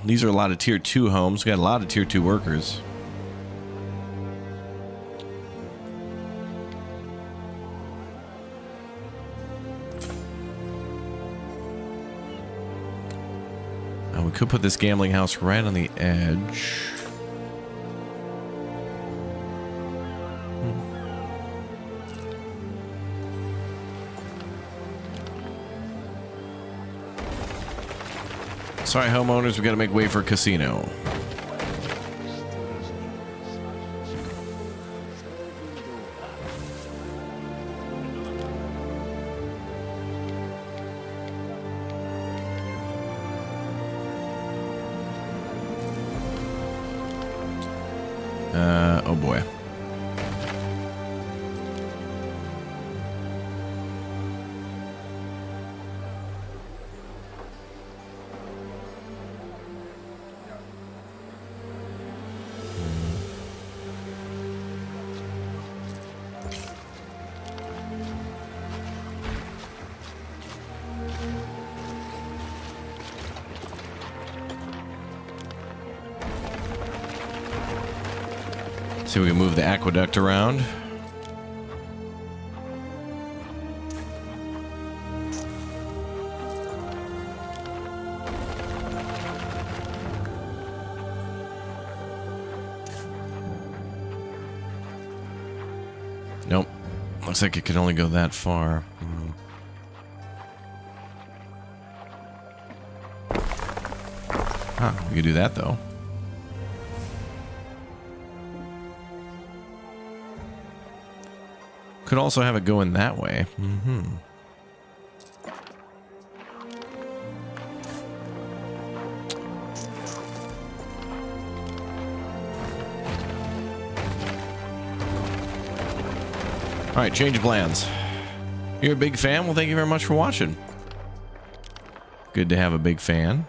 These are a lot of tier 2 homes. We got a lot of tier 2 workers. We could put this gambling house right on the edge. Sorry, homeowners, we gotta make way for a casino. Oh boy. So we can move the aqueduct around. Nope. Looks like it can only go that far. Huh, we could do that though. Could also have it going that way. Alright, change of plans. You're a big fan? Well, thank you very much for watching. Good to have a big fan.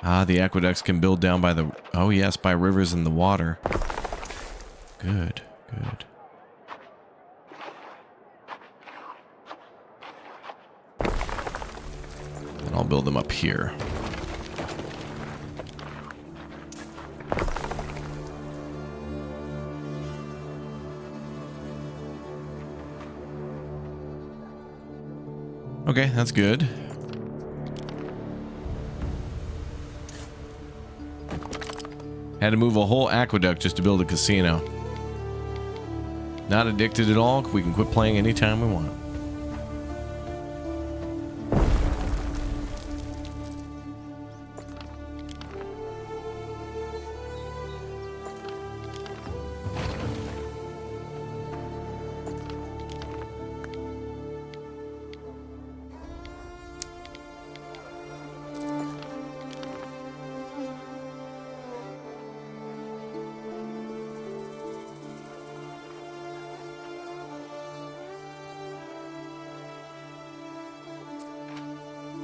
Ah, the aqueducts can build down by the... Oh, yes, by rivers in the water. Good, good. And I'll build them up here. Okay, that's good. Had to move a whole aqueduct just to build a casino. Not addicted at all. We can quit playing anytime we want.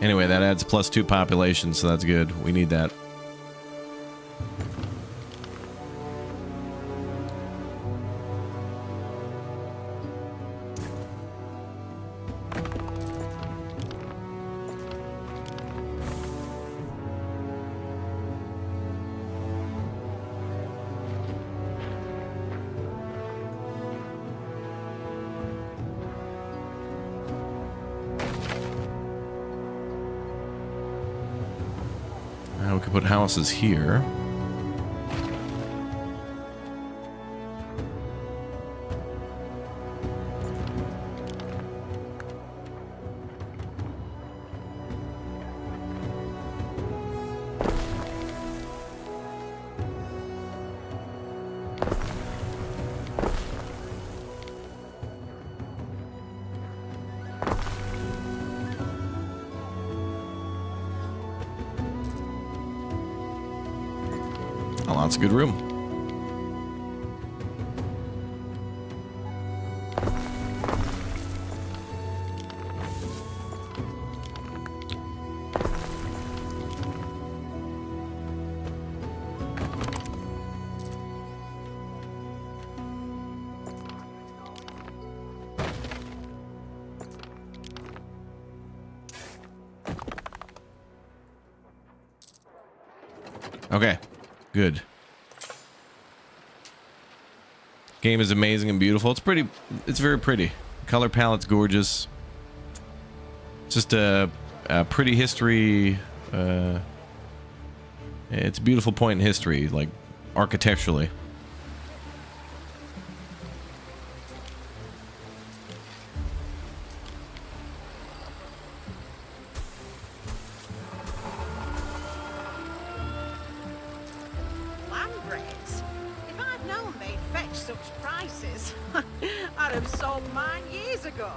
Anyway, that adds +2 population, so that's good. We need that. We could put houses here. Oh, that's a good room. Okay, good. Game is amazing and beautiful. It's pretty. It's very pretty. Color palette's gorgeous. Just a pretty history. It's a beautiful point in history, like architecturally. I'd have sold mine years ago.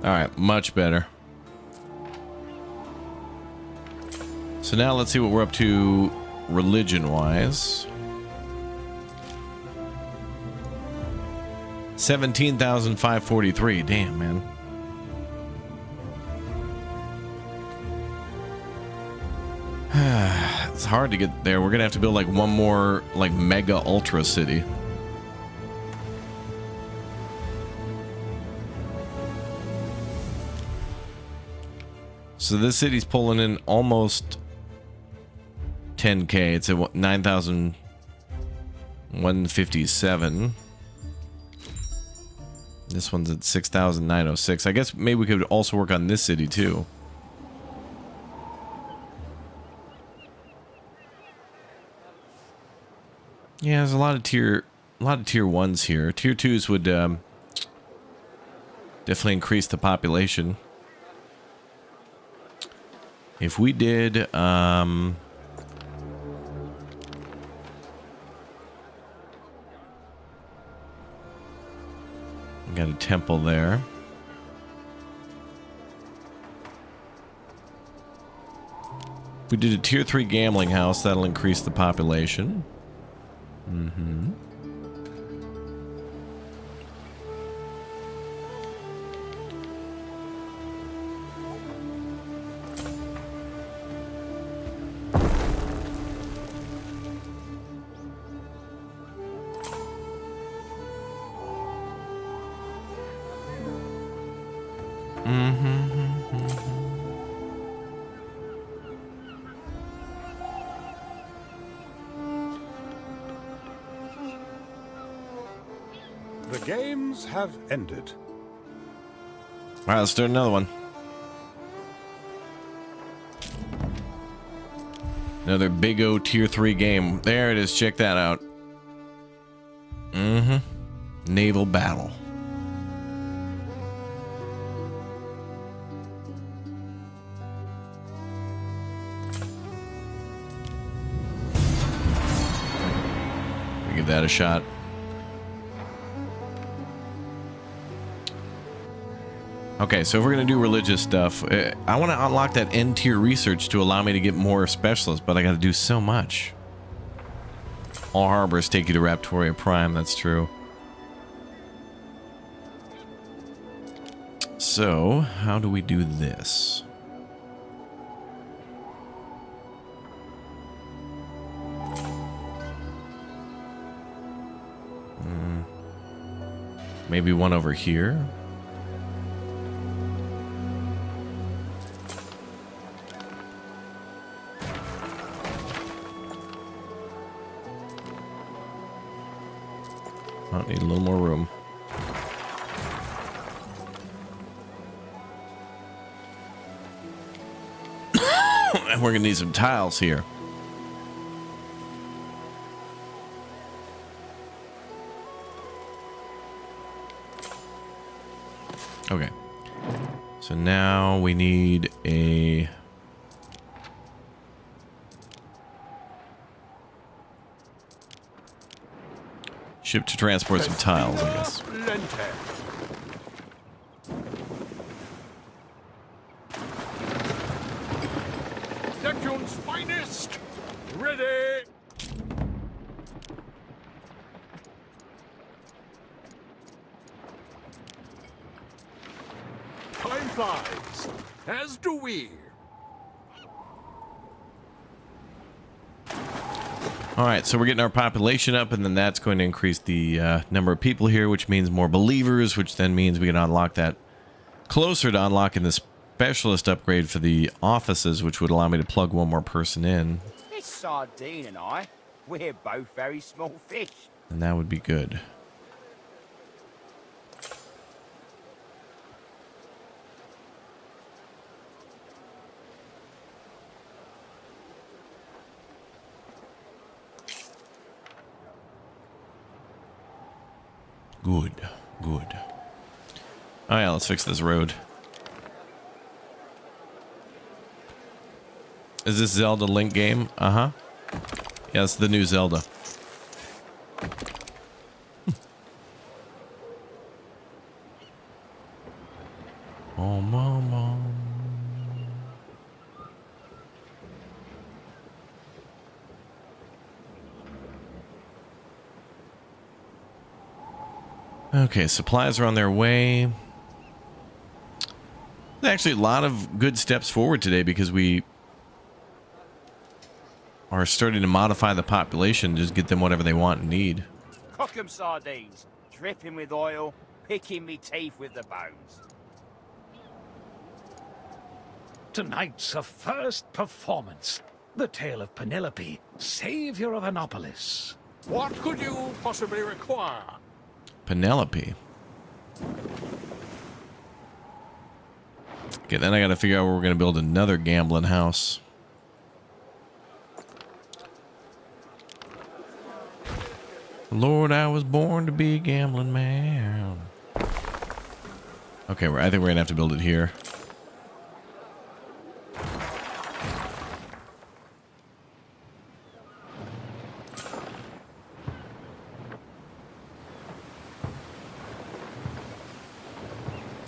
All right, much better. So now let's see what we're up to religion-wise. 17,543. Damn, man. It's hard to get there. We're gonna have to build like one more like mega ultra city. So this city's pulling in almost 10K. It's at 9,157. This one's at 6,906. I guess maybe we could also work on this city too. Yeah, there's a lot of tier 1s here. Tier 2s would definitely increase the population. If we did we got a temple there. If we did a tier 3 gambling house, that'll increase the population. Mm-hmm. The games have ended. All right, let's do another one. Another big O tier 3 game. There it is. Check that out. Naval battle. We give that a shot. Okay, so if we're going to do religious stuff, I want to unlock that N tier research to allow me to get more specialists, but I got to do so much. All harbors take you to Raptoria Prime, that's true. So, how do we do this? Maybe one over here? I need a little more room. And we're gonna need some tiles here. Okay. So now we need a ship to transport some tiles, I guess. Neptune's finest! Ready! Time flies, as do we. Alright, so we're getting our population up, and then that's going to increase the number of people here, which means more believers, which then means we can unlock that closer to unlocking the specialist upgrade for the offices, which would allow me to plug one more person in. This sardine and I, we're both very small fish. And that would be good. Good, good. Oh yeah, let's fix this road. Is this Zelda Link game? Uh-huh. Yeah, it's the new Zelda. Oh, mama. Okay, supplies are on their way. There's actually a lot of good steps forward today because we are starting to modify the population, just get them whatever they want and need. Cook 'em sardines, dripping with oil, picking me teeth with the bones. tonight's a first performance. The tale of Penelope, savior of Annapolis. What could you possibly require? Penelope. Okay, then I gotta figure out where we're gonna build another gambling house. Lord, I was born to be a gambling man. Okay, I think we're gonna have to build it here.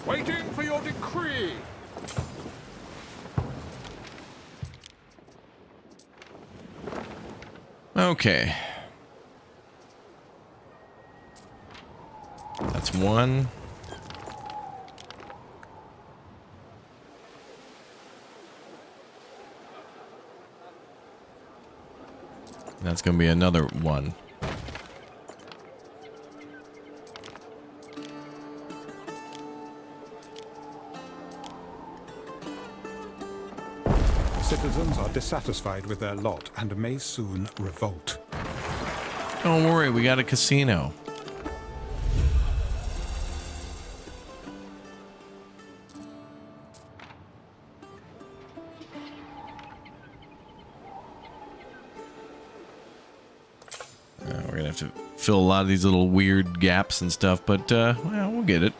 Waiting for your decree. Okay. That's one. That's going to be another one. Citizens are dissatisfied with their lot and may soon revolt. Don't worry, we got a casino. We're gonna have to fill a lot of these little weird gaps and stuff, but well, we'll get it.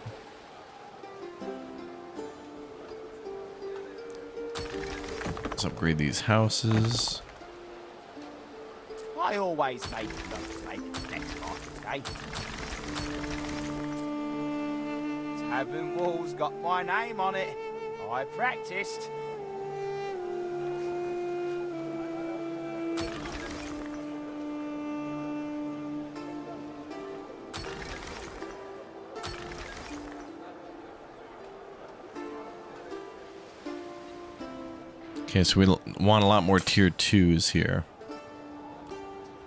Let's upgrade these houses. I always make the next market day. Tavern wall's got my name on it. I practiced. Okay, so we want a lot more tier 2s here.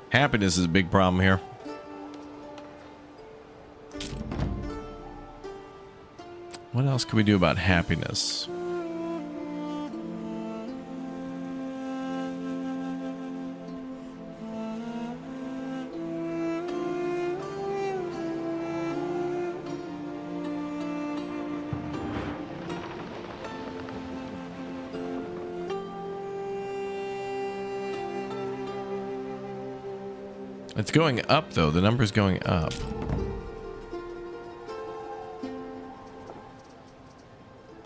Happiness is a big problem here. What else can we do about happiness? It's going up, though. The number's going up.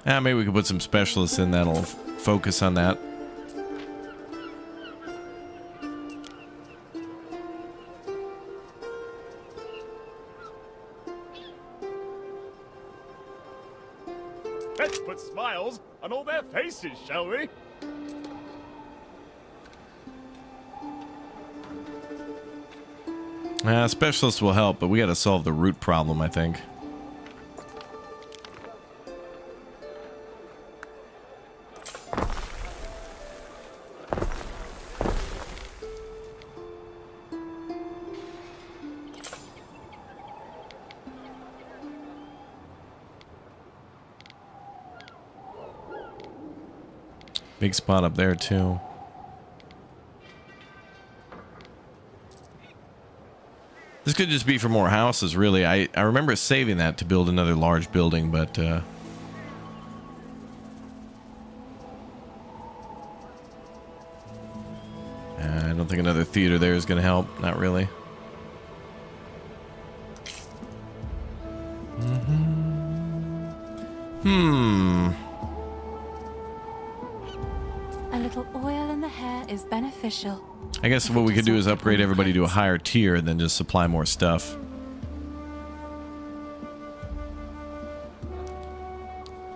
Maybe we could put some specialists in that'll focus on that. Let's put smiles on all their faces, shall we? Specialists will help, but we gotta solve the root problem, I think. Big spot up there, too. This could just be for more houses, really. I remember saving that to build another large building, but I don't think another theater there is going to help. Not really. A little oil in the hair is beneficial. I guess what we could do is upgrade everybody to a higher tier and then just supply more stuff.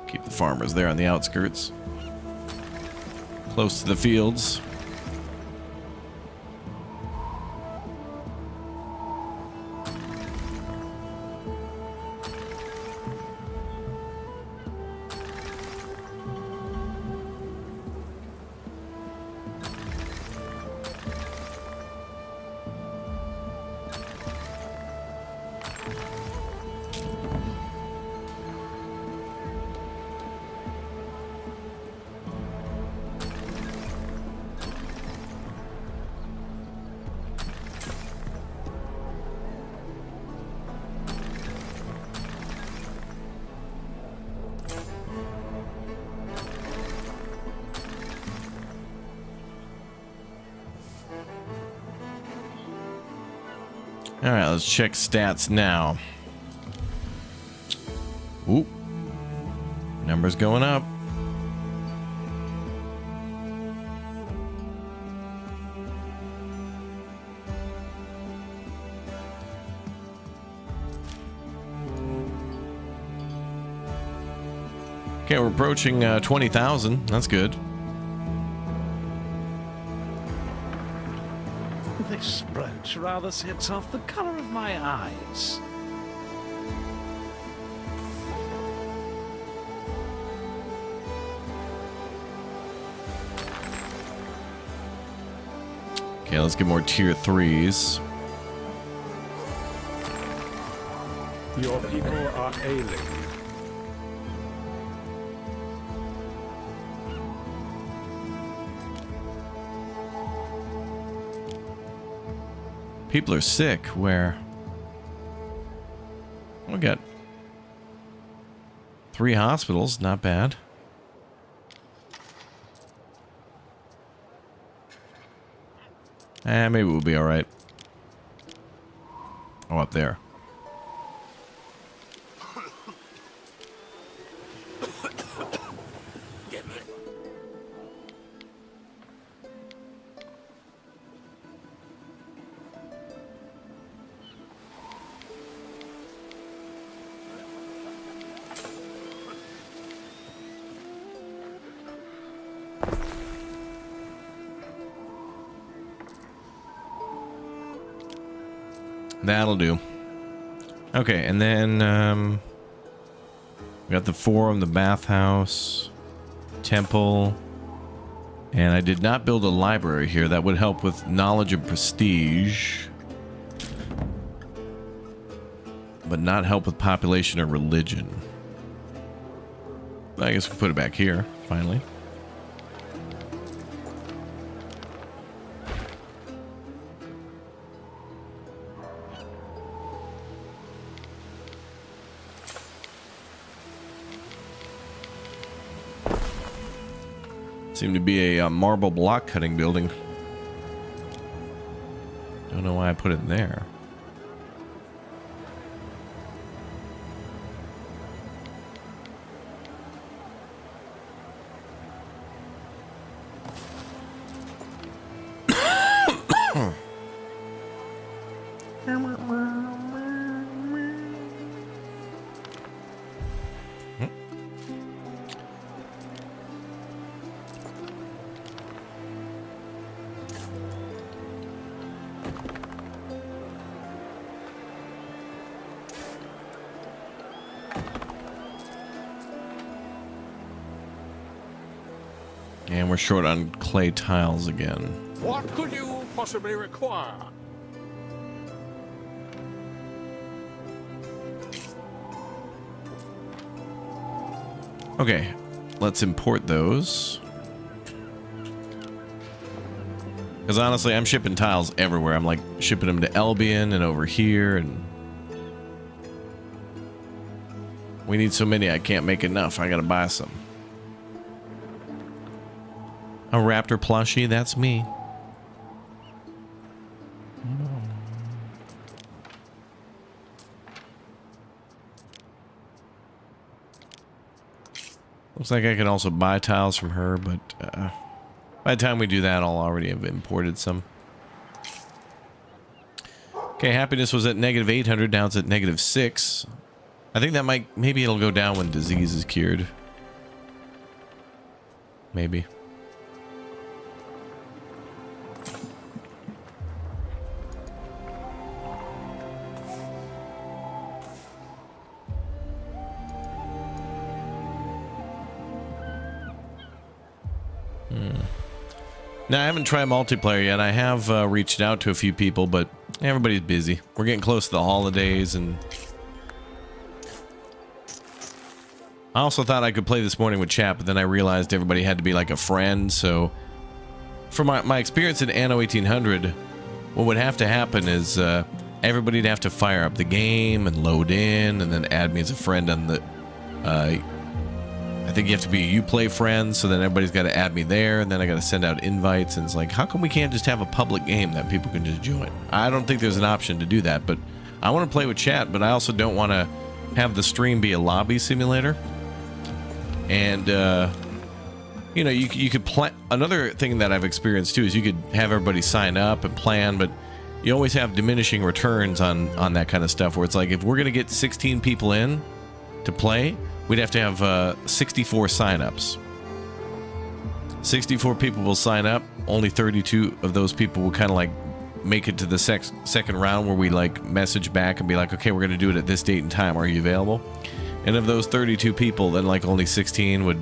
Keep the farmers there on the outskirts. Close to the fields. All right, let's check stats now. Ooh, numbers going up. Okay, we're approaching 20,000. That's good. This brooch rather sets off the color of my eyes. Okay, let's get more tier 3s. Your people are ailing. People are sick. Where? We got 3 hospitals. Not bad. Maybe we'll be all right. Oh, up there. That'll do. Okay, and then we got the forum, the bathhouse, temple, and I did not build a library here. That would help with knowledge and prestige, but not help with population or religion. I guess we put it back here, finally. Seemed to be a marble block cutting building. Don't know why I put it there. And we're short on clay tiles again. What could you possibly require? Okay, let's import those. Because honestly, I'm shipping tiles everywhere. I'm like shipping them to Albion and over here, and we need so many I can't make enough. I gotta buy some. A raptor plushie, that's me. Looks like I could also buy tiles from her, but by the time we do that, I'll already have imported some. Okay, happiness was at -800, now it's at -6. I think that maybe it'll go down when disease is cured. Maybe. Now, I haven't tried multiplayer yet. I have reached out to a few people, but everybody's busy. We're getting close to the holidays, and I also thought I could play this morning with chat, but then I realized everybody had to be like a friend. So from my experience in Anno 1800, what would have to happen is everybody'd have to fire up the game and load in and then add me as a friend on the I think you have to be a Uplay friend, so then everybody's got to add me there, and then I got to send out invites, and it's like, how come we can't just have a public game that people can just join? I don't think there's an option to do that, but I want to play with chat, but I also don't want to have the stream be a lobby simulator. And, you know, you could plan. Another thing that I've experienced too is you could have everybody sign up and plan, but you always have diminishing returns on that kind of stuff, where it's like, if we're going to get 16 people in to play, we'd have to have 64 signups. 64 people will sign up. Only 32 of those people will kind of like make it to the second round, where we like message back and be like, okay, we're going to do it at this date and time. Are you available? And of those 32 people, then like only 16 would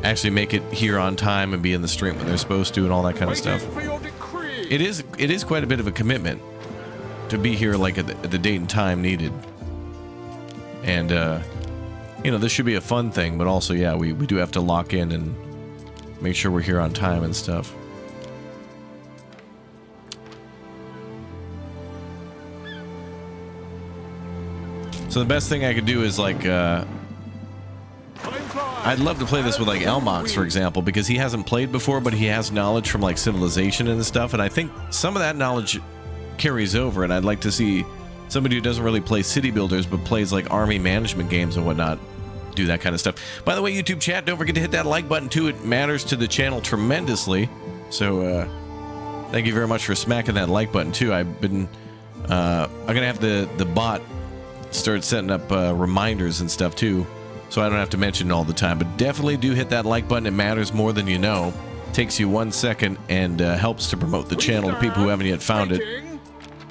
actually make it here on time and be in the stream when they're supposed to, and all that kind of stuff. It is quite a bit of a commitment to be here like at the date and time needed. And you know, this should be a fun thing, but also, yeah, we do have to lock in and make sure we're here on time and stuff. So the best thing I could do is like, I'd love to play this with like Elmox, for example, because he hasn't played before, but he has knowledge from like Civilization and stuff, and I think some of that knowledge carries over, and I'd like to see somebody who doesn't really play city builders but plays like army management games and whatnot do that kind of stuff. By the way, YouTube chat, don't forget to hit that like button too. It matters to the channel tremendously. So thank you very much for smacking that like button too. I've been I'm gonna have the bot start setting up reminders and stuff too, so I don't have to mention it all the time. But definitely do hit that like button. It matters more than you know. Takes you 1 second and helps to promote the channel to people who haven't yet found it.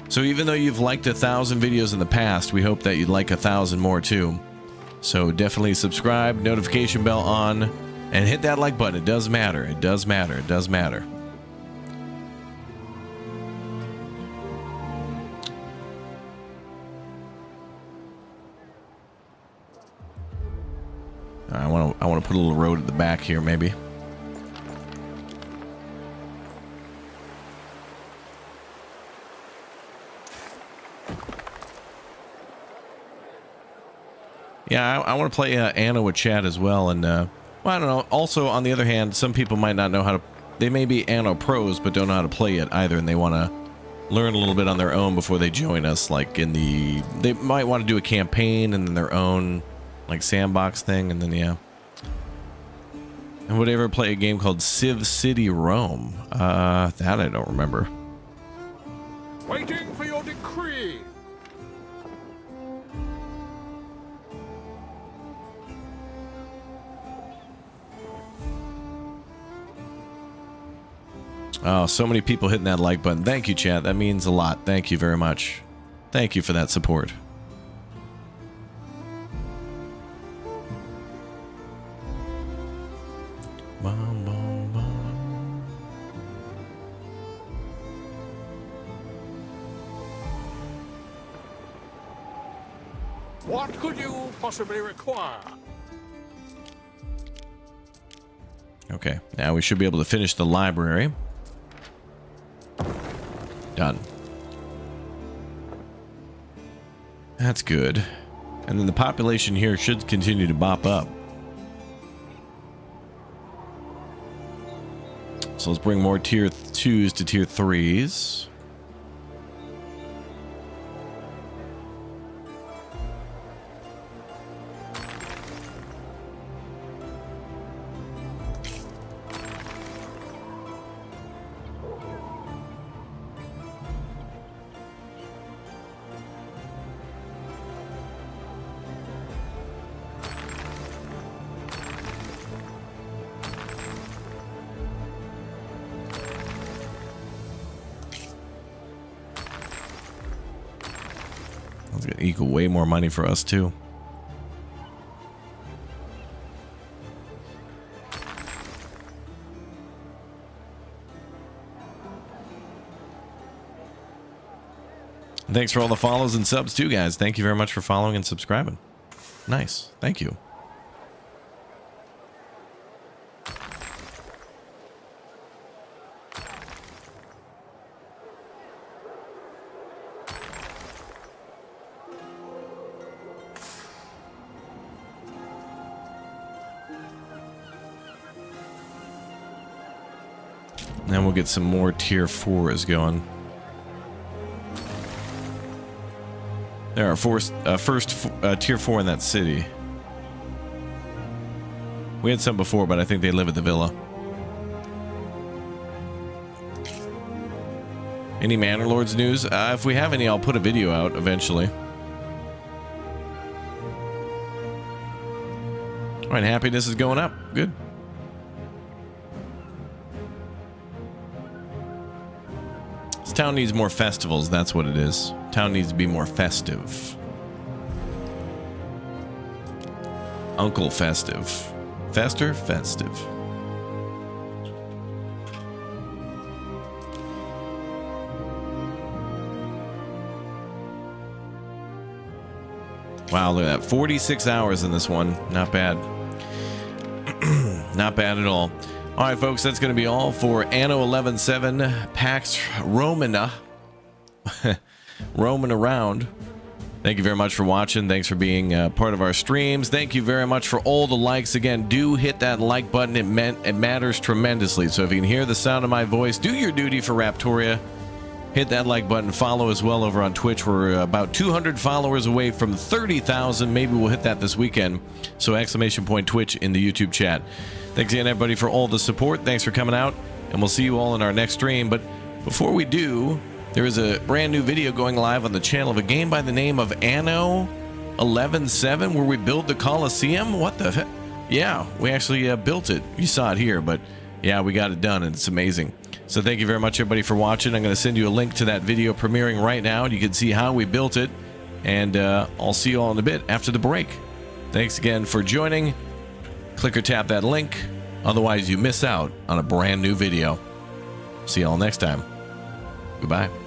So even though you've liked 1,000 videos in the past, we hope that you'd like 1,000 more too. So definitely subscribe, notification bell on, and hit that like button. It does matter. It does matter. It does matter. I want to put a little road at the back here, maybe. Yeah, I want to play Anno with chat as well, and well, I don't know. Also, on the other hand, some people might not know how to. They may be Anno pros, but don't know how to play it either, and they want to learn a little bit on their own before they join us. Like in the, they might want to do a campaign and then their own like sandbox thing, and then yeah. And would I ever play a game called Civ City Rome? That I don't remember. Waiting for your decree. Oh, so many people hitting that like button. Thank you, chat. That means a lot. Thank you very much. Thank you for that support. Bum, bum, bum. What could you possibly require? Okay, now we should be able to finish the library. Done. That's good. And then the population here should continue to bop up. So let's bring more tier 2s to tier 3s. That's gonna equal way more money for us too. Thanks for all the follows and subs too, guys. Thank you very much for following and subscribing. Nice. Thank you. And then we'll get some more tier 4s going. There are first tier 4 in that city. We had some before, but I think they live at the villa. Any Manor Lords news? If we have any, I'll put a video out eventually. All right, happiness is going up. Good. This town needs more festivals. That's what it is. Town needs to be more festive. Uncle Festive. Fester? Festive. Wow, look at that. 46 hours in this one. Not bad. Not bad at all. All right, folks, that's going to be all for Anno 11.7 Pax Romana. Roaming around. Thank you very much for watching. Thanks for being part of our streams. Thank you very much for all the likes. Again, do hit that like button. It matters tremendously. So if you can hear the sound of my voice, do your duty for Raptoria. Hit that like button. Follow as well over on Twitch. We're about 200 followers away from 30,000. Maybe we'll hit that this weekend. So ! Twitch in the YouTube chat. Thanks again, everybody, for all the support. Thanks for coming out, and we'll see you all in our next stream. But before we do, there is a brand new video going live on the channel of a game by the name of Anno 11.7, where we build the Colosseum. What the heck? Yeah, we actually built it. You saw it here, but yeah, we got it done, and it's amazing. So thank you very much, everybody, for watching. I'm going to send you a link to that video premiering right now, and you can see how we built it. And I'll see you all in a bit after the break. Thanks again for joining. Click or tap that link. Otherwise, you miss out on a brand new video. See you all next time. Goodbye.